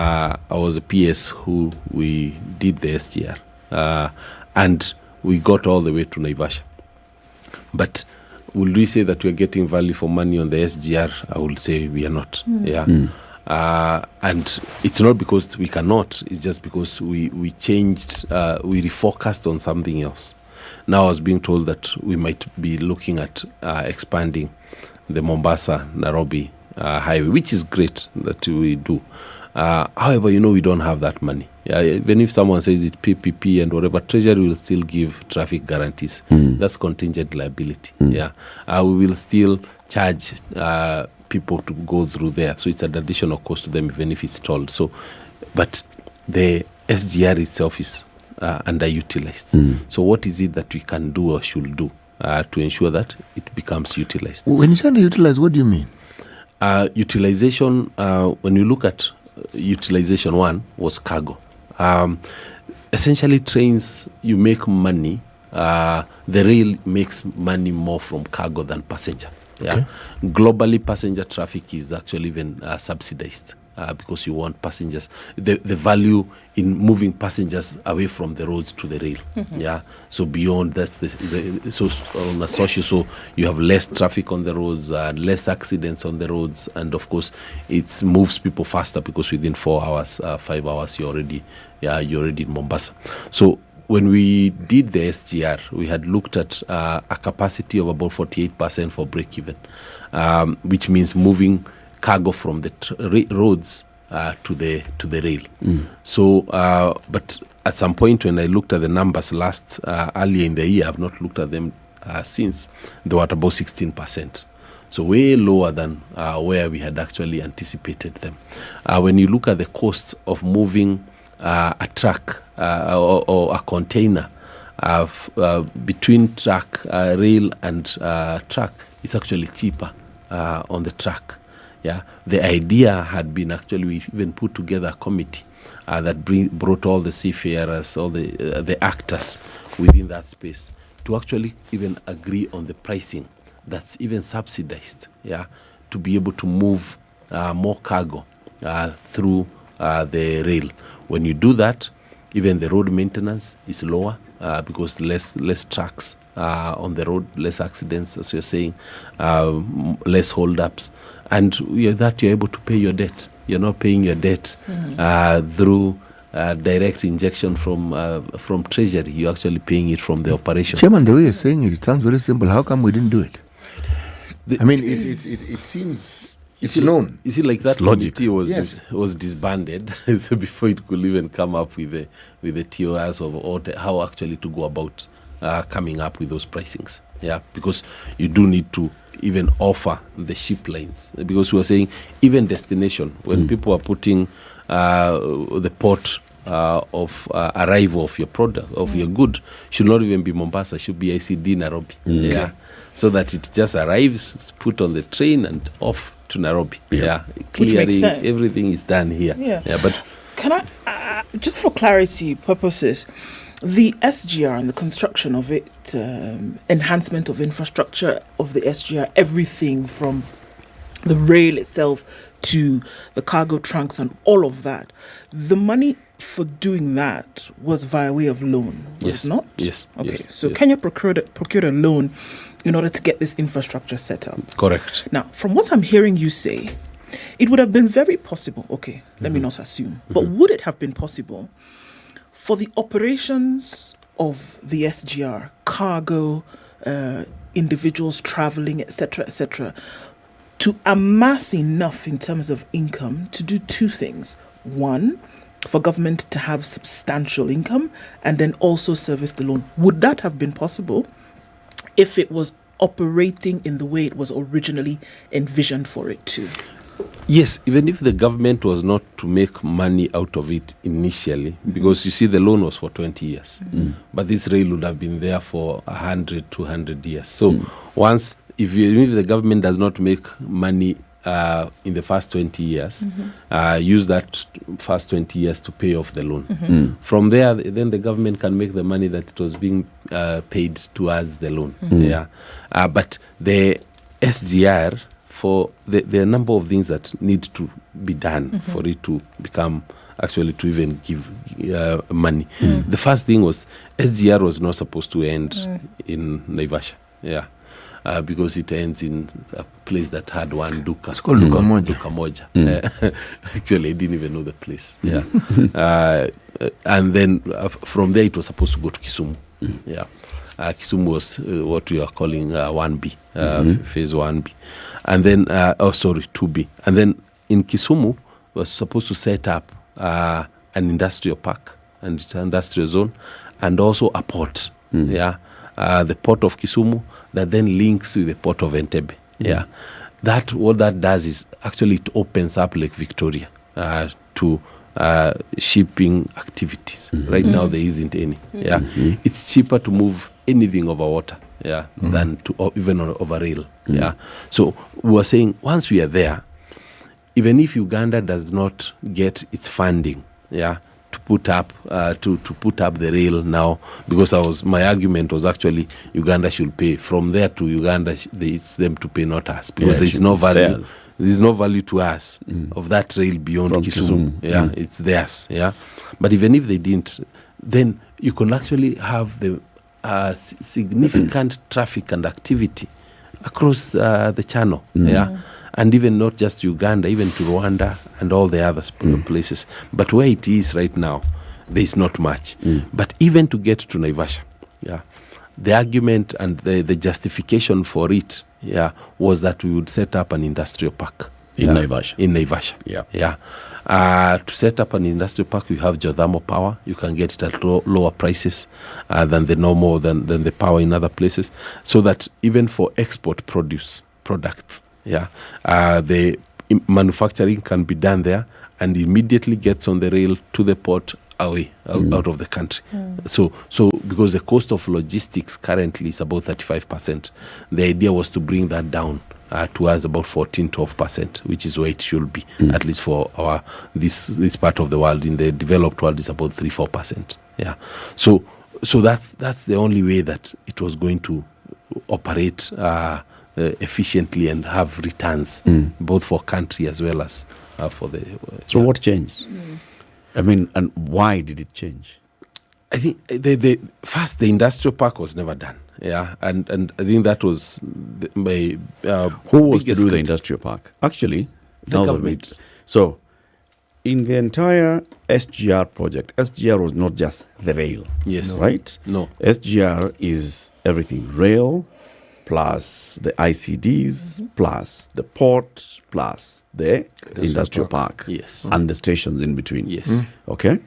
I was a PS who we did the SGR, and we got all the way to Naivasha. But will we say that we're getting value for money on the SGR? I will say we are not. And it's not because we cannot, it's just because we changed, we refocused on something else. Now I was being told that we might be looking at expanding the Mombasa-Nairobi highway, which is great that we do. However, we don't have that money. Even if someone says it's PPP and whatever, Treasury will still give traffic guarantees. That's contingent liability. We will still charge people to go through there. So it's an additional cost to them even if it's tolled. So, but the SGR itself is underutilized. So what is it that we can do or should do to ensure that it becomes utilized? When you say underutilized, what do you mean? Utilization, when you look at utilization, one was cargo. essentially trains, you make money. The rail makes money more from cargo than passenger. Yeah, globally, passenger traffic is actually even subsidized because you want passengers. The value in moving passengers away from the roads to the rail. Yeah, so beyond that's so on the social, so you have less traffic on the roads, less accidents on the roads, and of course, it moves people faster because within 4 hours, 5 hours, you're already in Mombasa. So when we did the SGR, we had looked at a capacity of about 48% for break-even, which means moving cargo from the roads to the rail. So, but at some point when I looked at the numbers earlier in the year, I've not looked at them since, they were at about 16%. So way lower than where we had actually anticipated them. When you look at the cost of moving a truck or a container between truck, rail and truck, it's actually cheaper on the truck. Yeah, the idea had been actually we even put together a committee that brought all the seafarers, all the actors within that space to actually even agree on the pricing that's even subsidized. Yeah, to be able to move more cargo through the rail. When you do that, even the road maintenance is lower because less trucks on the road, less accidents, as you're saying, less holdups, and you're able to pay your debt. You're not paying your debt through direct injection from Treasury. You're actually paying it from the operation. Chairman, the way you're saying it sounds very simple. How come we didn't do it? I mean, it seems. It's known. You see, like that committee was disbanded so before it could even come up with the TORs of how actually to go about coming up with those pricings. Yeah, because you do need to even offer the ship lines, because we were saying even destination when people are putting the port of arrival of your product, of your good, should not even be Mombasa, should be ICD Nairobi. Yeah, so that it just arrives, it's put on the train and off to Nairobi. Clearly everything is done here. But can I just for clarity purposes, the SGR and the construction of it, enhancement of infrastructure of the SGR, everything from the rail itself to the cargo trunks and all of that, the money for doing that was via way of loan, was it not? Yes. Okay, so Kenya procured a loan in order to get this infrastructure set up. Correct. Now, from what I'm hearing you say, it would have been very possible, let me not assume, but would it have been possible for the operations of the SGR, cargo, individuals traveling, etc., to amass enough in terms of income to do two things? One, for government to have substantial income and then also service the loan. Would that have been possible if it was operating in the way it was originally envisioned for it to? Yes, even if the government was not to make money out of it initially, because you see the loan was for 20 years, but this rail would have been there for 100, 200 years. So once, if the government does not make money in the first 20 years, use that first 20 years to pay off the loan. From there, then the government can make the money that it was being paid towards the loan. But the SGR, for there are a number of things that need to be done for it to become actually to even give money. The first thing was SGR was not supposed to end in Naivasha. Because it ends in a place that had one duka. It's called Duka Moja. Actually, I didn't even know the place. And then from there, it was supposed to go to Kisumu. Kisumu was what we are calling 1B, phase 1B. And then, 2B. And then in Kisumu, was supposed to set up an industrial park and industrial zone and also a port. The port of Kisumu that then links with the port of Entebbe. What that does is actually it opens up Lake Victoria to shipping activities. Right now there isn't any. It's cheaper to move anything over water than to even over rail. So we were saying once we are there, even if Uganda does not get its funding put up the rail now, because my argument was actually Uganda should pay. From there to Uganda, it's them to pay, not us, because there's no value. Theirs. There's no value to us of that rail beyond From Kisumu. Kisumu. Yeah, it's theirs. Yeah, but even if they didn't, then you can actually have the significant traffic and activity across the channel. Yeah. And even not just Uganda, even to Rwanda and all the other places. But where it is right now, there is not much. But even to get to Naivasha, the argument and the justification for it, was that we would set up an industrial park In Naivasha. In Naivasha, to set up an industrial park, you have geothermal power. You can get it at lower prices than the power in other places, so that even for export products. The manufacturing can be done there and immediately gets on the rail to the port away out of the country. So because the cost of logistics currently is about 35%, the idea was to bring that down towards about 14-12%, which is where it should be, at least for this part of the world. In the developed world, is about 3-4%. So that's the only way that it was going to operate efficiently and have returns, both for country as well as for the. So what changed? I mean, and why did it change? I think the first, the industrial park was never done. And I think that was my who was to do the industrial park? Actually, the government. So, in the entire SGR project, SGR was not just the rail. Yes. Right? No. SGR is everything: rail, plus the ICDs, plus the port, plus the industrial park. Yes. And the stations in between. Yes. Okay.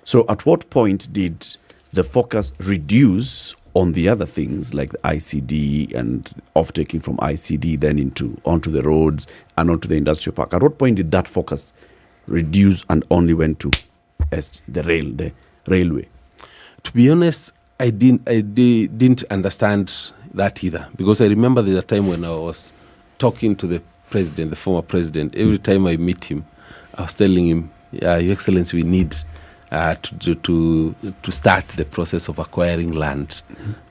So at what point did the focus reduce on the other things like the ICD and off-taking from ICD then onto the roads and onto the industrial park? At what point did that focus reduce and only went to the railway? To be honest, I didn't understand that either, because I remember there's a time when I was talking to the president, the former president. Every time I meet him, I was telling him, Your Excellency, we need to start the process of acquiring land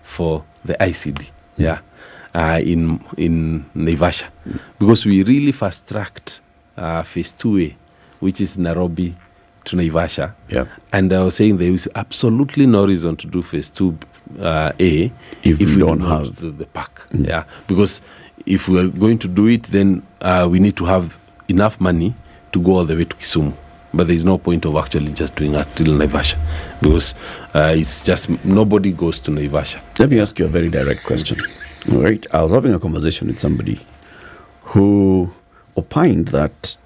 for the ICD in Naivasha, because we really fast-tracked phase 2A, which is Nairobi to Naivasha. And I was saying there is absolutely no reason to do phase 2A if we don't have the park. Because if we are going to do it, then we need to have enough money to go all the way to Kisumu. But there is no point of actually just doing that till Naivasha, because it's just nobody goes to Naivasha. Let me ask you a very direct question. All right. I was having a conversation with somebody who opined that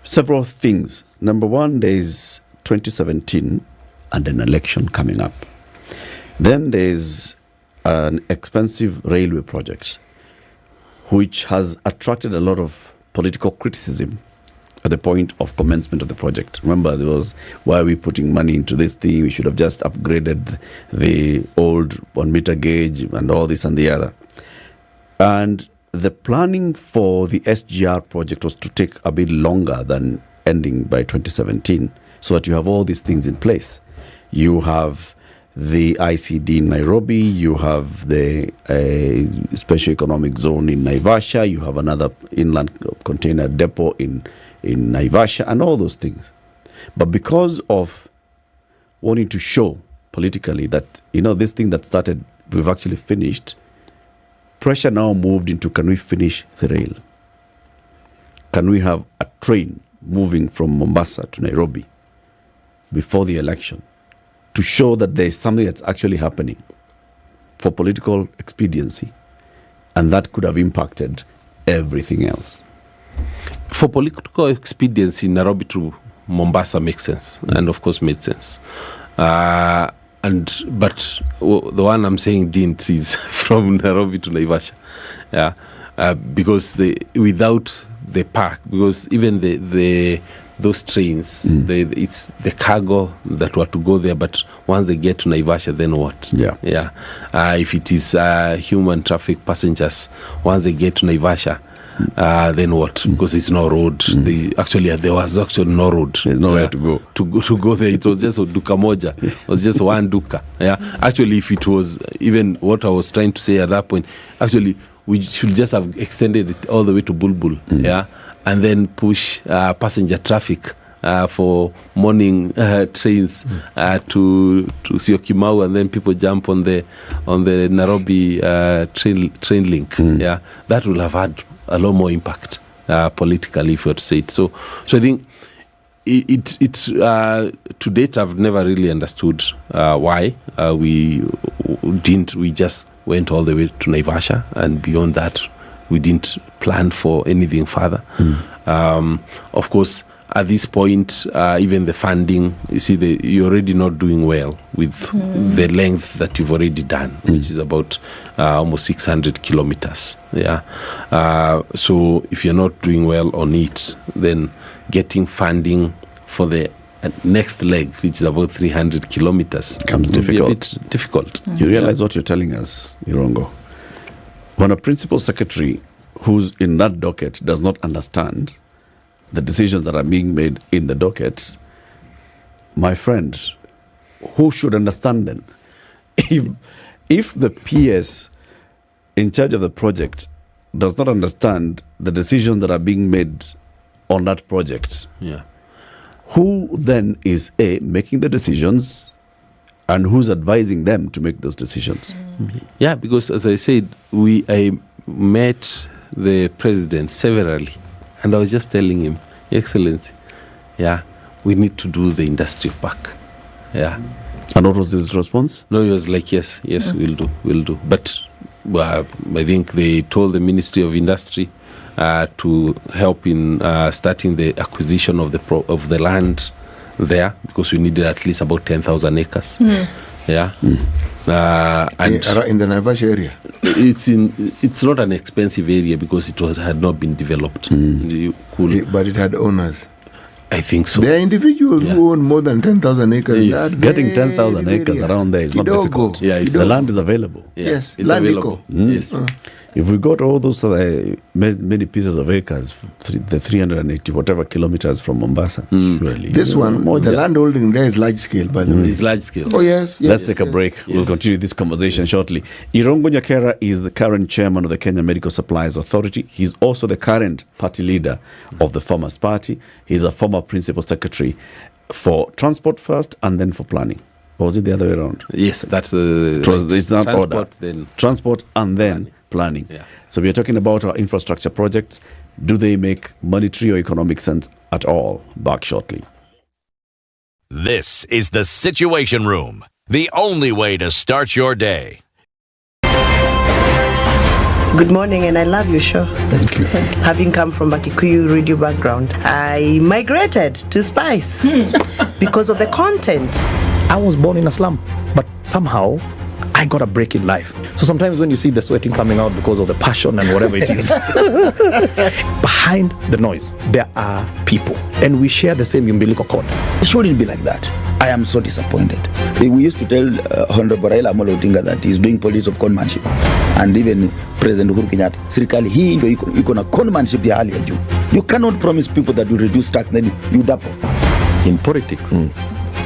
several things. Number one, there is 2017 and an election coming up. Then there's an expensive railway project which has attracted a lot of political criticism at the point of commencement of the project. Remember, there was, why are we putting money into this thing? We should have just upgraded the old 1 meter gauge and all this and the other. And the planning for the SGR project was to take a bit longer than ending by 2017, so that you have all these things in place. You have the ICD in Nairobi, you have the special economic zone in Naivasha, you have another inland container depot in Naivasha, and all those things. But because of wanting to show politically that, this thing that started, we've actually finished, pressure now moved into, can we finish the rail? Can we have a train moving from Mombasa to Nairobi before the election, to show that there's something that's actually happening for political expediency, and that could have impacted everything else? For political expediency, Nairobi to Mombasa makes sense, and of course made sense. But the one I'm saying didn't is from Nairobi to Naivasha, because without the park, because even those trains, it's the cargo that were to go there, but once they get to Naivasha, then what? If it is human traffic passengers, once they get to Naivasha, then what? Because it's no road. There was actually no road. There's nowhere to go. To go there, it was just duka moja. It was just one duka. Yeah. Actually, if it was even what I was trying to say at that point, actually, we should just have extended it all the way to Bulbul. Yeah. And then push passenger traffic for morning trains to Syokimau, and then people jump on the Nairobi train link. Yeah, that will have had a lot more impact politically, if you were to say it. So I think it to date I've never really understood why we just went all the way to Naivasha, and beyond that we didn't plan for anything further. Of course, at this point, even the funding, you see, you're already not doing well with the length that you've already done, which is about almost 600 kilometers. Yeah. So if you're not doing well on it, then getting funding for the next leg, which is about 300 kilometers, becomes difficult. You realize what you're telling us, Irongo. When a principal secretary who's in that docket does not understand the decisions that are being made in the docket, my friend, who should understand them? If the PS in charge of the project does not understand the decisions that are being made on that project, who then is making the decisions, and who's advising them to make those decisions? Yeah, because as I said, I met the president severally, and I was just telling him, Excellency, we need to do the industrial park. Yeah. And what was his response? No, he was like, yes, we'll do. But I think they told the Ministry of Industry to help in starting the acquisition of the land there, because we needed at least about 10,000 acres. Yeah. And in the Naivasha area? It's not an expensive area because it had not been developed. But it had owners. I think so. There are individuals who own more than 10,000 acres. Yes. Getting 10,000 acres around there is not difficult. Yeah, the land is available. Yes, it's available. Yes. If we got all those many pieces of acres, the 380 whatever kilometers from Mombasa, surely. This one, the land holding there is large scale, by the way. It's large scale. Oh, yes. Let's take a break. Yes. We'll continue this conversation shortly. Irongo Nyakera is the current chairman of the Kenya Medical Supplies Authority. He's also the current party leader of the Farmers Party. He's a former principal secretary for Transport first and then for planning. Or was it the other way around? Yes, that's it's not transport, order. Then transport and then planning. Yeah. So we are talking about our infrastructure projects. Do they make monetary or economic sense at all? Back shortly. This is the Situation Room, the only way to start your day. Good morning, and I love your show. Thank you. Having come from a Kikuyu radio background, I migrated to Spice because of the content. I was born in a slum, but somehow I got a break in life. So sometimes when you see the sweating coming out because of the passion and whatever it is, behind the noise, there are people, and we share the same umbilical cord. It shouldn't be like that. I am so disappointed. We used to tell Honorable Raila Amolo Odinga that he's doing politics of conmanship, and even President Uhuru Kenyatta, serikali hii ndio iko na conmanship ya hali ya juu. You cannot promise people that you reduce tax, then you double. In politics,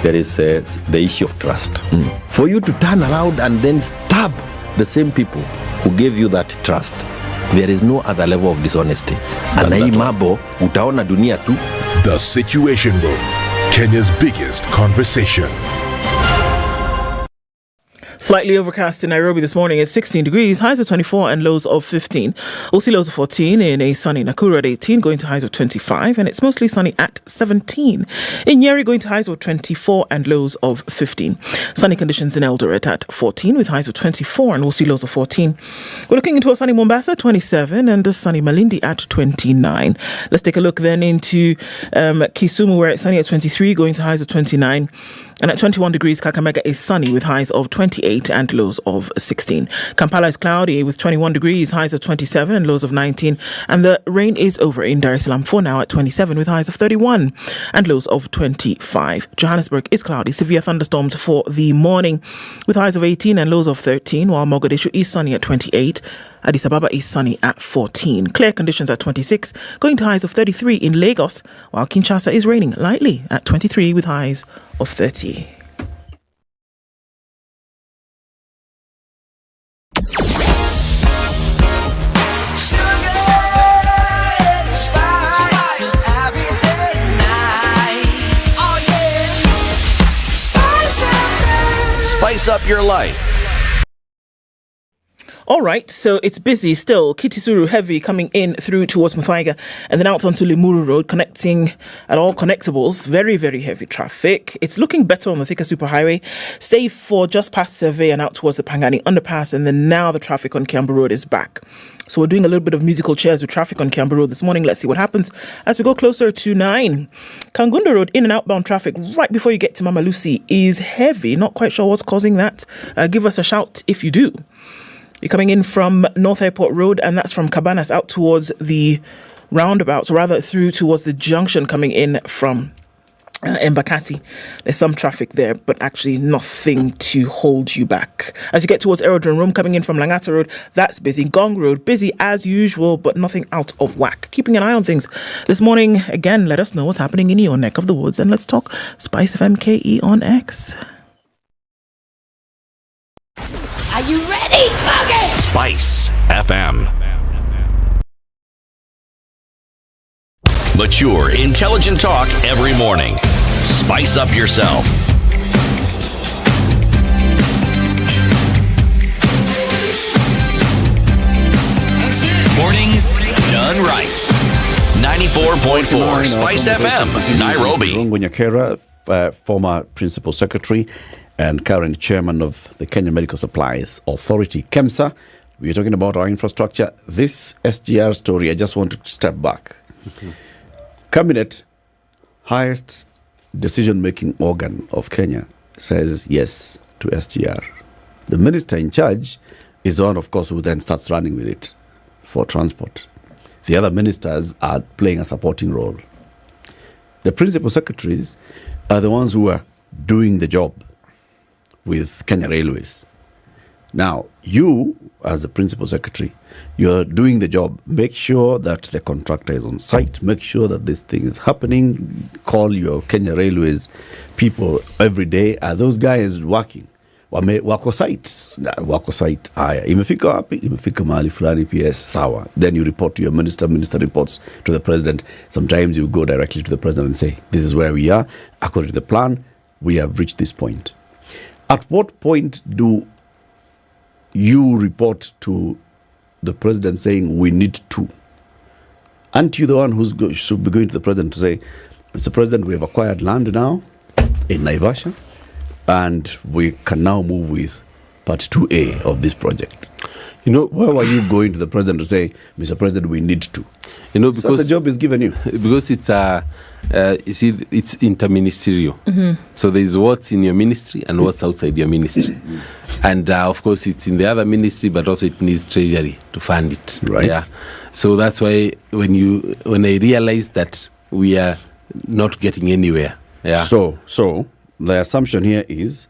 there is the issue of trust. For you to turn around and then stab the same people who gave you that trust, there is no other level of dishonesty. Na hii mambo utaona dunia tu. The Situation Room, Kenya's biggest conversation. Slightly overcast in Nairobi this morning at 16 degrees, highs of 24 and lows of 15. We'll see lows of 14 in a sunny Nakuru at 18, going to highs of 25, and it's mostly sunny at 17. In Nyeri, going to highs of 24 and lows of 15. Sunny conditions in Eldoret at 14, with highs of 24, and we'll see lows of 14. We're looking into a sunny Mombasa, 27, and a sunny Malindi at 29. Let's take a look then into Kisumu, where it's sunny at 23, going to highs of 29. And at 21 degrees, Kakamega is sunny with highs of 28 and lows of 16. Kampala is cloudy with 21 degrees, highs of 27 and lows of 19. And the rain is over in Dar es Salaam for now at 27 with highs of 31 and lows of of 25. Johannesburg is cloudy, severe thunderstorms for the morning with highs of 18 and lows of 13, while Mogadishu is sunny at 28. Addis Ababa is sunny at 14. Clear conditions at 26, going to highs of 33 in Lagos, while Kinshasa is raining lightly at 23 with highs of 30. Spice up your life. All right, so it's busy still. Kitisuru heavy coming in through towards Muthaiga and then out onto Limuru Road, connecting at all connectables. Very, very heavy traffic. It's looking better on the Thika Superhighway. Stay for just past Survey and out towards the Pangani Underpass, and then now the traffic on Kiambu Road is back. So we're doing a little bit of musical chairs with traffic on Kiambu Road this morning. Let's see what happens as we go closer to 9. Kangunda Road, in and outbound traffic right before you get to Mama Lucy is heavy. Not quite sure what's causing that. Give us a shout if you do. You're coming in from North Airport Road, and that's from Cabanas out towards the roundabout, so rather through towards the junction coming in from Embakasi. There's some traffic there, but actually nothing to hold you back. As you get towards Aerodrome Room, coming in from Langata Road, that's busy. Gong Road, busy as usual, but nothing out of whack. Keeping an eye on things. This morning, again, let us know what's happening in your neck of the woods, and let's talk SpiceFM KE on X. Are you ready? Okay. Spice FM. Mature, intelligent talk every morning. Spice up yourself. Mornings done right. 94.4 Spice FM, Nairobi. Nyakera, former principal secretary and current chairman of the Kenya Medical Supplies Authority, KEMSA. We're talking about our infrastructure. This SGR story, I just want to step back. Cabinet, highest decision-making organ of Kenya, says yes to SGR. The minister in charge is the one, of course, who then starts running with it for transport. The other ministers are playing a supporting role. The principal secretaries are the ones who are doing the job with Kenya Railways. Now, you, as the principal secretary, you're doing the job. Make sure that the contractor is on site. Make sure that this thing is happening. Call your Kenya Railways people every day. Are those guys working? Wako site. Wako site. Haya, imefika wapi? Imefika mahali fulani PS. Sawa. Then you report to your minister. Minister reports to the president. Sometimes you go directly to the president and say, this is where we are. According to the plan, we have reached this point. At what point do you report to the president saying we need to? Aren't you the one who should be going to the president to say, Mr. President, we have acquired land now in Naivasha, and we can now move with part 2A of this project? You know, where were you going to the president to say, Mr. President, we need to? You know, because the job is given you. Because it's you see, it's interministerial. Mm-hmm. So there is what's in your ministry and what's outside your ministry. And of course, it's in the other ministry, but also it needs treasury to fund it. Right. Yeah. So that's why when I realized that we are not getting anywhere. Yeah. So the assumption here is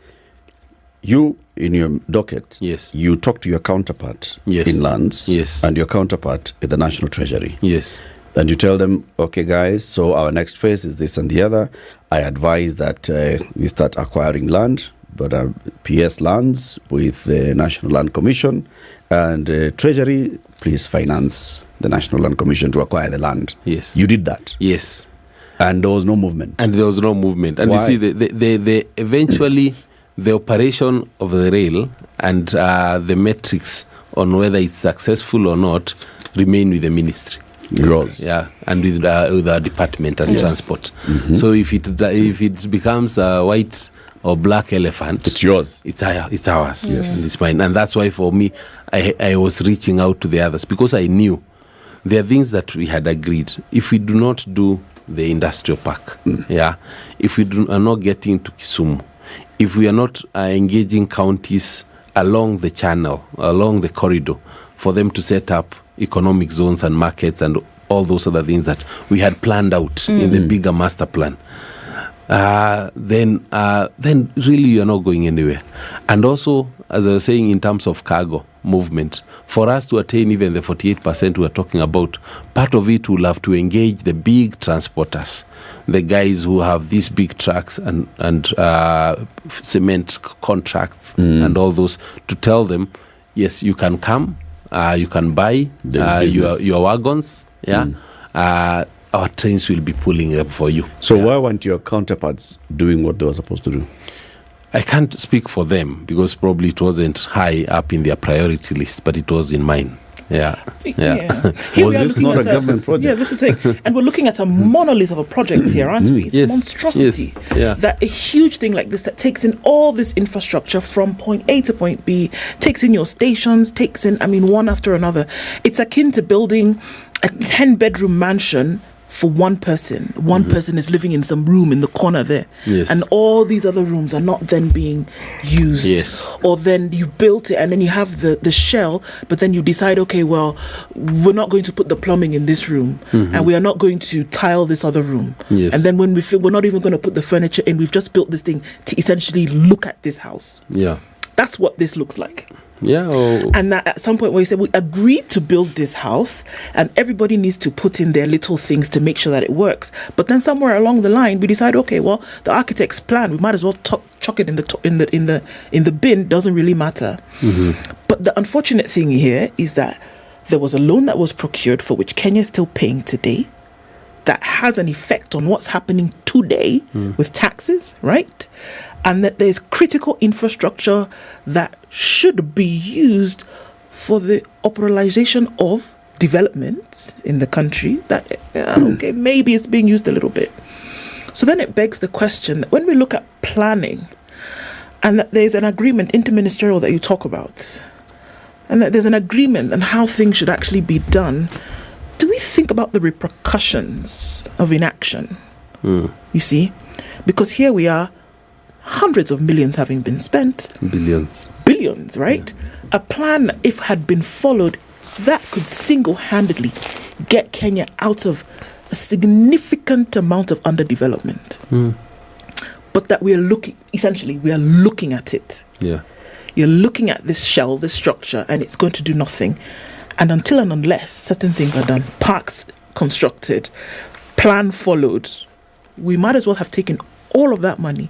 you, in your docket, yes, you talk to your counterpart in lands, yes, and your counterpart in the National Treasury. Yes. And you tell them, okay, guys, so our next phase is this and the other. I advise that we start acquiring land, but PS lands with the National Land Commission, and Treasury, please finance the National Land Commission to acquire the land. Yes. You did that. Yes. And there was no movement. And there was no movement. And Why? you see, the eventually the operation of the rail and the metrics on whether it's successful or not remain with the ministry. Yeah, and with our department and transport. Mm-hmm. So if it becomes a white or black elephant, it's yours. It's ours. Yes. It's mine. And that's why for me, I was reaching out to the others because I knew there are things that we had agreed. If we do not do the industrial park, if we are not getting to Kisumu, if we are not engaging counties along the channel, along the corridor, for them to set up economic zones and markets and all those other things that we had planned out in the bigger master plan, then really you're not going anywhere. And also, as I was saying, in terms of cargo movement, for us to attain even the 48% we're talking about, part of it will have to engage the big transporters, the guys who have these big trucks and cement contracts and all those, to tell them, yes, you can come, you can buy your wagons, our trains will be pulling up for you. So why weren't your counterparts doing what they were supposed to do? I can't speak for them because probably it wasn't high up in their priority list, but it was in mine. Yeah. Was this not a government project? Yeah, this is the thing. And we're looking at a monolith of a project here, aren't we? It's a monstrosity. Yes. Yeah. That a huge thing like this that takes in all this infrastructure from point A to point B, takes in your stations, takes in, one after another. It's akin to building a 10-bedroom mansion for one person. One person is living in some room in the corner there. Yes. And all these other rooms are not then being used. Yes. Or then you built it and then you have the shell, but then you decide, okay, well, we're not going to put the plumbing in this room and we are not going to tile this other room. Yes. And then when we feel we're not even going to put the furniture in, we've just built this thing to essentially look at this house. Yeah. That's what this looks like. Yeah. And that at some point where you say, we agreed to build this house and everybody needs to put in their little things to make sure that it works. But then somewhere along the line, we decide, okay, well, the architect's plan, we might as well chuck it in the bin. Doesn't really matter. But the unfortunate thing here is that there was a loan that was procured for which Kenya is still paying today. That has an effect on what's happening today with taxes, right? And that there's critical infrastructure that should be used for the operationalization of development in the country that, okay, maybe it's being used a little bit. So then it begs the question that when we look at planning and that there's an agreement interministerial that you talk about and that there's an agreement on how things should actually be done, do we think about the repercussions of inaction? You see? Because here we are, hundreds of millions having been spent. Billions, right? Yeah. A plan, if had been followed, that could single-handedly get Kenya out of a significant amount of underdevelopment. But that we are looking at it. Yeah. You're looking at this shell, this structure, and it's going to do nothing. And until and unless certain things are done, parks constructed, plan followed, we might as well have taken all of that money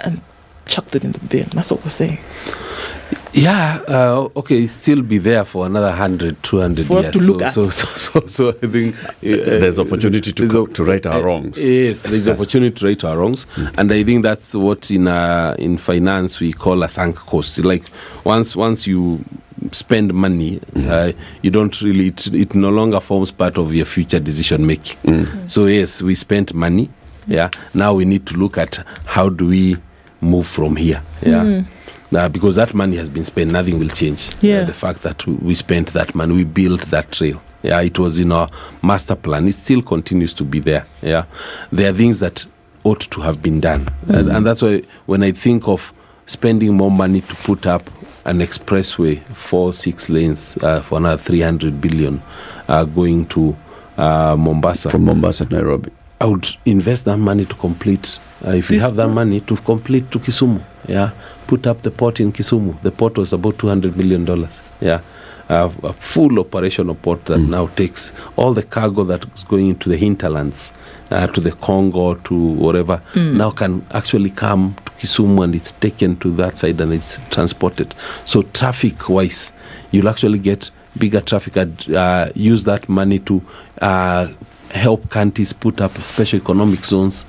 and chucked it in the bin. That's what we're saying. Yeah, okay, still be there for another 100, 200 for years. Us to look at. So I think there's opportunity to right our wrongs. Yes, there's opportunity to right our wrongs, and I think that's what in finance we call a sunk cost. Like once you spend money, you don't really. It no longer forms part of your future decision making. So yes, we spent money. Yeah, now we need to look at how do we move from here. Yeah. Because that money has been spent, nothing will change. Yeah. The fact that we spent that money, we built that trail. Yeah, it was in our master plan. It still continues to be there. Yeah, there are things that ought to have been done, and that's why when I think of spending more money to put up an expressway, 4-6 lanes for another 300 billion, going to Mombasa, from Mombasa to Nairobi, I would invest that money to complete. If you have that money to complete to Kisumu, yeah, put up the port in Kisumu. The port was about $200 million. Yeah, a full operational port that now takes all the cargo that's going into the hinterlands, to the Congo, to whatever, now can actually come to Kisumu and it's taken to that side and it's transported. So traffic-wise, you'll actually get bigger traffic and use that money to help countries put up special economic zones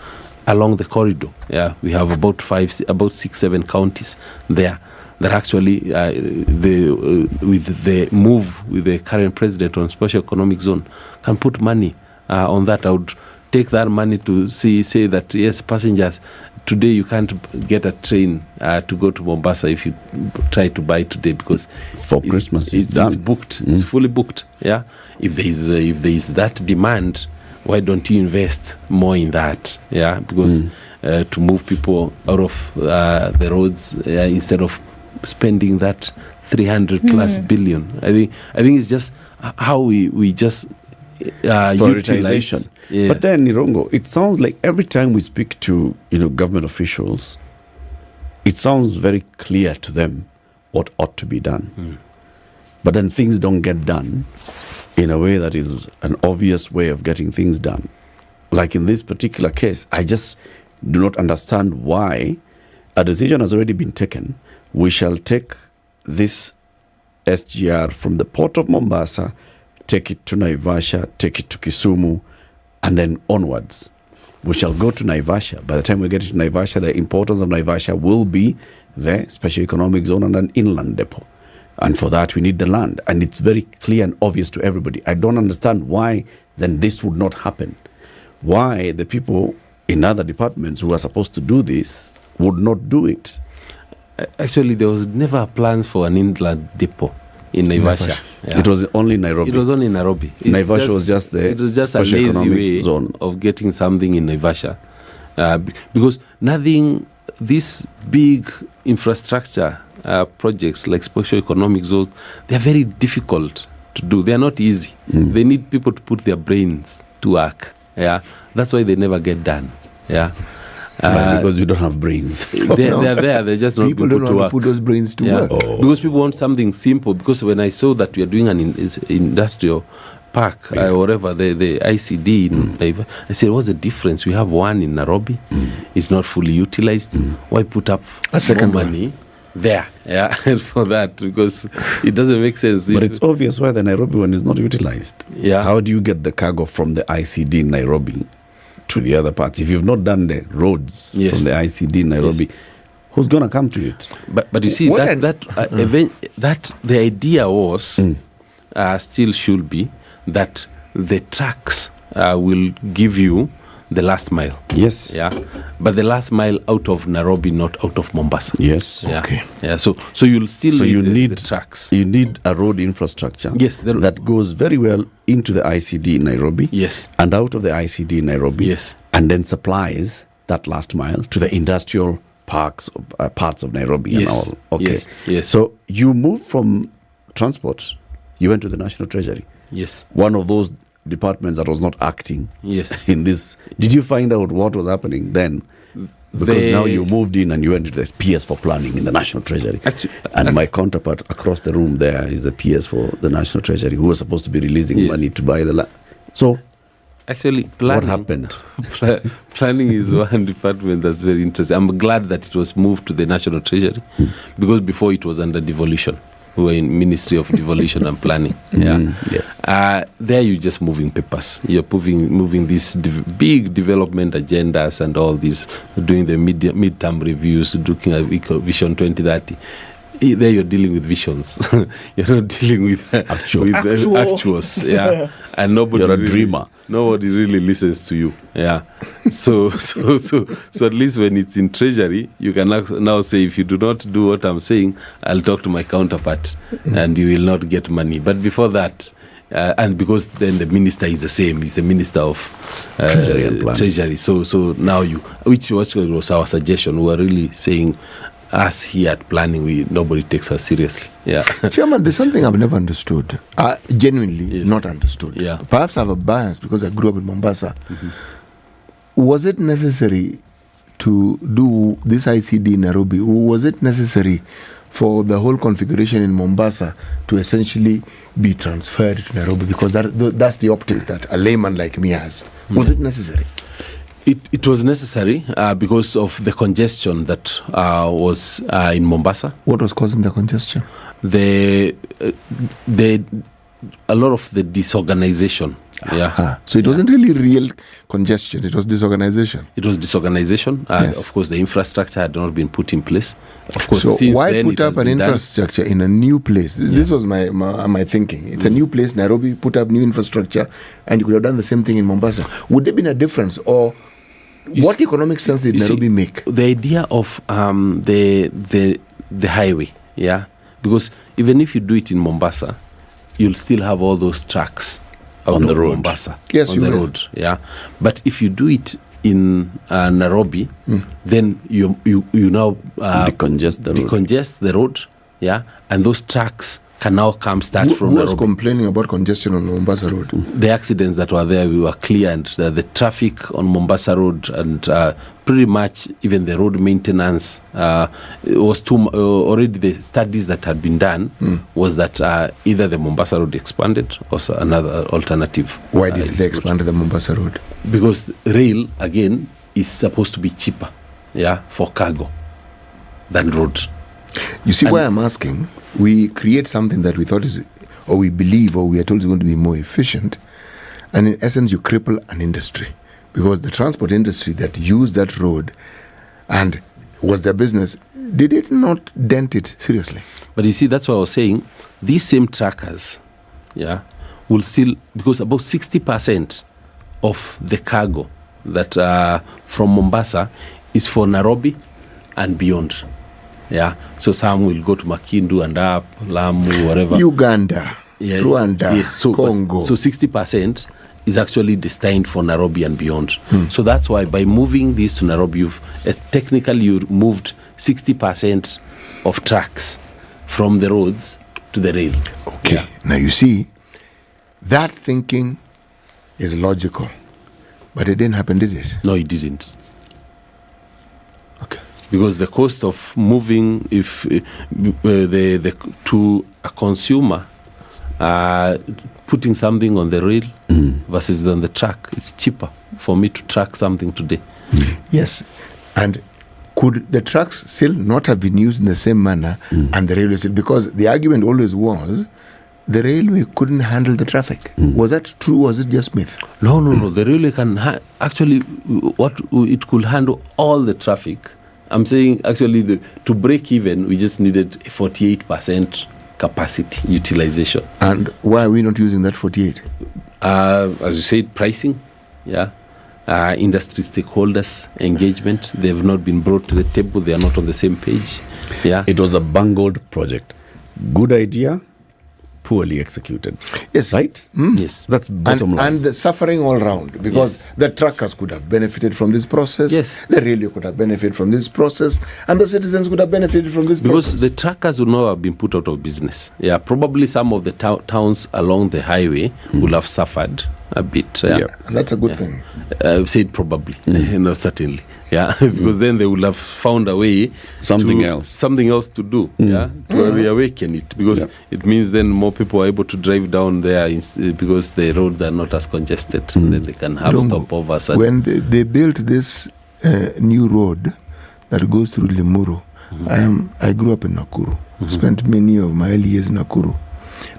along the corridor. Yeah, we have about 6-7 counties there that actually with the move with the current president on special economic zone can put money on that. I would take that money to say that yes, passengers, today you can't get a train to go to Mombasa if you try to buy today because for Christmas it's booked. It's fully booked. Yeah, if there is that demand, why don't you invest more in that? Yeah, because to move people out of the roads instead of spending that 300 plus billion. I think it's just how we just prioritization. Yeah. But then, Nirongo, it sounds like every time we speak to government officials, it sounds very clear to them what ought to be done. But then things don't get done in a way that is an obvious way of getting things done. Like in this particular case, I just do not understand why a decision has already been taken. We shall take this SGR from the port of Mombasa, take it to Naivasha, take it to Kisumu, and then onwards. We shall go to Naivasha. By the time we get to Naivasha, the importance of Naivasha will be the special economic zone and an inland depot. And for that, we need the land. And it's very clear and obvious to everybody. I don't understand why then this would not happen. Why the people in other departments who are supposed to do this would not do it. Actually, there was never plans for an inland depot in Naivasha. Yeah. It was only Nairobi. It was only Nairobi. Naivasha was just the It was just a special lazy economic way zone. of getting something in Naivasha. Because nothing, these big infrastructure projects like special economic zones, they are very difficult to do. They are not easy. They need people to put their brains to work. Yeah, that's why they never get done. Yeah. Because you don't have brains. They are there. They're just not People put don't to want work. to put those brains to work. Because people want something simple. Because when I saw that we are doing an industrial park or whatever, the ICD in Naiva, I said, what's the difference? We have one in Nairobi. It's not fully utilized. Why put up A second more money there? Yeah, for that, because it doesn't make sense. But it's obvious why the Nairobi one is not utilized. Yeah. How do you get the cargo from the ICD in Nairobi to the other parts? If you've not done the roads from the ICD in Nairobi, who's going to come to it? But you see, that the idea was still should be that the trucks will give you the last mile. Yes. Yeah. But the last mile out of Nairobi, not out of Mombasa. Yes. Yeah. Okay. Yeah. So you'll still need the trucks. You need a road infrastructure. Yes. That goes very well into the ICD in Nairobi. Yes. And out of the ICD in Nairobi. Yes. And then supplies that last mile to the industrial parks, parts of Nairobi and all. Okay. Yes. So you moved from transport, you went to the National Treasury. Yes. One of those departments that was not acting. Yes. In this, did you find out what was happening then? Because now you moved in and you went to the PS for planning in the National Treasury. And my counterpart across the room there is the PS for the National Treasury, who was supposed to be releasing money to buy the land. So, actually, planning, what happened? Planning is one department that's very interesting. I'm glad that it was moved to the National Treasury because before it was under devolution. We were in Ministry of Devolution and Planning. Yeah. Yes. There you're just moving papers. You're moving these big development agendas and all this, doing the mid-term reviews, looking at Vision 2030. There you're dealing with visions. You're not dealing with actuals. Yeah. And nobody you're a dreamer. Nobody really listens to you. Yeah. So at least when it's in Treasury, you can now say, if you do not do what I'm saying, I'll talk to my counterpart and you will not get money. But before that, and because then the minister is the same, he's the minister of Treasury and Planning. Treasury. So now which was our suggestion, we were really saying, us here at planning, nobody takes us seriously. Yeah. Chairman, there's something I've never understood. Genuinely not understood. Yeah. Perhaps I have a bias because I grew up in Mombasa. Was it necessary to do this ICD in Nairobi? Was it necessary for the whole configuration in Mombasa to essentially be transferred to Nairobi? Because that's the optic that a layman like me has. Was it necessary? It was necessary because of the congestion that was in Mombasa. What was causing the congestion? A lot of the disorganization. Yeah. So it wasn't really real congestion, it was disorganization. It was disorganization. Yes. Of course, the infrastructure had not been put in place. Of course, so since why then put up an infrastructure in a new place? This was my thinking. It's a new place, Nairobi, put up new infrastructure, and you could have done the same thing in Mombasa. Would there been a difference, or what economic sense did Nairobi make? The idea of the highway, yeah, because even if you do it in Mombasa, you'll still have all those trucks on the road. Mombasa, yes, on the road, yeah. But if you do it in Nairobi, then you now decongest the road, yeah, and those trucks can now start from Who was Nairobi. complaining about congestion on Mombasa Road? The accidents that were there, we were clear, and the traffic on Mombasa Road and pretty much even the road maintenance it was already the studies that had been done was that either the Mombasa Road expanded or another alternative. Why did they expand the Mombasa Road? Because rail, again, is supposed to be cheaper, for cargo than road. You see why I'm asking? We create something that we thought is, or we believe, or we are told is going to be more efficient, and in essence, you cripple an industry, because the transport industry that used that road and was their business, did it not dent it seriously? But you see, that's what I was saying. These same trackers, will still, because about 60% of the cargo that from Mombasa is for Nairobi and beyond. So some will go to Makindu and up, Lamu, whatever. Uganda, Rwanda, Congo. So 60% is actually destined for Nairobi and beyond. So that's why by moving this to Nairobi, technically you moved 60% of trucks from the roads to the rail. Okay. Now you see, that thinking is logical, but it didn't happen, did it? No, it didn't. Okay. Because the cost of moving, if the to a consumer, putting something on the rail versus on the truck, it's cheaper for me to track something today. Yes. And could the trucks still not have been used in the same manner and the railway still? Because the argument always was the railway couldn't handle the traffic. Was that true? Was it just myth? No. The railway can actually, what it could handle all the traffic. I'm saying actually to break even, we just needed 48% capacity utilization. And why are we not using that 48? As you said, pricing, industry stakeholders engagement. They've not been brought to the table. They are not on the same page. It was a bungled project. Good idea, poorly executed. Yes. Right? Yes. That's bottom line. And the suffering all round, because the truckers could have benefited from this process. Yes. The railway could have benefited from this process, and the citizens could have benefited from this because process. the truckers would not have been put out of business. Probably some of the towns along the highway will have suffered a bit. And that's a good thing. I said probably, not certainly. Because then they would have found a way something else to do, to reawaken it, because it means then more people are able to drive down there because the roads are not as congested. Then they can have stopovers. When they built this new road that goes through Limuru, I grew up in Nakuru, spent many of my early years in Nakuru.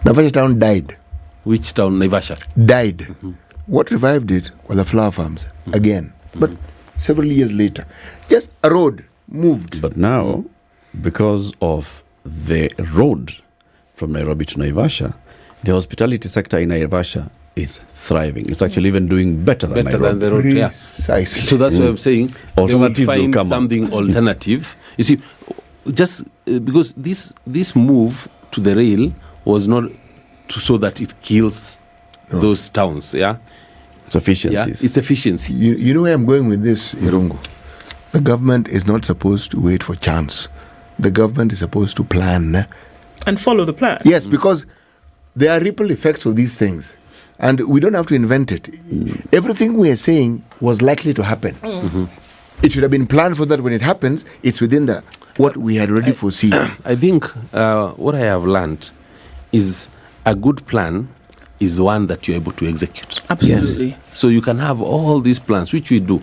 Naivasha town died. Which town? Naivasha? Died. What revived it were the flower farms again. But several years later, just a road moved. But now, because of the road from Nairobi to Naivasha, the hospitality sector in Naivasha is thriving. It's actually even doing better than Nairobi. The road. Precisely. So that's what I'm saying. Alternatives they will will find come something alternative. You see, just because this move to the rail was not so that it kills those towns. It's efficiencies. It's efficiency. You know where I'm going with this, Irungu? The government is not supposed to wait for chance. The government is supposed to plan. And follow the plan. Yes, because there are ripple effects of these things. And we don't have to invent it. Everything we are saying was likely to happen. It should have been planned for that. When it happens, it's within what we had already foreseen. I think what I have learned is a good plan is one that you're able to execute. Absolutely. Yes. So you can have all these plans, which we do.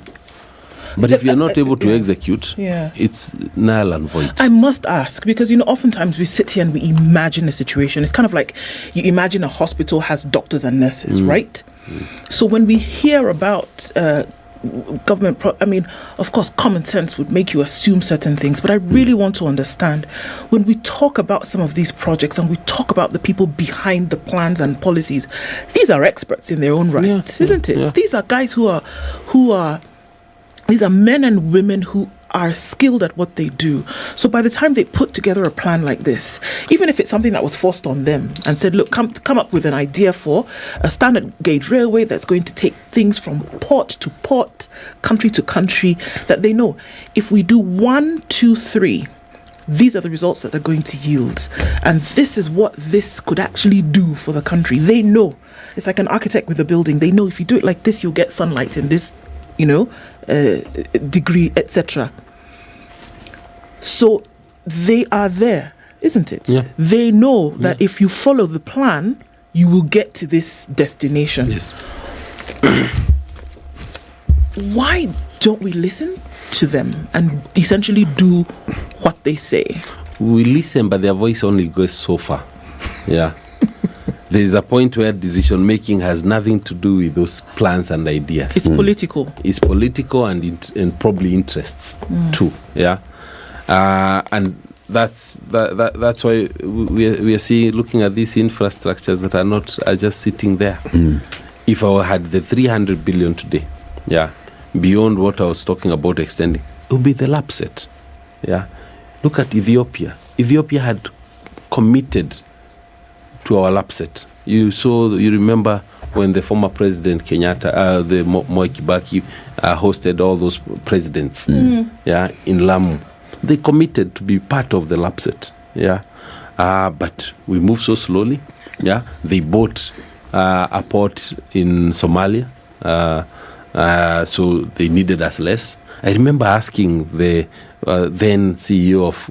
But if you're not able to execute, it's null and void. I must ask, because, oftentimes we sit here and we imagine a situation. It's kind of like you imagine a hospital has doctors and nurses, right? So when we hear about government, of course, common sense would make you assume certain things, but I really want to understand when we talk about some of these projects and we talk about the people behind the plans and policies, these are experts in their own right, isn't it? Yeah. These are guys these are men and women who are skilled at what they do. So by the time they put together a plan like this, even if it's something that was forced on them and said, look, come up with an idea for a standard gauge railway that's going to take things from port to port, country to country, that they know if we do 1, 2, 3, these are the results that are going to yield. And this is what this could actually do for the country. They know. It's like an architect with a building. They know if you do it like this, you'll get sunlight in this, degree, etc. So they are there, isn't it? Yeah. They know that if you follow the plan, you will get to this destination. Yes. Why don't we listen to them and essentially do what they say? We listen, but their voice only goes so far. Yeah. There is a point where decision making has nothing to do with those plans and ideas. It's political. It's political and probably interests too. Yeah. And that's why we are looking at these infrastructures that are just sitting there. If I had the 300 billion today, beyond what I was talking about extending, it would be the lapset. Yeah. Look at Ethiopia. Ethiopia had committed to our lapset. You remember when the former president Kenyatta, the Moi Kibaki, hosted all those presidents, in Lamu. They committed to be part of the lapset, but we moved so slowly, They bought a port in Somalia, so they needed us less. I remember asking the then CEO of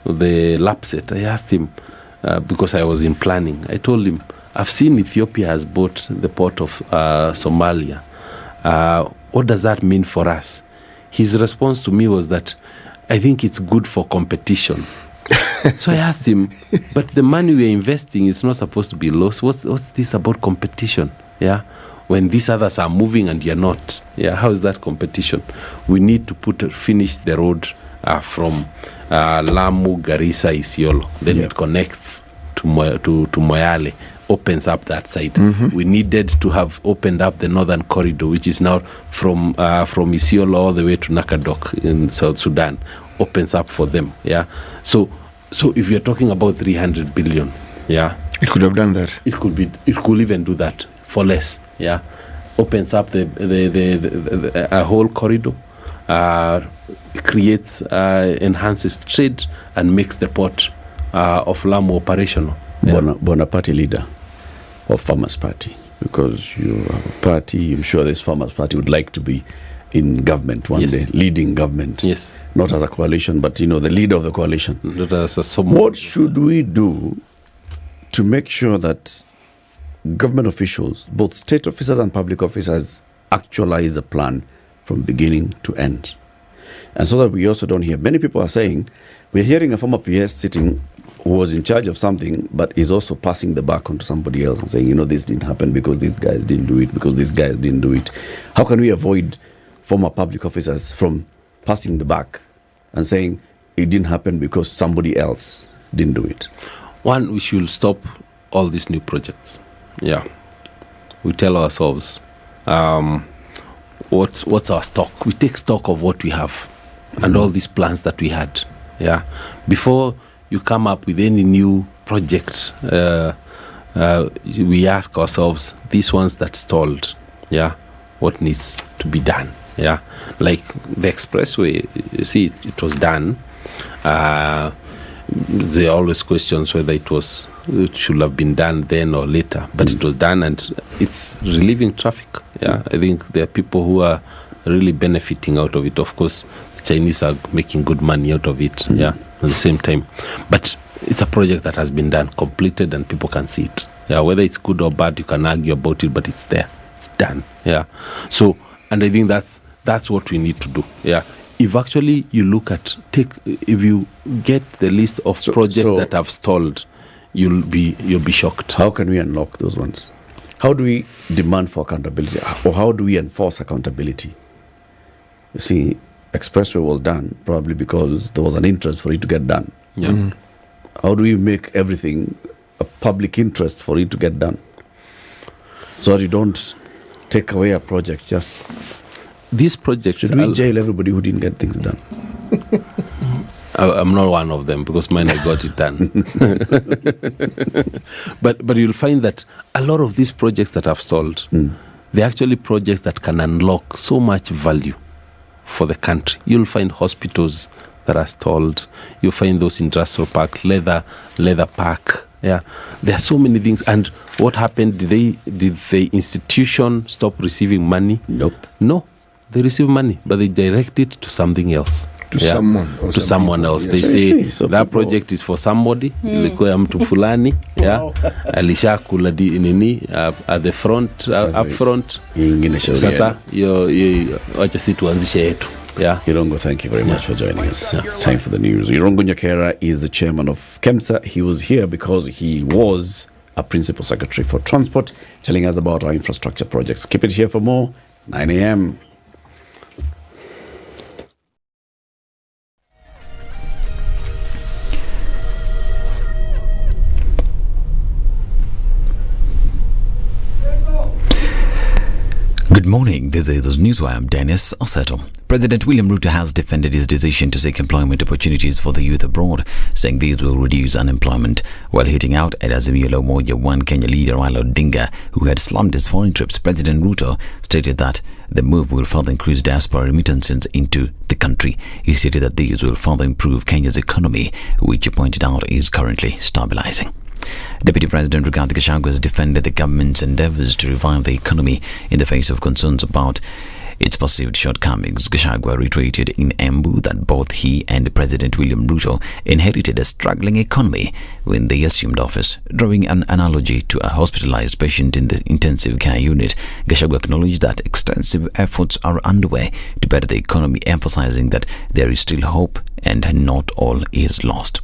the lapset. I asked him, because I was in planning, I told him, I've seen Ethiopia has bought the port of Somalia. What does that mean for us? His response to me was that, I think it's good for competition. So I asked him, but the money we're investing is not supposed to be lost. What's this about competition? When these others are moving and you're not. How is that competition? We need to finish the road from Lamu, Garissa, Isiolo. Then it connects to Moyale, opens up that side. We needed to have opened up the northern corridor, which is now from Isiolo all the way to Nakadok in South Sudan. Opens up for them. So if you're talking about 300 billion, it could have done that. It could even do that for less. Opens up the a whole corridor, creates, enhances trade, and makes the port of Lamu operational. Bona Party leader of Farmers Party, because you have a party, I'm sure this Farmers Party would like to be in government one day, leading government. Yes. Not as a coalition, but the leader of the coalition. Not as a what should we do to make sure that government officials, both state officers and public officers, actualize a plan from beginning to end? And so that we also don't hear. Many people are saying, we're hearing a former PS sitting who was in charge of something, but is also passing the buck onto somebody else and saying, this didn't happen because these guys didn't do it, because these guys didn't do it. How can we avoid former public officers from passing the buck and saying it didn't happen because somebody else didn't do it? One, we should stop all these new projects. We tell ourselves, what's our stock? We take stock of what we have and all these plans that we had. Before you come up with any new project, we ask ourselves, these ones that stalled, what needs to be done? Like the expressway, you see, it was done. There are always questions whether it should have been done then or later, but it was done and it's relieving traffic. I think there are people who are really benefiting out of it. Of course, the Chinese are making good money out of it, at the same time. But it's a project that has been done, completed, and people can see it. Whether it's good or bad, you can argue about it, but it's there. It's done. So, and I think that's what we need to do. If actually you look at, if you get the list of projects that have stalled, you'll be shocked. How can we unlock those ones? How do we demand for accountability, or how do we enforce accountability? You see, expressway was done probably because there was an interest for it to get done. How do we make everything a public interest for it to get done, so that you don't take away a project just? These projects... Should we jail everybody who didn't get things done? I'm not one of them, because mine, I got it done. But you'll find that a lot of these projects that have stalled, they're actually projects that can unlock so much value for the country. You'll find hospitals that are stalled. You find those industrial parks, leather park. Yeah, there are so many things. And what happened? Did the institution stop receiving money? Nope. No, they receive money, but they direct it to something else. To someone. Or to someone else. They say that project is for somebody. Ilikuwa ya mtu fulani. Yeah, alishakula nini at the front, up front. Sasa wacha si tuanzishe yetu. Yeah. Irongo, thank you very much for joining us. It's time for the news. Irongo Nyakera is the chairman of KEMSA. He was here because he was a principal secretary for transport, telling us about our infrastructure projects. Keep it here for more. 9 a.m. Good morning, this is Newswire. I'm Dennis Aseto. President William Ruto has defended his decision to seek employment opportunities for the youth abroad, saying these will reduce unemployment. While hitting out at Azimio la Umoja One Kenya leader Raila Odinga, who had slumped his foreign trips, President Ruto stated that the move will further increase diaspora remittances into the country. He stated that these will further improve Kenya's economy, which he pointed out is currently stabilizing. Deputy President Rigathi Gachagua has defended the government's endeavours to revive the economy in the face of concerns about its perceived shortcomings. Gachagua reiterated in Embu that both he and President William Ruto inherited a struggling economy when they assumed office. Drawing an analogy to a hospitalized patient in the intensive care unit, Gachagua acknowledged that extensive efforts are underway to better the economy, emphasizing that there is still hope and not all is lost.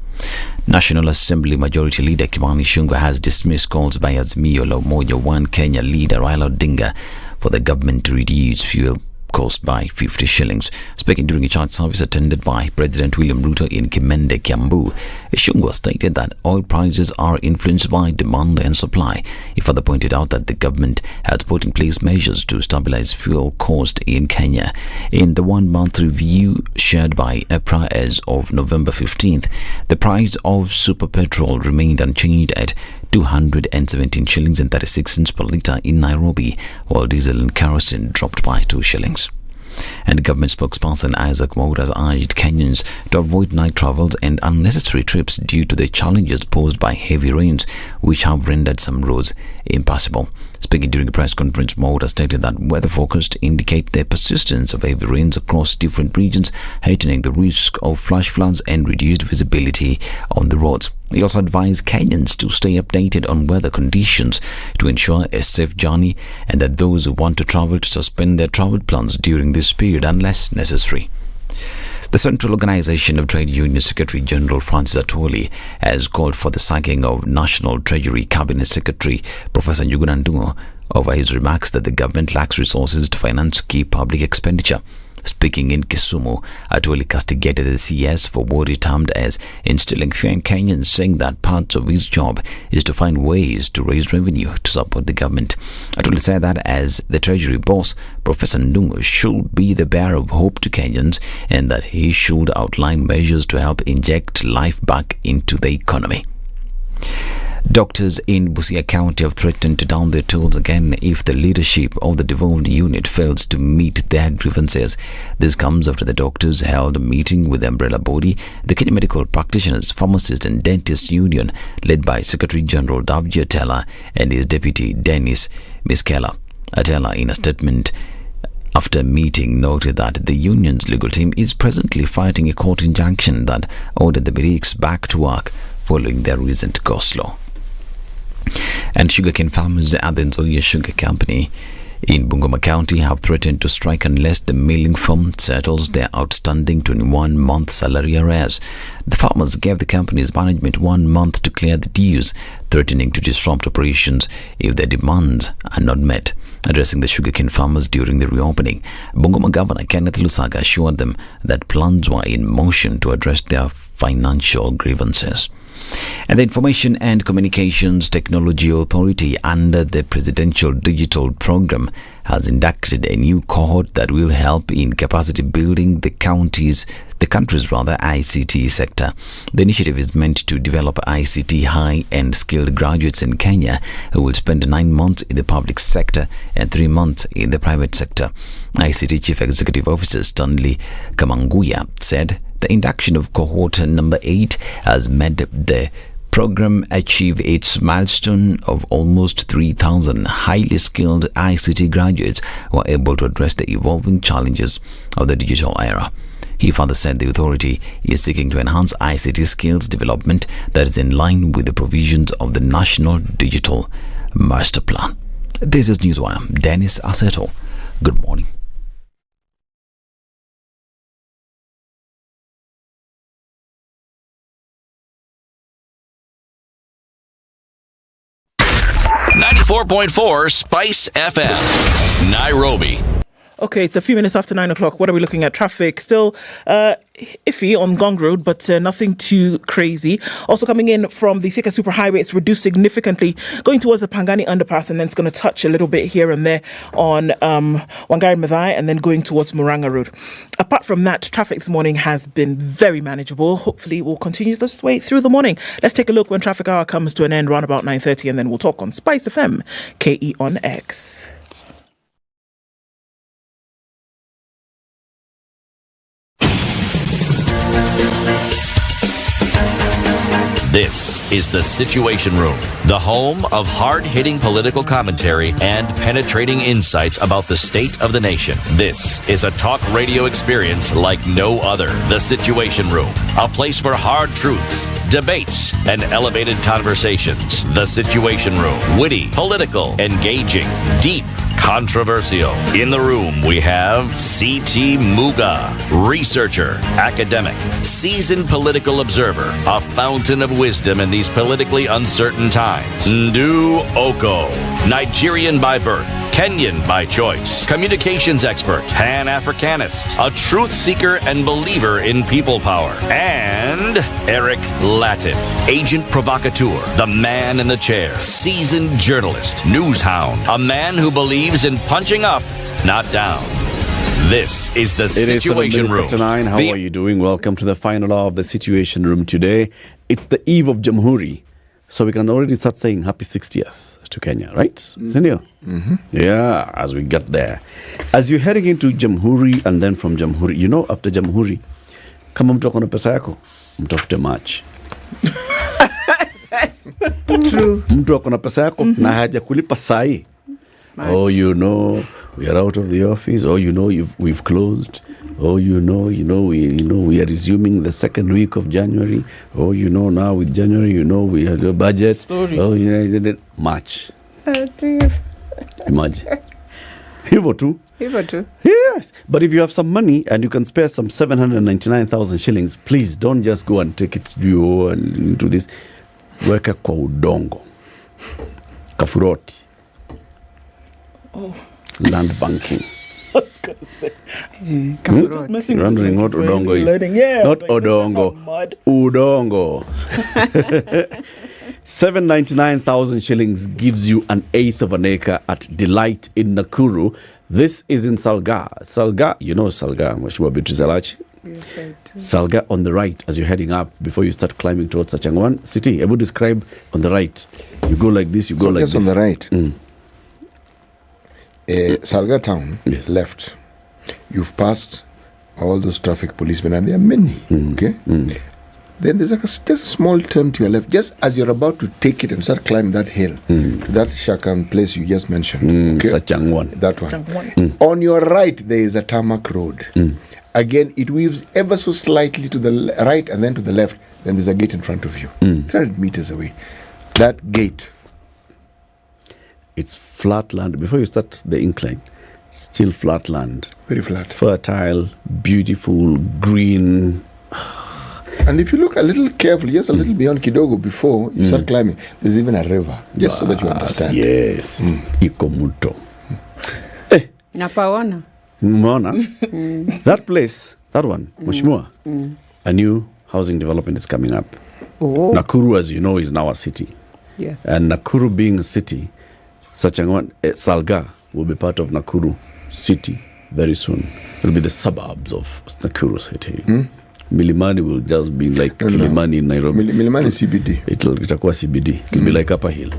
National Assembly Majority Leader Kimani Ichung'wah has dismissed calls by Azimio la Umoja One Kenya leader Raila Odinga for the government to reduce fuel cost by 50 shillings. Speaking during a church service attended by President William Ruto in Kimende, Kiambu, Ichung'wah stated that oil prices are influenced by demand and supply. He further pointed out that the government has put in place measures to stabilize fuel cost in Kenya. In the one-month review shared by EPRA as of November 15th, the price of super petrol remained unchanged at 217 shillings and 36 cents per litre in Nairobi, while diesel and kerosene dropped by 2 shillings. And government spokesperson Isaac Mwaura has urged Kenyans to avoid night travels and unnecessary trips due to the challenges posed by heavy rains, which have rendered some roads impassable. Speaking during a press conference, Mwaura stated that weather forecasts indicate the persistence of heavy rains across different regions, heightening the risk of flash floods and reduced visibility on the roads. He also advised Kenyans to stay updated on weather conditions to ensure a safe journey, and that those who want to travel to suspend their travel plans during this period unless necessary. The Central Organization of Trade Union Secretary General Francis Atwoli has called for the sacking of National Treasury Cabinet Secretary Professor Njuguna Ndung'u over his remarks that the government lacks resources to finance key public expenditure. Speaking in Kisumu, Atwoli castigated the CS for what he termed as instilling fear in Kenyans, saying that part of his job is to find ways to raise revenue to support the government. Atwoli said that as the Treasury boss, Professor Ndung'u should be the bearer of hope to Kenyans, and that he should outline measures to help inject life back into the economy. Doctors in Busia County have threatened to down their tools again if the leadership of the devolved unit fails to meet their grievances. This comes after the doctors held a meeting with the umbrella body, the Kenya Medical Practitioners, Pharmacists and Dentists Union, led by Secretary General Davji Atela and his deputy Dennis Miskela. Atela, in a statement after meeting, noted that the union's legal team is presently fighting a court injunction that ordered the medics back to work following their recent go-slow. And sugarcane farmers at the Nzoia Sugar Company in Bungoma County have threatened to strike unless the milling firm settles their outstanding 21-month salary arrears. The farmers gave the company's management 1 month to clear the dues, threatening to disrupt operations if their demands are not met. Addressing the sugarcane farmers during the reopening, Bungoma Governor Kenneth Lusaka assured them that plans were in motion to address their financial grievances. And the Information and Communications Technology Authority, under the Presidential Digital Program, has inducted a new cohort that will help in capacity building the country's ICT sector. The initiative is meant to develop ICT high-end skilled graduates in Kenya who will spend 9 months in the public sector and 3 months in the private sector. ICT Chief Executive Officer Stanley Kamanguya said The induction of cohort number 8 has met the program achieve its milestone of almost 3,000 highly skilled ICT graduates who are able to address the evolving challenges of the digital era. He further said the authority is seeking to enhance ICT skills development that is in line with the provisions of the National Digital Master Plan. This is Newswire. Dennis Aseto. Good morning. .4 Spice FM, Nairobi. Okay, it's a few minutes after 9 o'clock. What are we looking at? Traffic still iffy on Gong Road, but nothing too crazy. Also coming in from the Thika Superhighway, it's reduced significantly going towards the Pangani Underpass, and then it's going to touch a little bit here and there on Wangari Maathai, and then going towards Murang'a Road. Apart from that, traffic this morning has been very manageable. Hopefully, we'll continue this way through the morning. Let's take a look when traffic hour comes to an end around about 9:30, and then we'll talk on Spice FM, KE on X. This is the Situation Room, the home of hard-hitting political commentary and penetrating insights about the state of the nation. This is a talk radio experience like no other. The Situation Room, a place for hard truths, debates, and elevated conversations. The Situation Room, witty, political, engaging, deep, controversial. In the room, we have C.T. Muga, researcher, academic, seasoned political observer, a fountain of wisdom in these politically uncertain times. Ndu Oko, Nigerian by birth, Kenyan by choice, communications expert, Pan-Africanist, a truth seeker and believer in people power, and Eric Latin, agent provocateur, the man in the chair, seasoned journalist, news hound, a man who believes in punching up, not down. This is the Situation Room. How are you doing? Welcome to the final hour of the Situation Room today. It's the eve of Jamhuri, so we can already start saying happy 60th to Kenya, right? Senio? Yeah, as we get there. As you're heading into Jamhuri and then from Jamhuri, you know, after Jamhuri, kama mtu akona pesa yako, mtafute match. True. Mtu akona pesa yako na haja kulipa sai. Oh, you know, we are out of the office. Oh, you know, we've closed. Oh, we are resuming the second week of January. Oh, now with January, we had a budget. Story. Oh, March. Imagine. Hivo too. Yes. But if you have some money and you can spare some 799,000 shillings, please don't just go and take it due and into this. Weka kwa udongo. Kafuroti. Oh. Land banking. I was going to say. Wondering what udongo is. Yeah, not odongo. Mud. Udongo. 799,000 shillings gives you an eighth of an acre at Delight in Nakuru. This is in Salga. Salga, you know Salga, Mheshimiwa Beatrice Alachi. Yes, I do. Salga on the right as you're heading up before you start climbing towards Sachangwan City. I would describe on the right. You go like this, you go like this. On the right. Salga town, yes. Left. You've passed all those traffic policemen, and there are many. Okay. Then there's just a small turn to your left, just as you're about to take it and start climbing that hill, that Shakan place you just mentioned. Okay? Sachangwan. That one. On your right, there is a tarmac road. Again, it weaves ever so slightly to the right and then to the left. Then there's a gate in front of you, 300 meters away. That gate. It's flat land. Before you start the incline, still flat land. Very flat. Fertile, beautiful, green. And if you look a little carefully, just a little beyond Kidogo before you start climbing, there's even a river, just so that you understand. Yes. Ikomuto. Napaona. Mona. That place, that one, Mheshimiwa, a new housing development is coming up. Oh. Nakuru, as you know, is now a city. Yes. And Nakuru being a city, Sachangwan, Salga will be part of Nakuru city very soon. It will be the suburbs of Nakuru city. Milimani will just be like Kilimani in Nairobi. Milimani CBD. Itakuwa CBD. It will be like Upper Hill.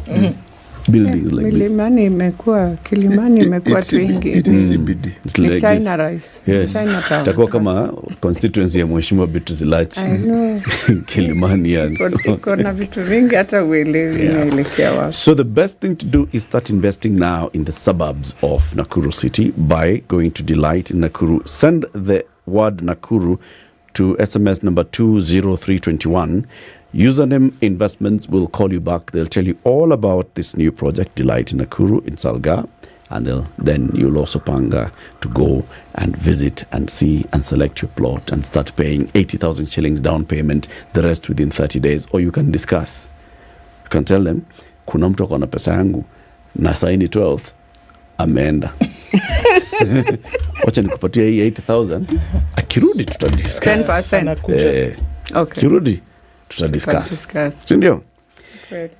buildings like this. Kilimani imekuwa twingi. It is CBD. It's like China this. rice. Yes. Chinatown. Itakuwa kama constituency ya Mheshimiwa Beatrice Lachi. I know. Kilimani and Kuna vitu vingi hata uelewi inaelekea wapi. So the best thing to do is start investing now in the suburbs of Nakuru city by going to Delight in Nakuru. Send the word Nakuru to SMS number 20321. Username Investments will call you back. They'll tell you all about this new project, Delight in Nakuru in Salga. And then you'll also panga to go and visit and see and select your plot and start paying 80,000 shillings down payment, the rest within 30 days. Or you can discuss. You can tell them, kuna mtu akona pesa yangu na saini 12th ameenda. Wacha nikupatia hii 80,000. Akirudi tutadiscuss. 10%. Okay. Akirudi tutadiscuss. Sindio? Great.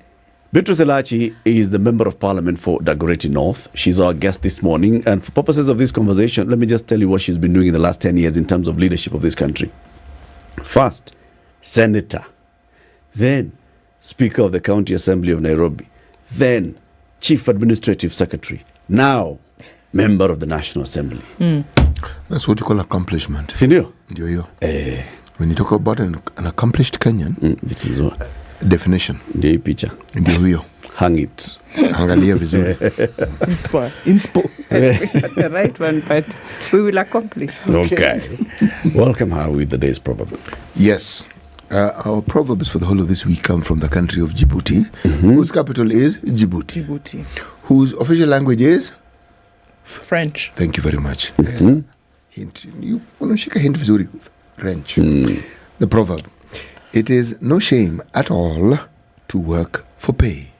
Beatrice Lachi is the Member of Parliament for Dagoretti North. She's our guest this morning. And for purposes of this conversation, let me just tell you what she's been doing in the last 10 years in terms of leadership of this country. First, Senator. Then, Speaker of the County Assembly of Nairobi. Then, Chief Administrative Secretary. Now, Member of the National Assembly. That's what you call accomplishment. Sindio? Ndio hiyo. When you talk about an accomplished Kenyan, it is what? Definition. Ndio hii picha. Ndio hiyo. Hang it. Angalia vizuri. Inspo. The right one, but we will accomplish. Okay. Welcome her with the day's proverb. Yes. Our proverbs for the whole of this week come from the country of Djibouti, whose capital is Djibouti. Whose official language is? French. Thank you very much. Hint. You unashika hint vizuri. French. The proverb. It is no shame at all to work for pay.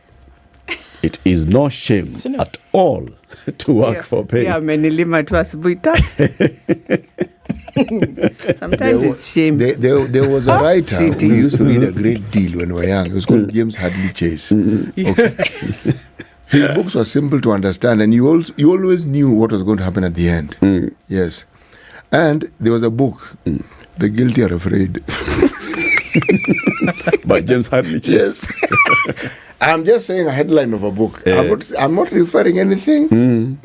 It is no shame at all to work for pay. Amenilima tu asubuhi Sometimes it's shame. There was a writer who used to read a great deal when we were young. It was called James Hadley Chase. Okay. His books were simple to understand, and you always knew what was going to happen at the end. Yes. And there was a book, The Guilty Are Afraid. By James Hadley Chase. Yes. I'm just saying a headline of a book. I'm not referring anything.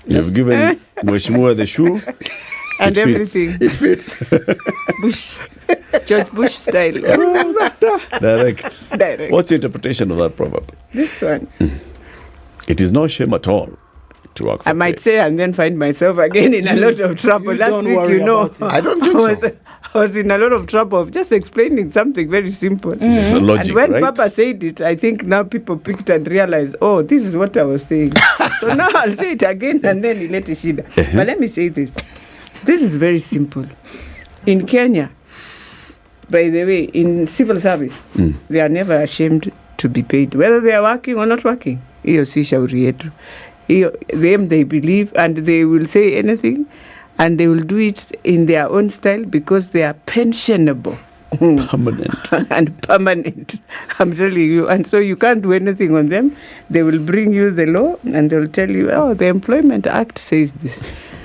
You've given Mheshimiwa the shoe. And everything. It fits. George Bush style. Direct. What's the interpretation of that proverb? This one. It is no shame at all to work for I pay. might say and then find myself again in a lot of trouble. Last week, I don't think so. I was in a lot of trouble of just explaining something very simple. It's a logic, and when right? Papa said it, I think now people picked and realized, oh, this is what I was saying. So now I'll say it again and then ilete shida. But let me say this. This is very simple. In Kenya, by the way, in civil service, they are never ashamed to be paid, whether they are working or not working. Hiyo si shauri yetu. Them they believe and they will say anything and they will do it in their own style because they are pensionable. Permanent. And permanent. I'm telling you. And so you can't do anything on them. They will bring you the law and they'll tell you, oh, the Employment Act says this.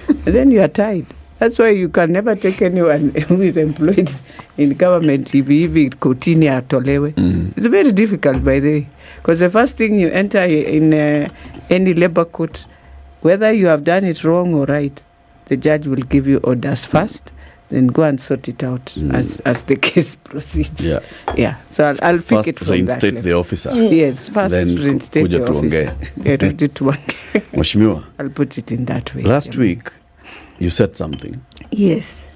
And then you are tied. That's why you can never take anyone who is employed in government hivi kotini atolewe. It's very difficult, by the way. Because the first thing you enter in any labor court, whether you have done it wrong or right, the judge will give you orders first, then go and sort it out as the case proceeds. Yeah. So I'll pick it from that. Reinstate the officer. Yes, first then reinstate the officer. Ready to work. Mheshimiwa, I'll put it in that way. Last week, you said something. Yes.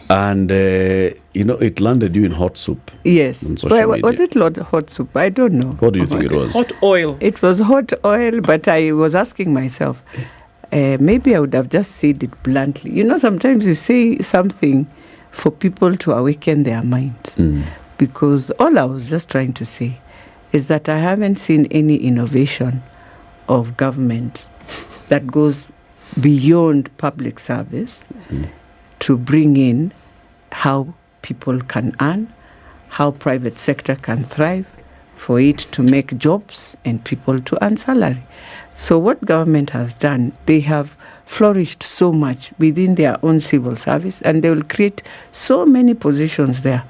And, it landed you in hot soup. Yes. On social media. Was it hot soup? I don't know. What do you think it was? Hot oil. It was hot oil, but I was asking myself, maybe I would have just said it bluntly. Sometimes you say something for people to awaken their mind. Because all I was just trying to say is that I haven't seen any innovation of government that goes beyond public service to bring in how people can earn, how private sector can thrive, for it to make jobs and people to earn salary. So what government has done, they have flourished so much within their own civil service, and they will create so many positions there.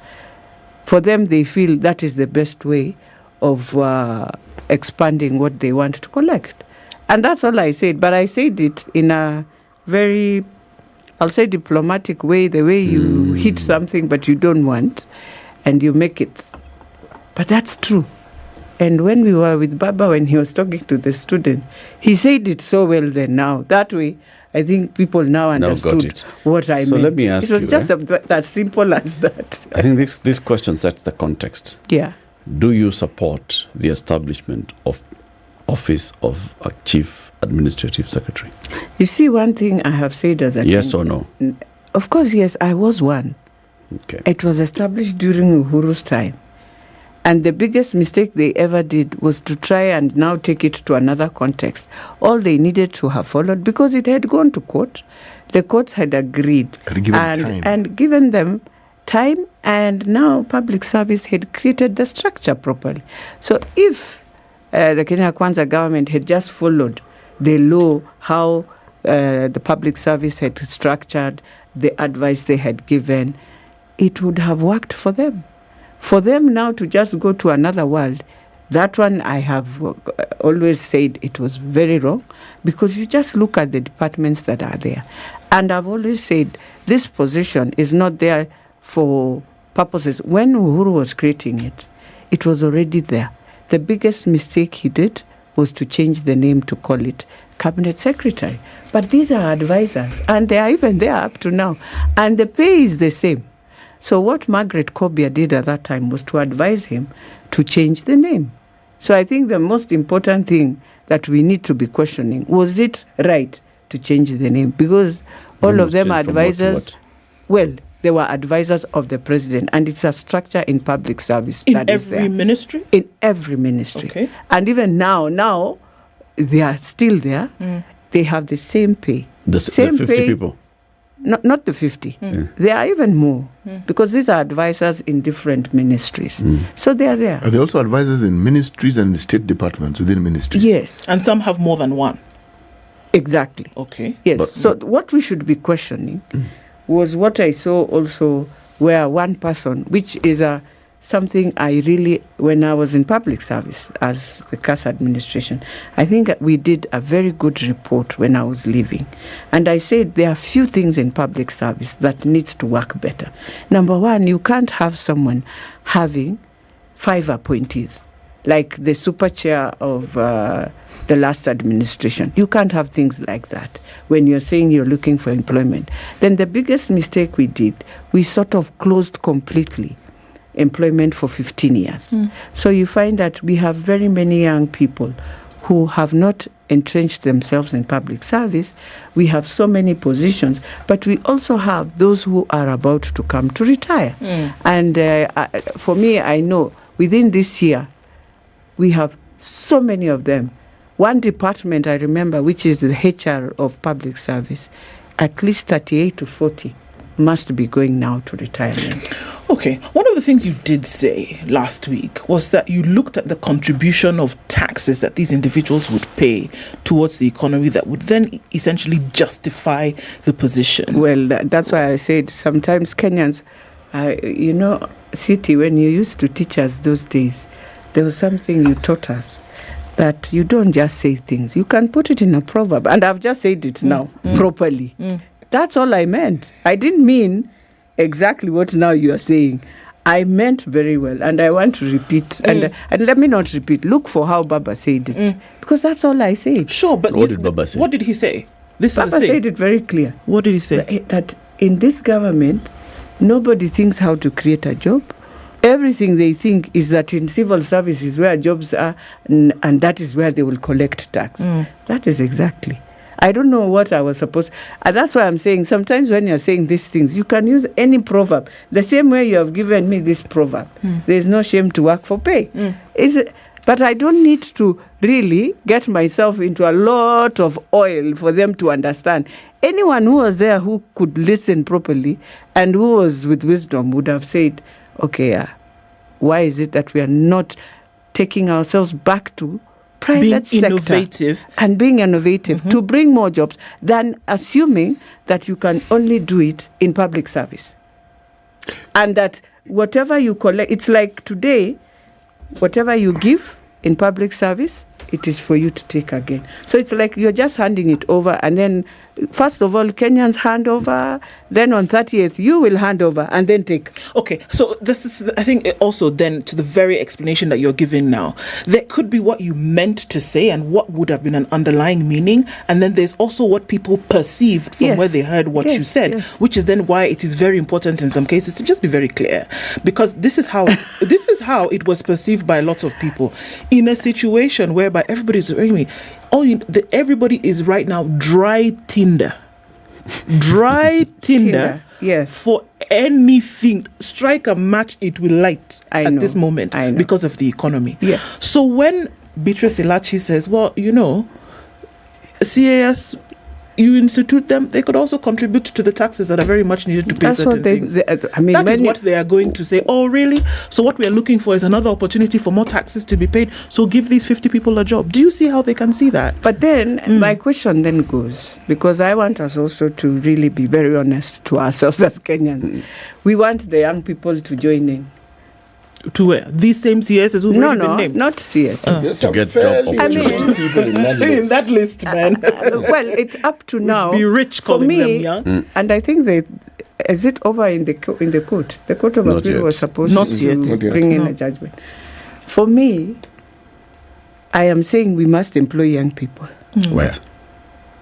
For them, they feel that is the best way of expanding what they want to collect. And that's all I said. But I said it in a very, I'll say, diplomatic way, the way you hit something but you don't want, and you make it. But that's true. And when we were with Baba, when he was talking to the student, he said it so well then now. That way, I think people now understood what I meant. So let me ask you. It was just that simple as that. I think this question sets the context. Yeah. Do you support the establishment of office of a chief administrative secretary? You see, one thing I have said as a yes or no? Of course, yes, I was one. Okay. It was established during Uhuru's time. And the biggest mistake they ever did was to try and now take it to another context. All they needed to have followed, because it had gone to court, the courts had agreed and given them time, and now public service had created the structure properly. So if the Kenya Kwanza government had just followed the law, how the public service had structured, the advice they had given, it would have worked for them. For them now to just go to another world, that one I have always said it was very wrong, because you just look at the departments that are there. And I've always said this position is not there for purposes. When Uhuru was creating it, it was already there. The biggest mistake he did was to change the name to call it Cabinet Secretary. But these are advisors, and they are even there up to now. And the pay is the same. So what Margaret Kobia did at that time was to advise him to change the name. So I think the most important thing that we need to be questioning, was it right to change the name? Because all of them are advisors. Well, they were advisors of the president, and it's a structure in public service. In every ministry? In every ministry. Okay. And even now they are still there. They have the same pay. The 50 pay, people? Not the 50. They are even more, because these are advisors in different ministries. So they are there. Are they also advisors in ministries and state departments within ministries? Yes. And some have more than one? Exactly. Okay. Yes. So what we should be questioning was what I saw also, where one person, which is something I really, when I was in public service as the CAS administration, I think we did a very good report when I was leaving. And I said there are few things in public service that needs to work better. Number one, you can't have someone having 5 appointees, like the super chair of the last administration. You can't have things like that when you're saying you're looking for employment. Then the biggest mistake we did, we sort of closed completely employment for 15 years. So you find that we have very many young people who have not entrenched themselves in public service. We have so many positions, but we also have those who are about to come to retire. And for me, I know within this year, we have so many of them. One department I remember, which is the HR of public service, at least 38 to 40 must be going now to retirement. Okay. One of the things you did say last week was that you looked at the contribution of taxes that these individuals would pay towards the economy that would then essentially justify the position. Well, that's why I said sometimes Kenyans, City, when you used to teach us those days, there was something you taught us, that you don't just say things. You can put it in a proverb. And I've just said it now properly. That's all I meant. I didn't mean exactly what now you are saying. I meant very well, and I want to repeat. And let me not repeat. Look for how Baba said it, because that's all I said. Sure, but what did Baba say? What did he say? Baba said it very clear. What did he say? That in this government, nobody thinks how to create a job. Everything they think is that in civil service is where jobs are, and that is where they will collect tax. That is exactly. I don't know what I was supposed. That's why I'm saying sometimes when you're saying these things, you can use any proverb. The same way you have given me this proverb. There's no shame to work for pay. But I don't need to really get myself into a lot of oil for them to understand. Anyone who was there who could listen properly and who was with wisdom would have said, okay, why is it that we are not taking ourselves back to private sector and being innovative to bring more jobs than assuming that you can only do it in public service? And that whatever you collect, it's like today, whatever you give in public service, it is for you to take again. So it's like you're just handing it over, and then first of all, Kenyans hand over, then on 30th, you will hand over and then take. Okay, so this is, I think, also then to the very explanation that you're giving now. There could be what you meant to say and what would have been an underlying meaning, and then there's also what people perceived from where they heard what you said, which is then why it is very important in some cases to just be very clear, because this is how it was perceived by lots of people in a situation whereby everybody's everybody is right now dry tinder for anything. Strike a match, it will light at this moment because of the economy. Yes. So when Beatrice Elachi says, well, CAS, you institute them, they could also contribute to the taxes that are very much needed to pay certain things. That is what they are going to say. Oh, really? So what we are looking for is another opportunity for more taxes to be paid. So give these 50 people a job. Do you see how they can see that? But then my question then goes, because I want us also to really be very honest to ourselves as Kenyans. We want the young people to join in. To where? These same CSs who've already been named? Not CSs. To get job opportunities. In that list, man. Well, it's up to now. Be rich calling them young. And I think is it over in the court? The Court of Appeal was supposed to bring in a judgment. For me, I am saying we must employ young people. Where?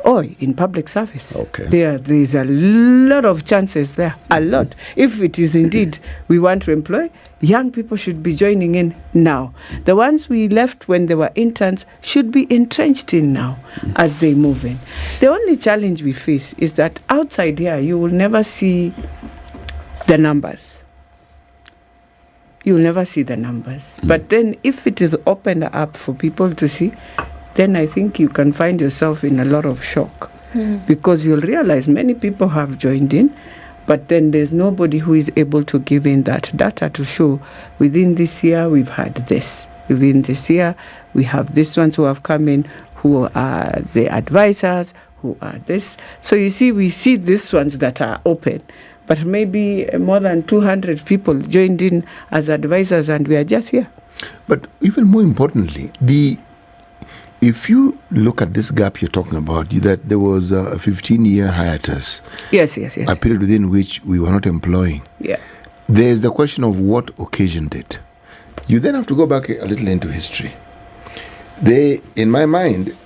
Oh, in public service. Okay. There's a lot of chances there. A lot. If it is indeed we want to employ, young people should be joining in now. The ones we left when they were interns should be entrenched in now as they move in. The only challenge we face is that outside here, you will never see the numbers. You will never see the numbers. But then if it is opened up for people to see, then I think you can find yourself in a lot of shock because you'll realize many people have joined in, but then there's nobody who is able to give in that data to show within this year we've had this. Within this year we have these ones who have come in who are the advisors, who are this. So you see, we see these ones that are open, but maybe more than 200 people joined in as advisors and we are just here. But even more importantly, if you look at this gap you're talking about, that there was a 15-year hiatus. Yes. A period within which we were not employing. Yeah. There's the question of what occasioned it. You then have to go back a little into history. In my mind,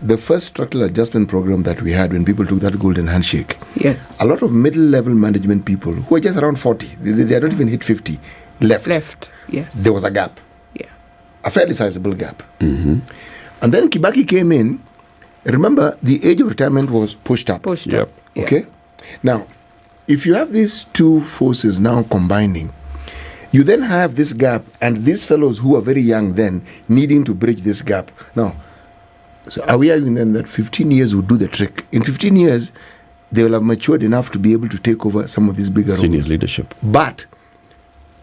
the first structural adjustment program that we had when people took that golden handshake, yes, a lot of middle-level management people who are just around 40, they had not even hit 50, left. Yes. There was a gap. Yeah. A fairly sizable gap. Mm-hmm. And then Kibaki came in. Remember, the age of retirement was pushed up. Yep. Okay? Now, if you have these two forces now combining, you then have this gap, and these fellows who are very young then needing to bridge this gap. Now, so are we arguing then that 15 years will do the trick? In 15 years, they will have matured enough to be able to take over some of these bigger senior roles. leadership. But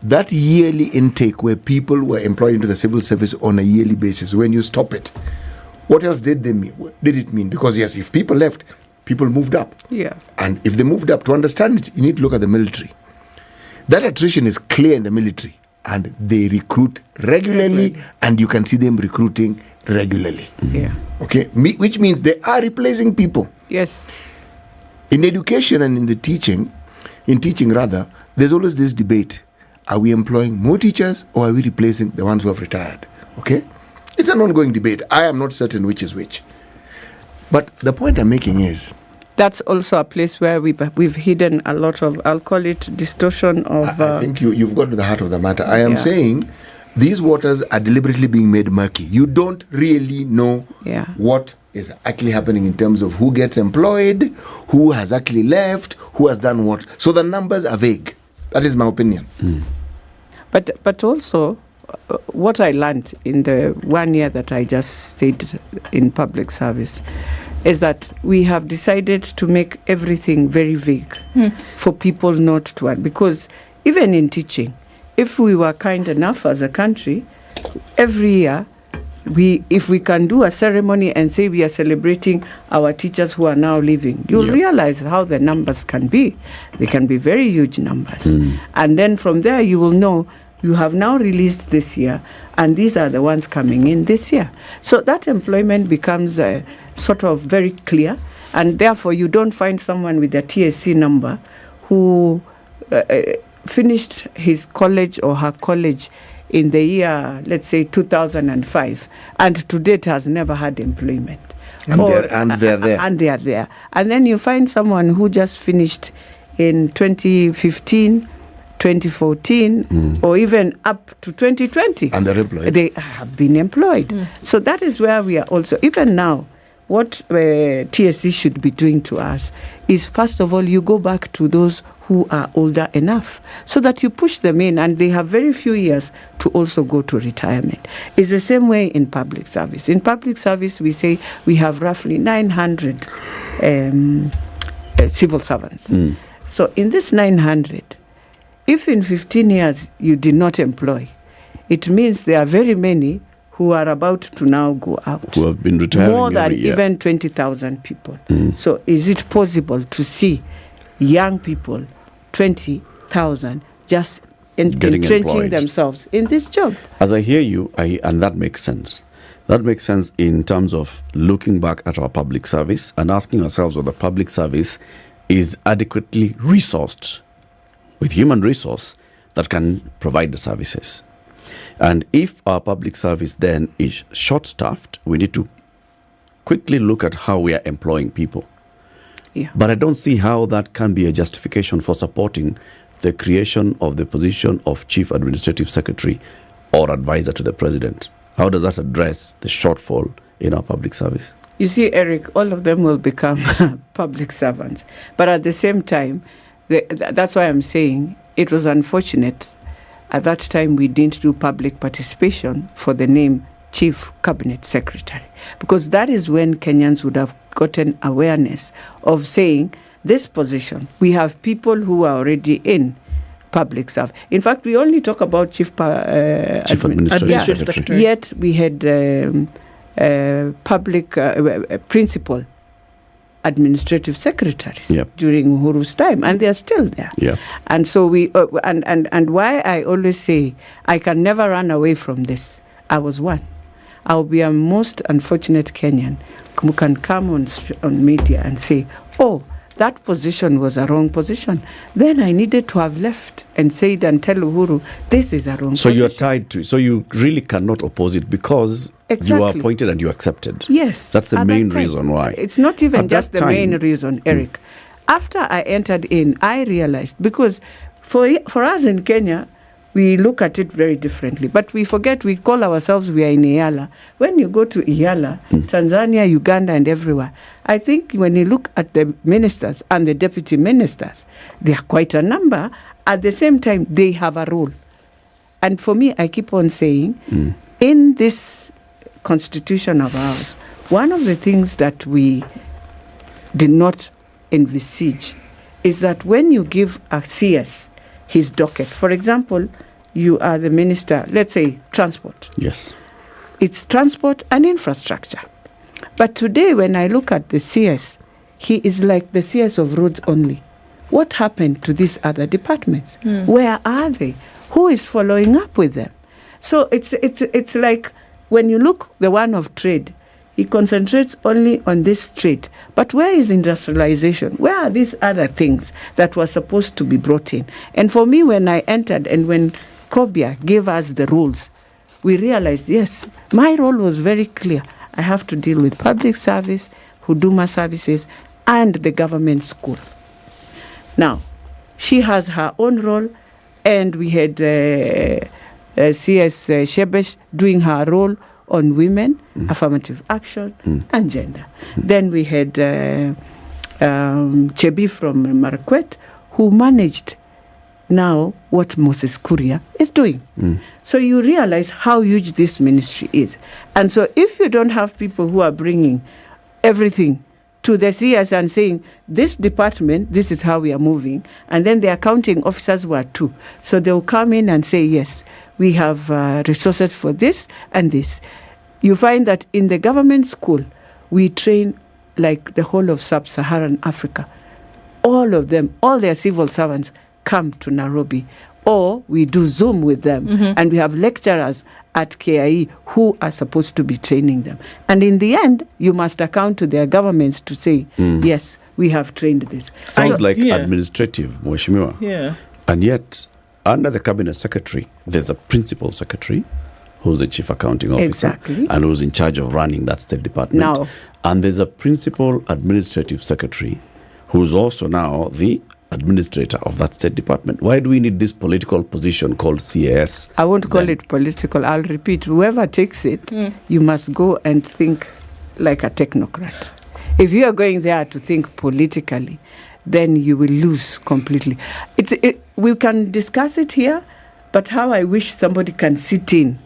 that yearly intake where people were employed into the civil service on a yearly basis, when you stop it, what else did they mean? What did it mean? Because yes, if people left, people moved up. Yeah. And if they moved up, to understand it, you need to look at the military. That attrition is clear in the military, and they recruit regularly, and you can see them recruiting regularly. Yeah. Okay, which means they are replacing people. Yes. In education and in teaching, there's always this debate. Are we employing more teachers or are we replacing the ones who have retired? Okay? It's an ongoing debate. I am not certain which is which. But the point I'm making is, that's also a place where we've hidden a lot of, I'll call it distortion of... I think you've got to the heart of the matter. I am saying these waters are deliberately being made murky. You don't really know what is actually happening in terms of who gets employed, who has actually left, who has done what. So the numbers are vague. That is my opinion. But also, what I learned in the 1 year that I just stayed in public service is that we have decided to make everything very vague for people not to earn. Because even in teaching, if we were kind enough as a country, every year, if we can do a ceremony and say we are celebrating our teachers who are now leaving, you'll realize how the numbers can be. They can be very huge numbers. And then from there, you will know you have now released this year, and these are the ones coming in this year. So that employment becomes sort of very clear, and therefore you don't find someone with a TSC number who finished his college or her college in the year, let's say 2005, and to date has never had employment. And they're there. And they are there. And then you find someone who just finished in 2015, 2014, or even up to 2020. And they're employed. They have been employed. So that is where we are also, even now, what TSC should be doing to us is, first of all, you go back to those who are older enough so that you push them in, and they have very few years to also go to retirement. It's the same way in public service. In public service, we say we have roughly 900 civil servants. So in this 900, if in 15 years you did not employ, it means there are very many who are about to now go out. Who have been retiring more than every year. even 20,000 people. So is it possible to see young people, 20,000, just entrenching employed. themselves in this job? As I hear you, and that makes sense. That makes sense in terms of looking back at our public service and asking ourselves whether public service is adequately resourced with human resource that can provide the services. And if our public service then is short-staffed, we need to quickly look at how we are employing people. Yeah. But I don't see how that can be a justification for supporting the creation of the position of Chief Administrative Secretary or advisor to the President. How does that address the shortfall in our public service? You see, Eric, all of them will become public servants. But at the same time, that's why I'm saying it was unfortunate. At that time, we didn't do public participation for the name Chief Cabinet Secretary, because that is when Kenyans would have gotten awareness of saying, this position, we have people who are already in public service. In fact, we only talk about Chief Administrative Secretary. Yet we had public principal administrative secretaries during Uhuru's time, and they are still there. And so we and why I always say I can never run away from this. I was one. I'll be a most unfortunate Kenyan who can come on media and say, oh, that position was a wrong position. Then I needed to have left and said and tell Uhuru, this is a wrong position. So you're tied to it. So you really cannot oppose it because you were appointed and you accepted. Yes. That's the main reason why. It's not even just the main reason, Eric. After I entered in, I realized, because for us in Kenya, we look at it very differently. But we forget, we call ourselves, we are in Iyala. When you go to Iyala, Tanzania, Uganda, and everywhere, I think when you look at the ministers and the deputy ministers, they are quite a number. At the same time, they have a role. And for me, I keep on saying, in this constitution of ours, one of the things that we did not envisage is that when you give a CS his docket, for example, you are the minister, let's say transport. Yes. It's transport and infrastructure. But today, when I look at the CS, he is like the CS of roads only. What happened to these other departments? Where are they? Who is following up with them? So it's like when you look the one of trade, he concentrates only on this trade. But where is industrialization? Where are these other things that were supposed to be brought in? And for me, when I entered and when Kobia gave us the rules, we realized, yes, my role was very clear. I have to deal with public service, Huduma services, and the government school. Now, she has her own role, and we had CS Shebesh doing her role on women, affirmative action, and gender. Then we had Chebi from Marquette, who managed now what Moses Kuria is doing. So you realize how huge this ministry is. And so if you don't have people who are bringing everything to the CS and saying, this department, this is how we are moving, and then the accounting officers were too. So they'll come in and say, yes, we have resources for this and this. You find that in the government school, we train like the whole of sub-Saharan Africa. All of them, all their civil servants come to Nairobi or we do Zoom with them, and we have lecturers at KIE who are supposed to be training them. And in the end, you must account to their governments to say, yes, we have trained this. Sounds like administrative, Mheshimiwa. Yeah. And yet, under the cabinet secretary, there's a principal secretary who's the chief accounting officer Exactly. and who's in charge of running that state department. Now, and there's a principal administrative secretary who's also now the administrator of that state department. Why do we need this political position called CAS? I won't call it political. I'll repeat, whoever takes it, you must go and think like a technocrat. If you are going there to think politically, then you will lose completely. We can discuss it here, but how I wish somebody can sit in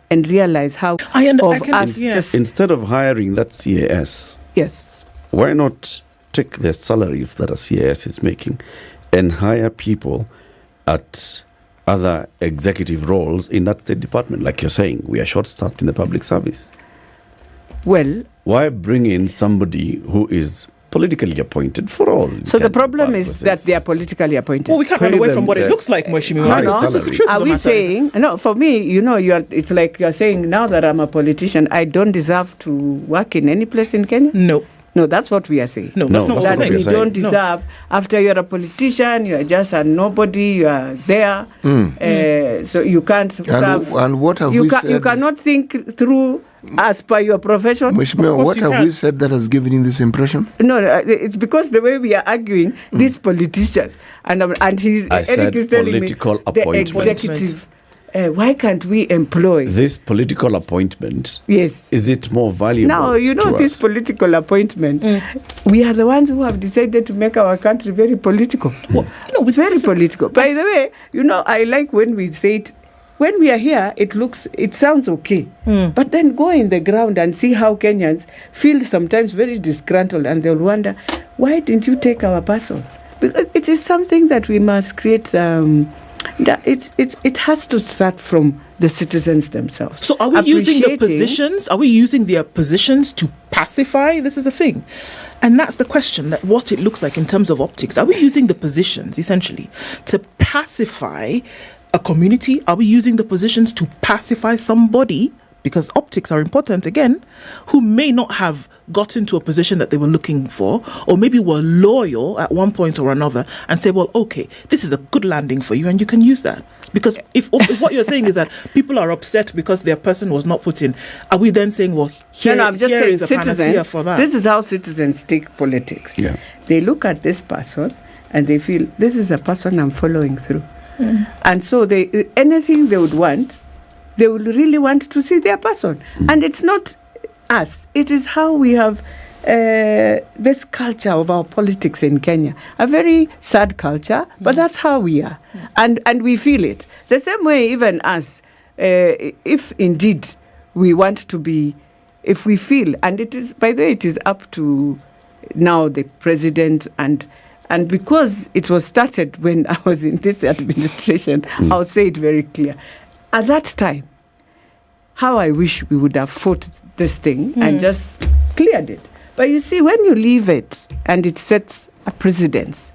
and realize how instead of hiring that CAS, yes, why not take the salary that a CAS is making and hire people at other executive roles in that state department? Like you're saying, we are short-staffed in the public service. Well, why bring in somebody who is politically appointed for all? So the problem is that they are politically appointed. Well, we can't run away from what it looks like, Mheshimiwa. Are we saying, no, for me, it's like you're saying now that I'm a politician, I don't deserve to work in any place in Kenya? No, that's what we are saying. No, that's not what we're saying. You don't deserve. After you're a politician, you're just a nobody, you are there. So you can't serve. And what have we said? You cannot think through as per your profession. Mheshimiwa, what have we said that has given you this impression? No, it's because the way we are arguing, these politicians, and Eric is telling political me, appointment. the executive. Why can't we employ this political appointment? Yes. Is it more valuable? Now, this political appointment, we are the ones who have decided to make our country very political. Very political. By the way, I like when we say it. When we are here, it sounds okay. But then go in the ground and see how Kenyans feel sometimes very disgruntled, and they'll wonder, why didn't you take our person? Because it is something that we must create. It has to start from the citizens themselves. So are we using the positions? Are we using their positions to pacify? This is a thing. And that's the question, that what it looks like in terms of optics. Are we using the positions, essentially, to pacify a community? Are we using the positions to pacify somebody? Because optics are important, again, who may not have gotten to a position that they were looking for, or maybe were loyal at one point or another, and say, well, okay, this is a good landing for you, and you can use that. Because if what you're saying is that people are upset because their person was not put in, are we then saying, well, I'm just saying, is a panacea for that? This is how citizens take politics. Yeah. They look at this person, and they feel, this is a person I'm following through. And so anything they would want, they would really want to see their person. And it's not us. It is how we have this culture of our politics in Kenya. A very sad culture, but that's how we are. And we feel it. The same way even us, if indeed we want to be, if we feel, and it is, by the way, it is up to now the president and because it was started when I was in this administration, I'll say it very clear. At that time, how I wish we would have fought this thing and just cleared it. But you see, when you leave it and it sets a precedence,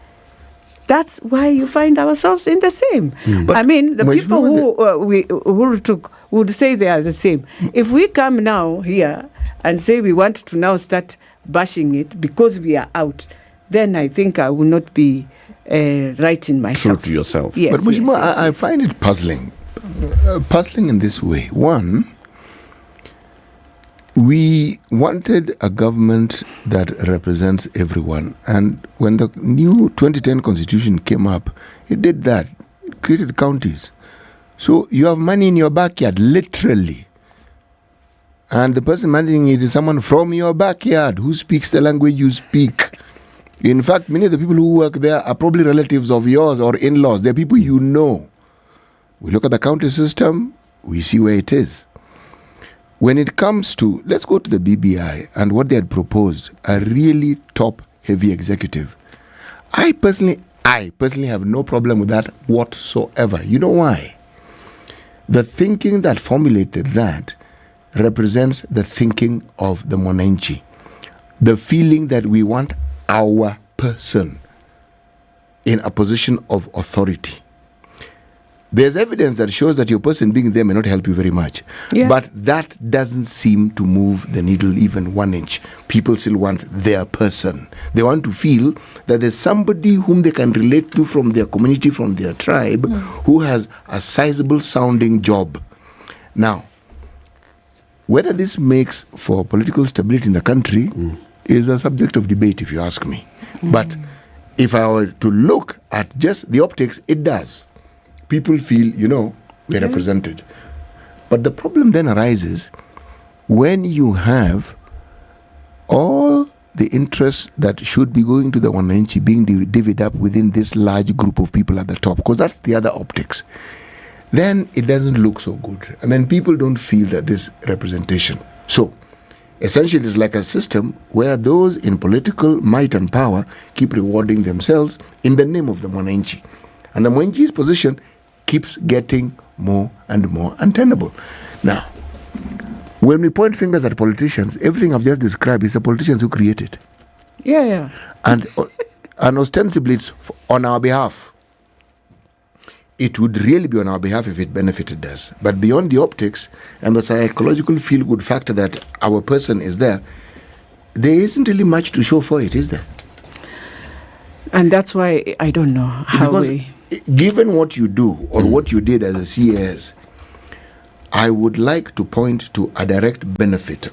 that's why you find ourselves in the same. I mean, the people who took would say they are the same. If we come now here and say we want to now start bashing it because we are out, then I think I will not be right in myself. True to yourself. Yes, but I find it puzzling. Puzzling in this way. One, we wanted a government that represents everyone. And when the new 2010 constitution came up, it did that. It created counties. So you have money in your backyard, literally. And the person managing it is someone from your backyard who speaks the language you speak. In fact, many of the people who work there are probably relatives of yours or in-laws. They're people you know. We look at the county system, we see where it is. When it comes to, let's go to the BBI and what they had proposed, a really top-heavy executive. I personally have no problem with that whatsoever. You know why? The thinking that formulated that represents the thinking of the Monanchi. The feeling that we want our person in a position of authority. There's evidence that shows that your person being there may not help you very much. Yeah. But that doesn't seem to move the needle even 1 inch. People still want their person. They want to feel that there's somebody whom they can relate to from their community, from their tribe, who has a sizable sounding job. Now, whether this makes for political stability in the country is a subject of debate, if you ask me. But if I were to look at just the optics, it does. People feel, we're represented. But the problem then arises when you have all the interests that should be going to the wananchi being divvied up within this large group of people at the top, because that's the other optics. Then it doesn't look so good. And then people don't feel that this representation. So, essentially, it's like a system where those in political might and power keep rewarding themselves in the name of the wananchi. And the mwananchi's position keeps getting more and more untenable. Now, when we point fingers at politicians, everything I've just described is the politicians who create it. Yeah. And ostensibly it's on our behalf. It would really be on our behalf if it benefited us. But beyond the optics and the psychological feel-good factor that our person is there isn't really much to show for it, is there? And that's why I don't know how given what you do or what you did as a CAS, I would like to point to a direct benefit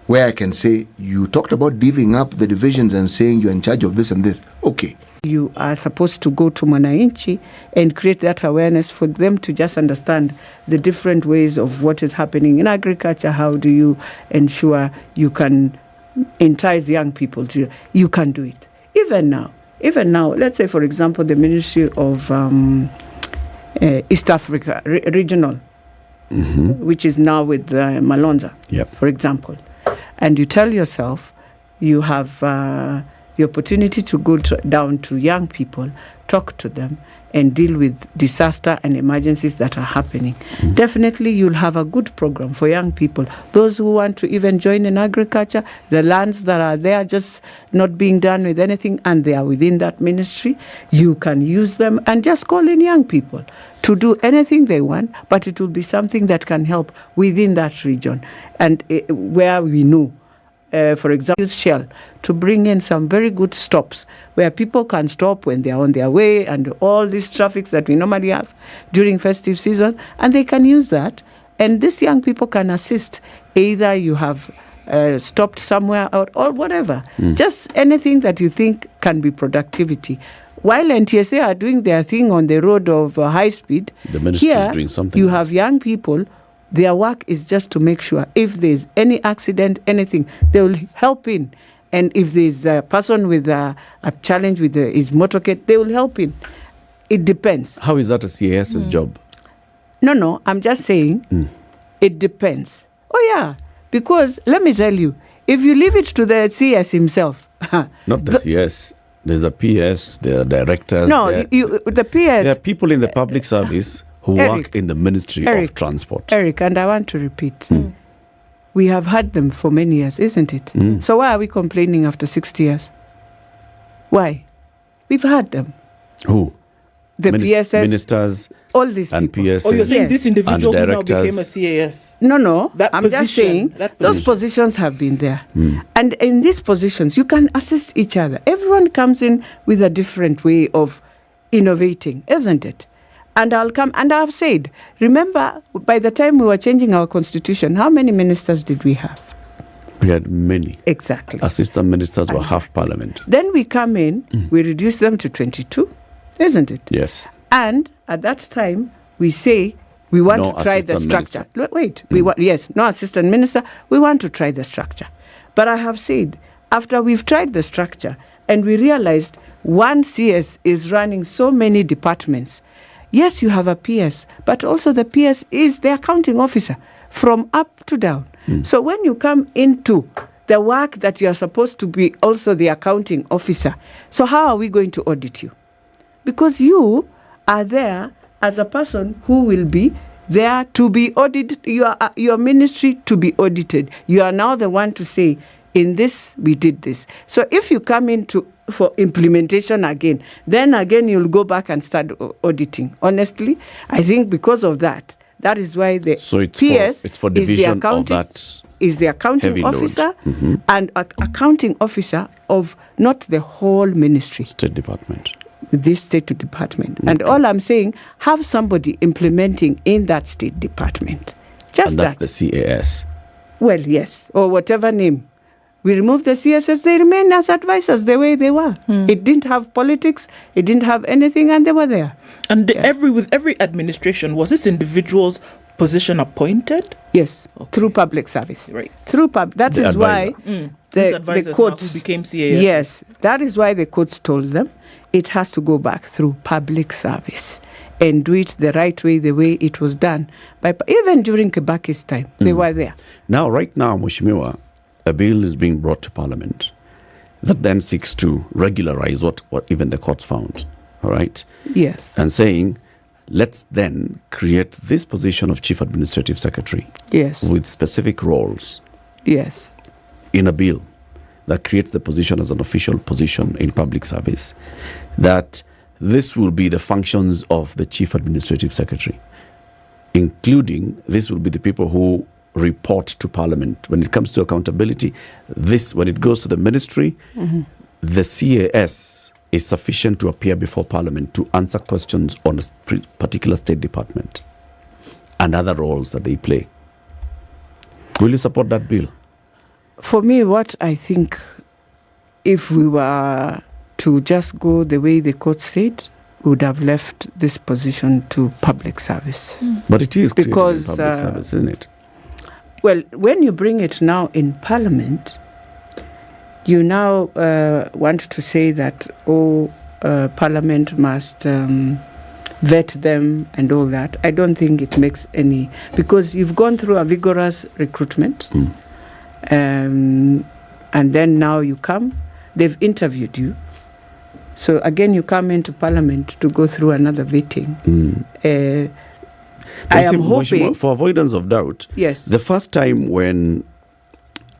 where I can say, you talked about divvying up the divisions and saying you're in charge of this and this. Okay. You are supposed to go to Mwananchi and create that awareness for them to just understand the different ways of what is happening in agriculture. How do you ensure you can entice young people to, you can do it. Even now, let's say, for example, the Ministry of East Africa Regional, which is now with Malonza, for example. And you tell yourself you have the opportunity to go down to young people, talk to them, and deal with disaster and emergencies that are happening. Definitely you'll have a good program for young people. Those who want to even join in agriculture, the lands that are there just not being done with anything and they are within that ministry, you can use them and just call in young people to do anything they want, but it will be something that can help within that region. And where we know, for example, Shell, to bring in some very good stops where people can stop when they are on their way and all these traffics that we normally have during festive season, and they can use that. And these young people can assist. Either you have stopped somewhere or whatever. Just anything that you think can be productivity. While NTSA are doing their thing on the road of high speed, the ministry is doing something. You have young people. Their work is just to make sure if there's any accident, anything, they will help in. And if there's a person with a challenge with his motorcade, they will help in. It depends. How is that a CAS's job? No, I'm just saying it depends. Oh, yeah. Because let me tell you, if you leave it to the CS himself. Not the CS. There's a PS, there are directors. No, the PS. There are people in the public service who work in the Ministry of Transport. Eric, and I want to repeat, we have had them for many years, isn't it? So why are we complaining after 60 years? Why? We've had them. Who? The PSS. Ministers. All these and people. PSS. Oh, you're saying this individual who now directors. became a CAS? No. That I'm position, just saying those positions have been there. And in these positions, you can assist each other. Everyone comes in with a different way of innovating, isn't it? And I've said, remember, by the time we were changing our constitution, how many ministers did we have? We had many. Exactly. Assistant ministers were half parliament. Then we come in, we reduce them to 22, isn't it? Yes. And at that time, we say we want to try the structure. Wait, no assistant minister. We want to try the structure. But I have said, after we've tried the structure and we realized one CS is running so many departments. Yes, you have a PS, but also the PS is the accounting officer from up to down. So when you come into the work that you are supposed to be also the accounting officer, so how are we going to audit you? Because you are there as a person who will be there to be audited, your ministry to be audited. You are now the one to say, in this we did this. So if you come into for implementation again, then again you'll go back and start auditing. Honestly, I think because of that is why the PS for division of that is the accounting officer and accounting officer of not the whole ministry. State Department. This State Department. Okay. And all I'm saying, have somebody implementing in that State Department. And that's the CAS. Well, yes, or whatever name. We removed the CSS, they remain as advisors the way they were. It didn't have politics, it didn't have anything, and they were there. And with every administration, was this individual's position appointed? Yes, through public service. Right. That is why the courts who became CAS. Yes, that is why the courts told them it has to go back through public service and do it the right way, the way it was done. Even during Kibaki's time, they were there. Now, right now, Mheshimiwa, a bill is being brought to Parliament that then seeks to regularize what even the courts found, all right? Yes. And saying, let's then create this position of Chief Administrative Secretary. Yes. With specific roles. Yes. In a bill that creates the position as an official position in public service, that this will be the functions of the Chief Administrative Secretary, including this will be the people who report to Parliament. When it comes to accountability, when it goes to the ministry, the CAS is sufficient to appear before Parliament to answer questions on a particular State Department and other roles that they play. Will you support that bill? For me, what I think, if we were to just go the way the court said, we would have left this position to public service. But it is because in public service, isn't it? Well, when you bring it now in Parliament, you now want to say that, Parliament must vet them and all that. I don't think it makes any, because you've gone through a vigorous recruitment, and then now you come, they've interviewed you. So again, you come into Parliament to go through another vetting. I am hoping, for avoidance of doubt, yes, the first time when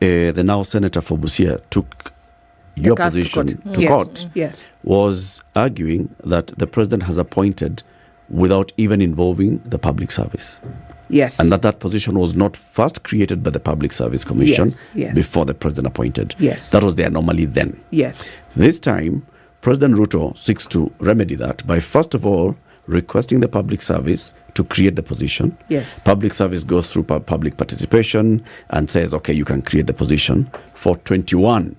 the now Senator for Busia took your position to court, yes, was arguing that the president has appointed without even involving the public service. Yes. And that position was not first created by the Public Service Commission before the president appointed. Yes. That was the anomaly then. Yes. This time, President Ruto seeks to remedy that by, first of all, requesting the public service to create the position. Yes. Public service goes through public participation and says, okay, you can create the position for 21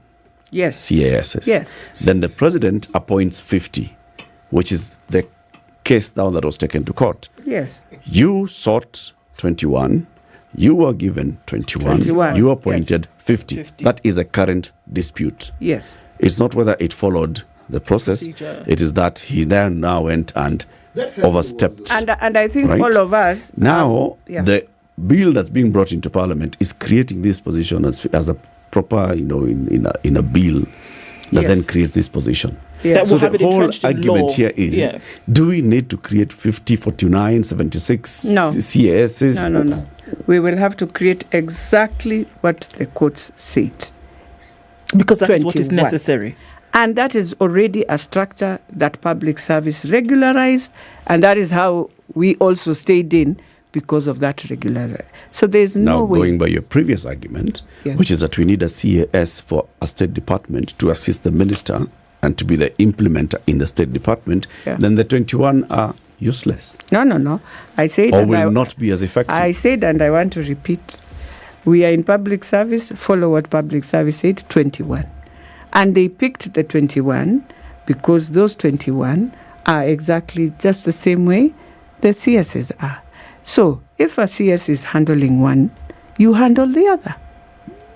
CASs. Yes. Then the president appoints 50, which is the case now that was taken to court. Yes. You sought 21, you were given 21. You appointed 50. That is a current dispute. Yes. It's not whether it followed the process. It is that he then now went and overstepped. And I think all of us now the bill that's being brought into Parliament is creating this position as a proper, in a bill that then creates this position. So the whole argument here is: do we need to create 50, 49, 76 CASs? No. We will have to create exactly what the courts said, because that is what is necessary. And that is already a structure that public service regularized, and that is how we also stayed in because of that regularization. So there's no way. Now, going by your previous argument, which is that we need a CAS for a State Department to assist the minister and to be the implementer in the State Department, then the 21 are useless. No. I said, or will not be as effective. I said, and I want to repeat, we are in public service, follow what public service said, 21. And they picked the 21 because those 21 are exactly just the same way the CSs are. So if a CS is handling one, you handle the other.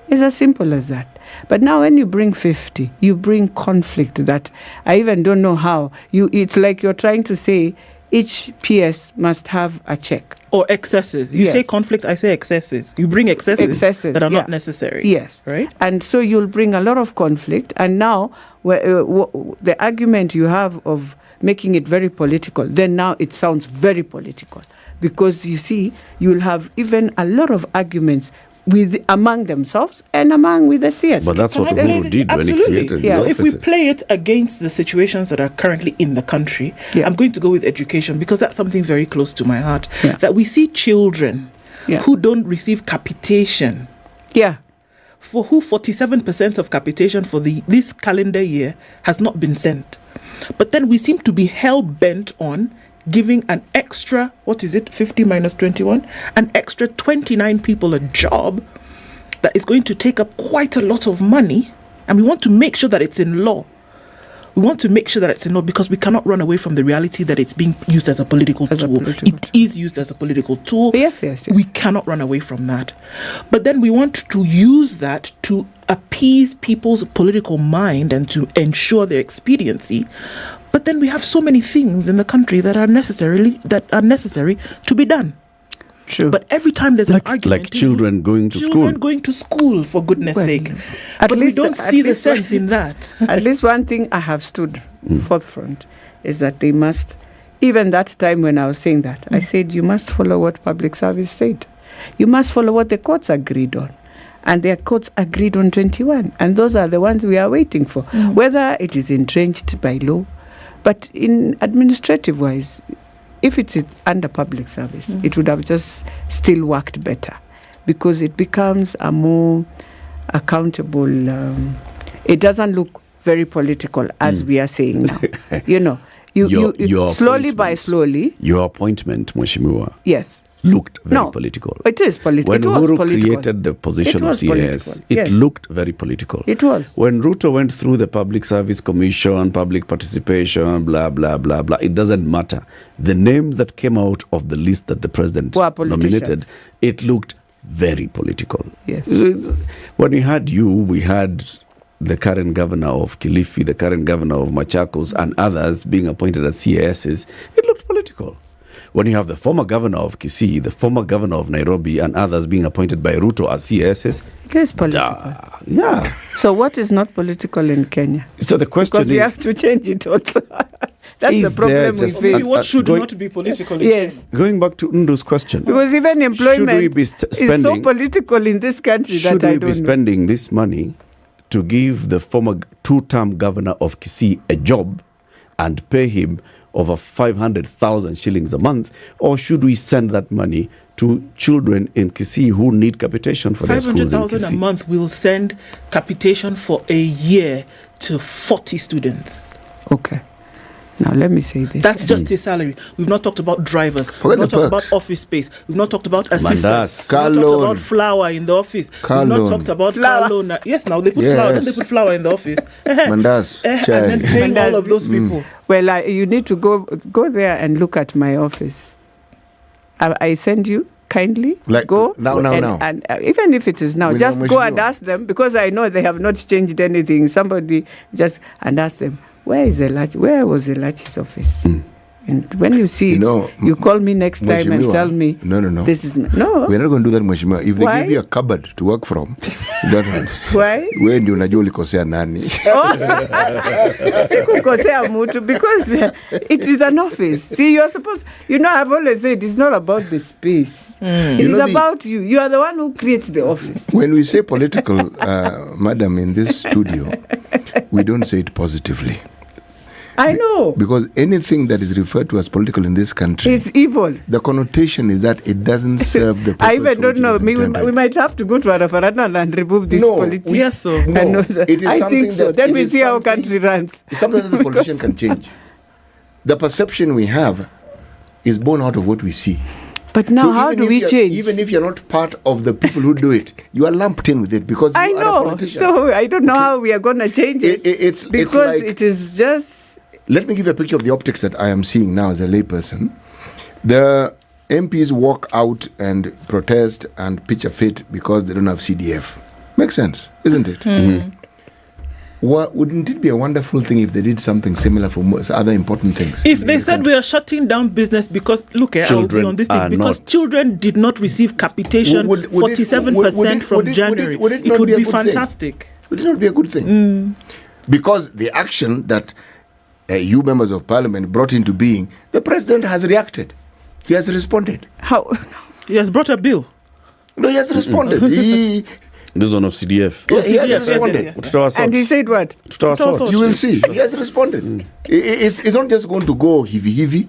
It's as simple as that. But now when you bring 50, you bring conflict that I even don't know how. It's like you're trying to say each PS must have a check. Or excesses. You say conflict, I say excesses. You bring excesses that are not necessary. Yes. Right? And so you'll bring a lot of conflict. And now the argument you have of making it very political, then now it sounds very political. Because you see, you'll have even a lot of arguments with among themselves and among with the CS. But that's what Uhuru did when he created his So if we offices. play it against the situations that are currently in the country, I'm going to go with education because that's something very close to my heart. That we see children who don't receive capitation. For who 47% of capitation for this calendar year has not been sent. But then we seem to be hell-bent on giving an extra, 50 minus 21? An extra 29 people a job that is going to take up quite a lot of money. And we want to make sure that it's in law. We want to make sure that it's in law because we cannot run away from the reality that it's being used as a political tool. It is used as a political tool. Yes. We cannot run away from that. But then we want to use that to appease people's political mind and to ensure their expediency. But then we have so many things in the country that are necessary to be done. True. But every time there's an argument, like children going to school. Going to school, for goodness sake. But we don't see the sense in that. At least one thing I have stood forefront is that they must, even that time when I was saying that, I said you must follow what public service said. You must follow what the courts agreed on. And their courts agreed on 21. And those are the ones we are waiting for. Whether it is entrenched by law, but in administrative-wise, if it's under public service, it would have just still worked better because it becomes a more accountable. It doesn't look very political as we are saying now. You slowly by slowly. Your appointment, Mheshimiwa. Yes. Looked very political. It is political. When Uhuru created the position of CS, it looked very political. It was. When Ruto went through the Public Service Commission, public participation, blah, blah, blah, blah, it doesn't matter. The names that came out of the list that the president nominated, it looked very political. Yes. When we had the current governor of Kilifi, the current governor of Machakos, and others being appointed as CASs, it looked political. When you have the former governor of Kisii, the former governor of Nairobi, and others being appointed by Ruto as CSs, it is political. Yeah. So what is not political in Kenya? So the question because we have to change it also. That's the problem we face. What should not be political? Yes. Going back to Ndu's question. Because even employment is so political in this country that I don't know. Should we be spending this money to give the former two-term governor of Kisii a job and pay him over 500,000 shillings a month, or should we send that money to children in Kisii who need capitation for their schools in Kisii? 500,000 a month will send capitation for a year to 40 students. Okay. Now let me say this. That's just his salary. We've not talked about drivers. We've not talked about office space. We've not talked about assistants. We've not talked about flour in the office. We've not talked about car loan. Yes, now they put flour. Don't they put flour in the office? Mandas. And then paying all of those people. Well, you need to go there and look at my office. I send you. Kindly go now. And even if it is now, just go and ask them, because I know they have not changed anything. Somebody just and ask them, where was Elachi's office? And when you see it, you call me next time and tell me. No. This is no. We're not going to do that, Mheshimiwa. If they give you a cupboard to work from, that one. Why? Wewe ndio unajua ulikosea nani? Sikukosea mtu, because it is an office. See, you are supposed. I've always said it's not about the space. It is about you. You are the one who creates the office. When we say political, madam, in this studio, we don't say it positively. I know. Because anything that is referred to as political in this country is evil. The connotation is that it doesn't serve the purpose. I even don't know. We might have to go to a referendum and remove this politics. Yes, so. No, it is I something think so. that Then we see how country runs. It's something that the politician can change. The perception we have is born out of what we see. But now, how do we change? Even if you're not part of the people who do it, you are lumped in with it because you are a politician. So I don't know how we are going to change it. It's like, it is just. Let me give you a picture of the optics that I am seeing now as a layperson. The MPs walk out and protest and pitch a fit because they don't have CDF. Makes sense, isn't it? Mm-hmm. Well, wouldn't it be a wonderful thing if they did something similar for other important things? If they said we are shutting down business because, look, I'll be on this thing, because children did not receive capitation 47% from January, it would be fantastic. Would it not be a good thing? Because the action that you members of parliament brought into being, the president has reacted. He has responded. How? He has brought a bill. No, he has responded. He This one of CDF. Yes, he has Yes, responded. yes. And he said what? You will see. He has responded. It's not just going to go heavy.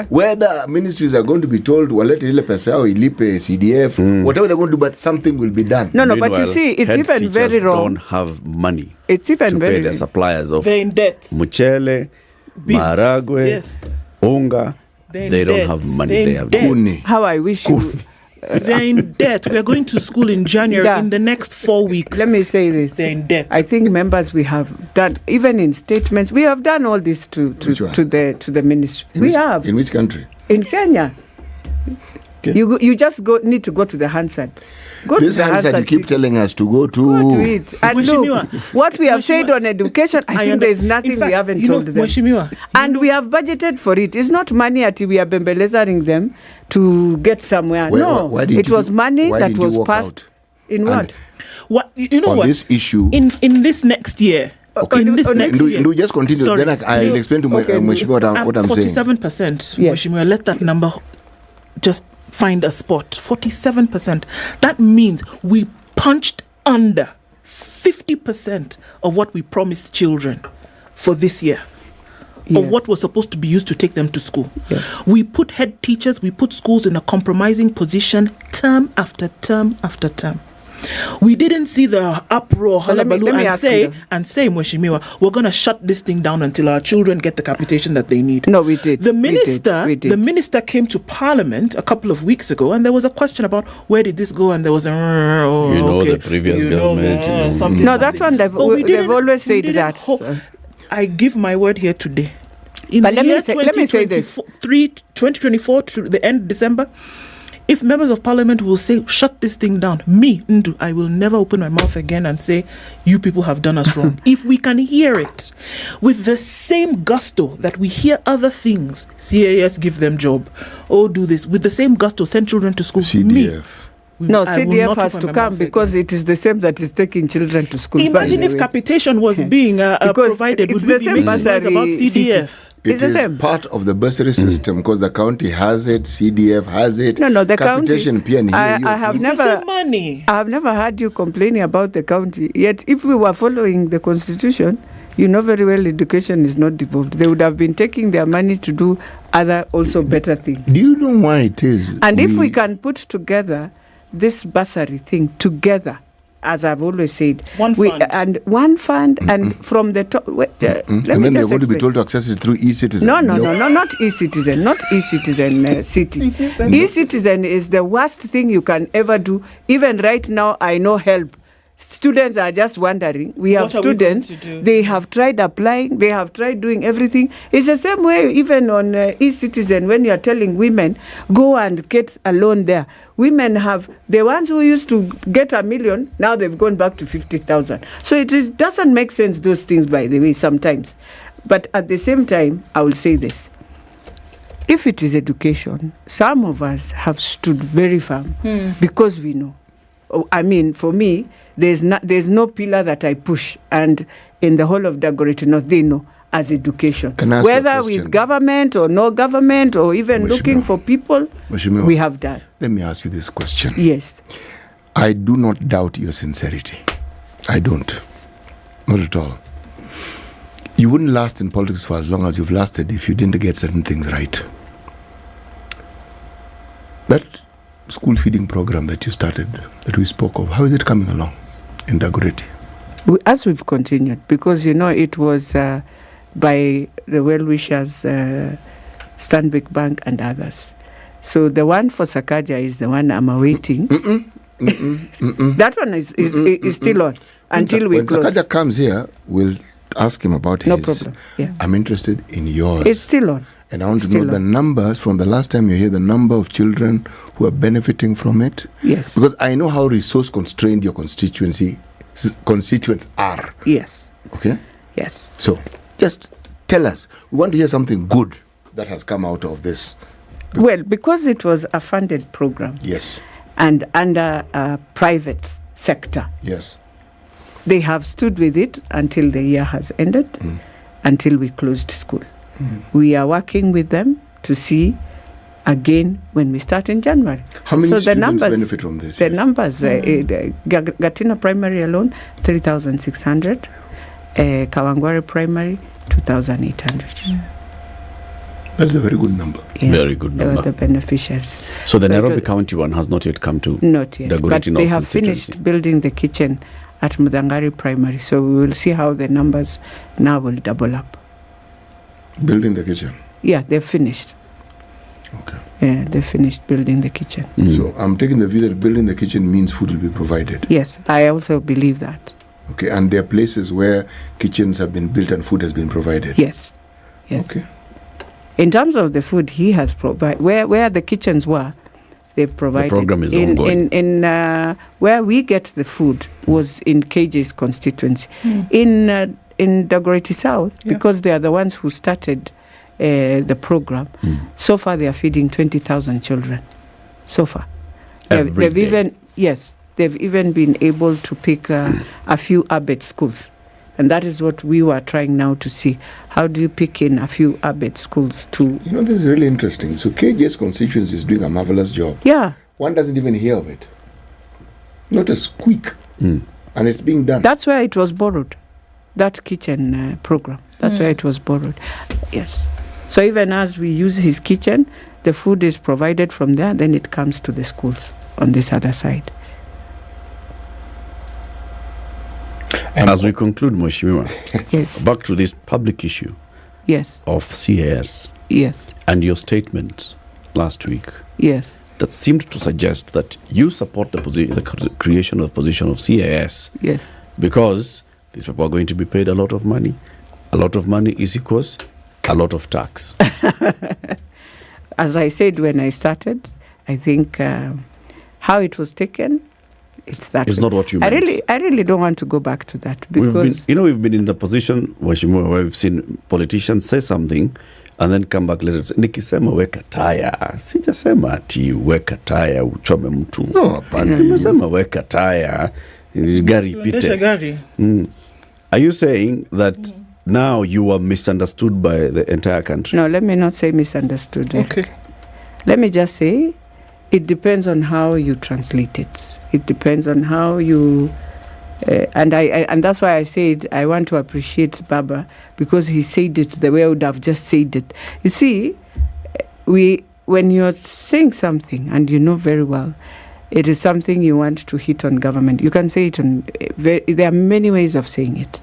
Where the ministries are going to be told, walete ile pesa yao ilipe CDF, whatever they're going to do, but something will be done. No, but you see, it's head even very teachers wrong. don't have money It's even to very pay their suppliers of They're in debt. muchele, Beans. maragwe, Yes. unga. They're in They don't debt. have money. They're They in have debt. kuni. How I wish you. They're in debt. We are going to school in January. Yeah. In the next 4 weeks. Let me say this. They're in debt. I think members, we have done, even in statements, we have done all this to the ministry. Have. In which country? In Kenya. Okay. You just need to go to the Hansard. Go This to the answer you Hansard. keep telling us to go to. Go to it. And Mheshimiwa, look, what we have said on education, I think there is nothing we haven't told them. Mheshimiwa, And we have budgeted for it. It's not money at we are bembelezing them to get somewhere. Why did it you- was money why that did you was walk passed. out? In what? what you know On what? this issue. In this next year. Okay. In this next year. Do just continue. Sorry. Then I'll explain to Mheshimiwa what I'm saying. 47%. Yes. Mheshimiwa, let that number just find a spot. 47%. That means we punched under 50% of what we promised children for this year. Of what was supposed to be used to take them to school. Yes. We put head teachers, we put schools in a compromising position term after term after term. We didn't see the uproar, let me hullabaloo, ask you and say, Mheshimiwa, we're going to shut this thing down until our children get the capitation that they need. No, we did. The minister, We did. the minister came to Parliament a couple of weeks ago, and there was a question about where did this go, and there was a the previous government. something. No, that one But we they've didn't- always we said didn't that. ho- so. I give my word here today. In But the let me year say this. 2024 to the end of December, if members of parliament will say, shut this thing down, me, Ndu, I will never open my mouth again and say, you people have done us wrong. If we can hear it with the same gusto that we hear other things, CAS give them job, or do this, with the same gusto, send children to school. CDF. No, I will CDF not has open to my come mouth because it is the same that is taking children to school. Imagine by if the way. capitation was being provided. it's Would we the be same making noise bursary about CDF? It It's the is same. part of the bursary system because the county has it, CDF has it. No, the county. Capitation pia ni hiyo hiyo. I have It's the never. same money. I have never heard you complaining about the county. Yet, if we were following the constitution, you know very well education is not devolved. They would have been taking their money to do other also better things. Do you know why it is? And if we can put together this bursary thing together, as I've always said, One fund. and one fund, and from the top. Let And me then they're just going to be explain. told to access it through e-citizen. No, not e-citizen, not e-citizen city. E-citizen is the worst thing you can ever do. Even right now, I know help. Students are just wondering. We have What are we going students, to do? they have tried applying, they have tried doing everything. It's the same way even on e-citizen when you are telling women, go and get a loan there. Women have, the ones who used to get $1 million, now they've gone back to 50,000. So it doesn't make sense, those things, by the way, sometimes. But at the same time, I will say this. If it is education, some of us have stood very firm because we know. I mean, for me, there's no pillar that I push, and in the whole of Dagoretti North, they know as education. Can I ask you a Whether question? with government or no government, or even looking for people, Mheshimiwa, we have done. Let me ask you this question. Yes. I do not doubt your sincerity. I don't. Not at all. You wouldn't last in politics for as long as you've lasted if you didn't get certain things right. That school feeding program that you started, that we spoke of, how is it coming along in Dagoretti? As we've continued, because, it was by the well-wishers, Standard Bank and others. So the one for Sakaja is the one I'm awaiting. That one is still on until we when close. Sakaja comes here, we'll ask him about No his. problem. Yeah. I'm interested in yours. It's still on. And I want to Still know the on. numbers from the last time you hear the number of children who are benefiting from it. Yes. Because I know how resource constrained your constituents are. Yes. Okay? Yes. So just tell us. We want to hear something good that has come out of this. Well, because it was a funded program. Yes. And under a private sector. Yes. They have stood with it until the year has ended, until we closed school. We are working with them to see again when we start in January. How many so students the numbers, benefit from this? The numbers, Gatina Primary alone, 3,600. Kawangware Primary, 2,800. That's a very good number. Yeah, very good they were number. the beneficiaries. So the Nairobi County one has not yet come to Not yet, the but Goreti they North have constituency. finished building the kitchen at Mudangari Primary. So we will see how the numbers now will double up. Building the kitchen? Yeah, they've finished. Okay. Yeah, they finished building the kitchen. So I'm taking the view that building the kitchen means food will be provided. Yes, I also believe that. Okay, and there are places where kitchens have been built and food has been provided. Yes, yes. Okay. In terms of the food, he has provided where the kitchens were. They've provided. The program is ongoing. In where we get the food was in KJ's constituency. In Dagoretti South, because they are the ones who started the program. So far, they are feeding 20,000 children. So far, they've even been able to pick a few ABET schools. And that is what we were trying now to see. How do you pick in a few ABET schools to... You know, this is really interesting. So KJ's constituency is doing a marvelous job. Yeah. One doesn't even hear of it. Not a squeak. And it's being done. That's where it was borrowed. That kitchen program. That's where it was borrowed. Yes. So even as we use his kitchen, the food is provided from there, then it comes to the schools on this other side. And as we conclude, Mheshimiwa, yes, back to this public issue yes, of CAS yes, and your statement last week yes, that seemed to suggest that you support the creation of the position of CAS yes, because these people are going to be paid a lot of money. A lot of money is equals a lot of tax. As I said when I started, I think how it was taken, it's that. It's not what you meant. I really don't want to go back to that because we've been in the position where we've seen politicians say something and then come back later and say, nikisema weka taya, sijasema ati weka taya uchome mtu. No, hapana. Nimesema weka taya, gari ipite. Are you saying that now you are misunderstood by the entire country? No, let me not say misunderstood. Okay. Let me just say it depends on how you translate it. It depends on how you... and that's why I said I want to appreciate Baba because he said it the way I would have just said it. You see, when you're saying something and you know very well it is something you want to hit on government, you can say it on... there are many ways of saying it.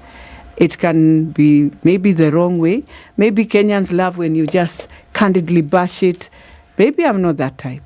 It can be maybe the wrong way. Maybe Kenyans love when you just candidly bash it. Maybe I'm not that type.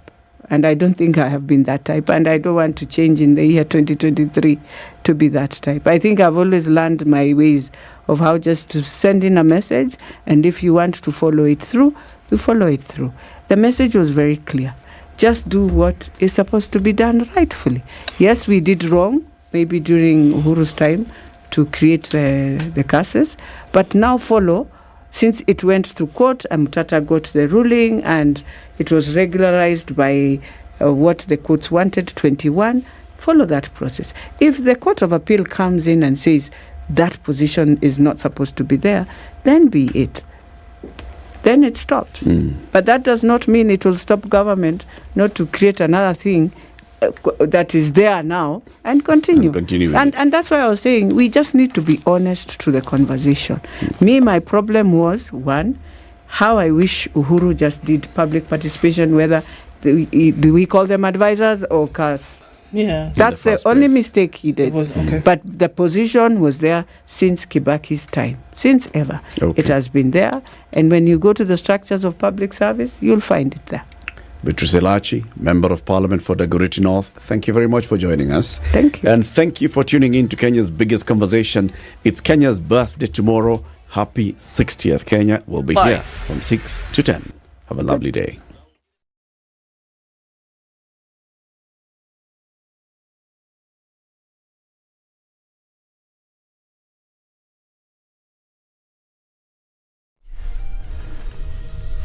And I don't think I have been that type. And I don't want to change in the year 2023 to be that type. I think I've always learned my ways of how just to send in a message. And if you want to follow it through, you follow it through. The message was very clear. Just do what is supposed to be done rightfully. Yes, we did wrong, maybe during Uhuru's time, to create the cases. But now follow. Since it went to court, Mutata got the ruling and it was regularized by what the courts wanted, 21, follow that process. If the Court of Appeal comes in and says that position is not supposed to be there, then be it. Then it stops. But that does not mean it will stop government not to create another thing that is there now and continue. And that's why I was saying we just need to be honest to the conversation. Me, my problem was, one, how I wish Uhuru just did public participation, whether do we call them advisors or CAS. Yeah. That's the only mistake he did. Okay. But the position was there since Kibaki's time, since ever. Okay. It has been there. And when you go to the structures of public service, you'll find it there. Beatrice Elachi, Member of Parliament for Dagoretti North, thank you very much for joining us. Thank you. And thank you for tuning in to Kenya's biggest conversation. It's Kenya's birthday tomorrow. Happy 60th, Kenya. We'll be here from 6 to 10. Have a lovely day.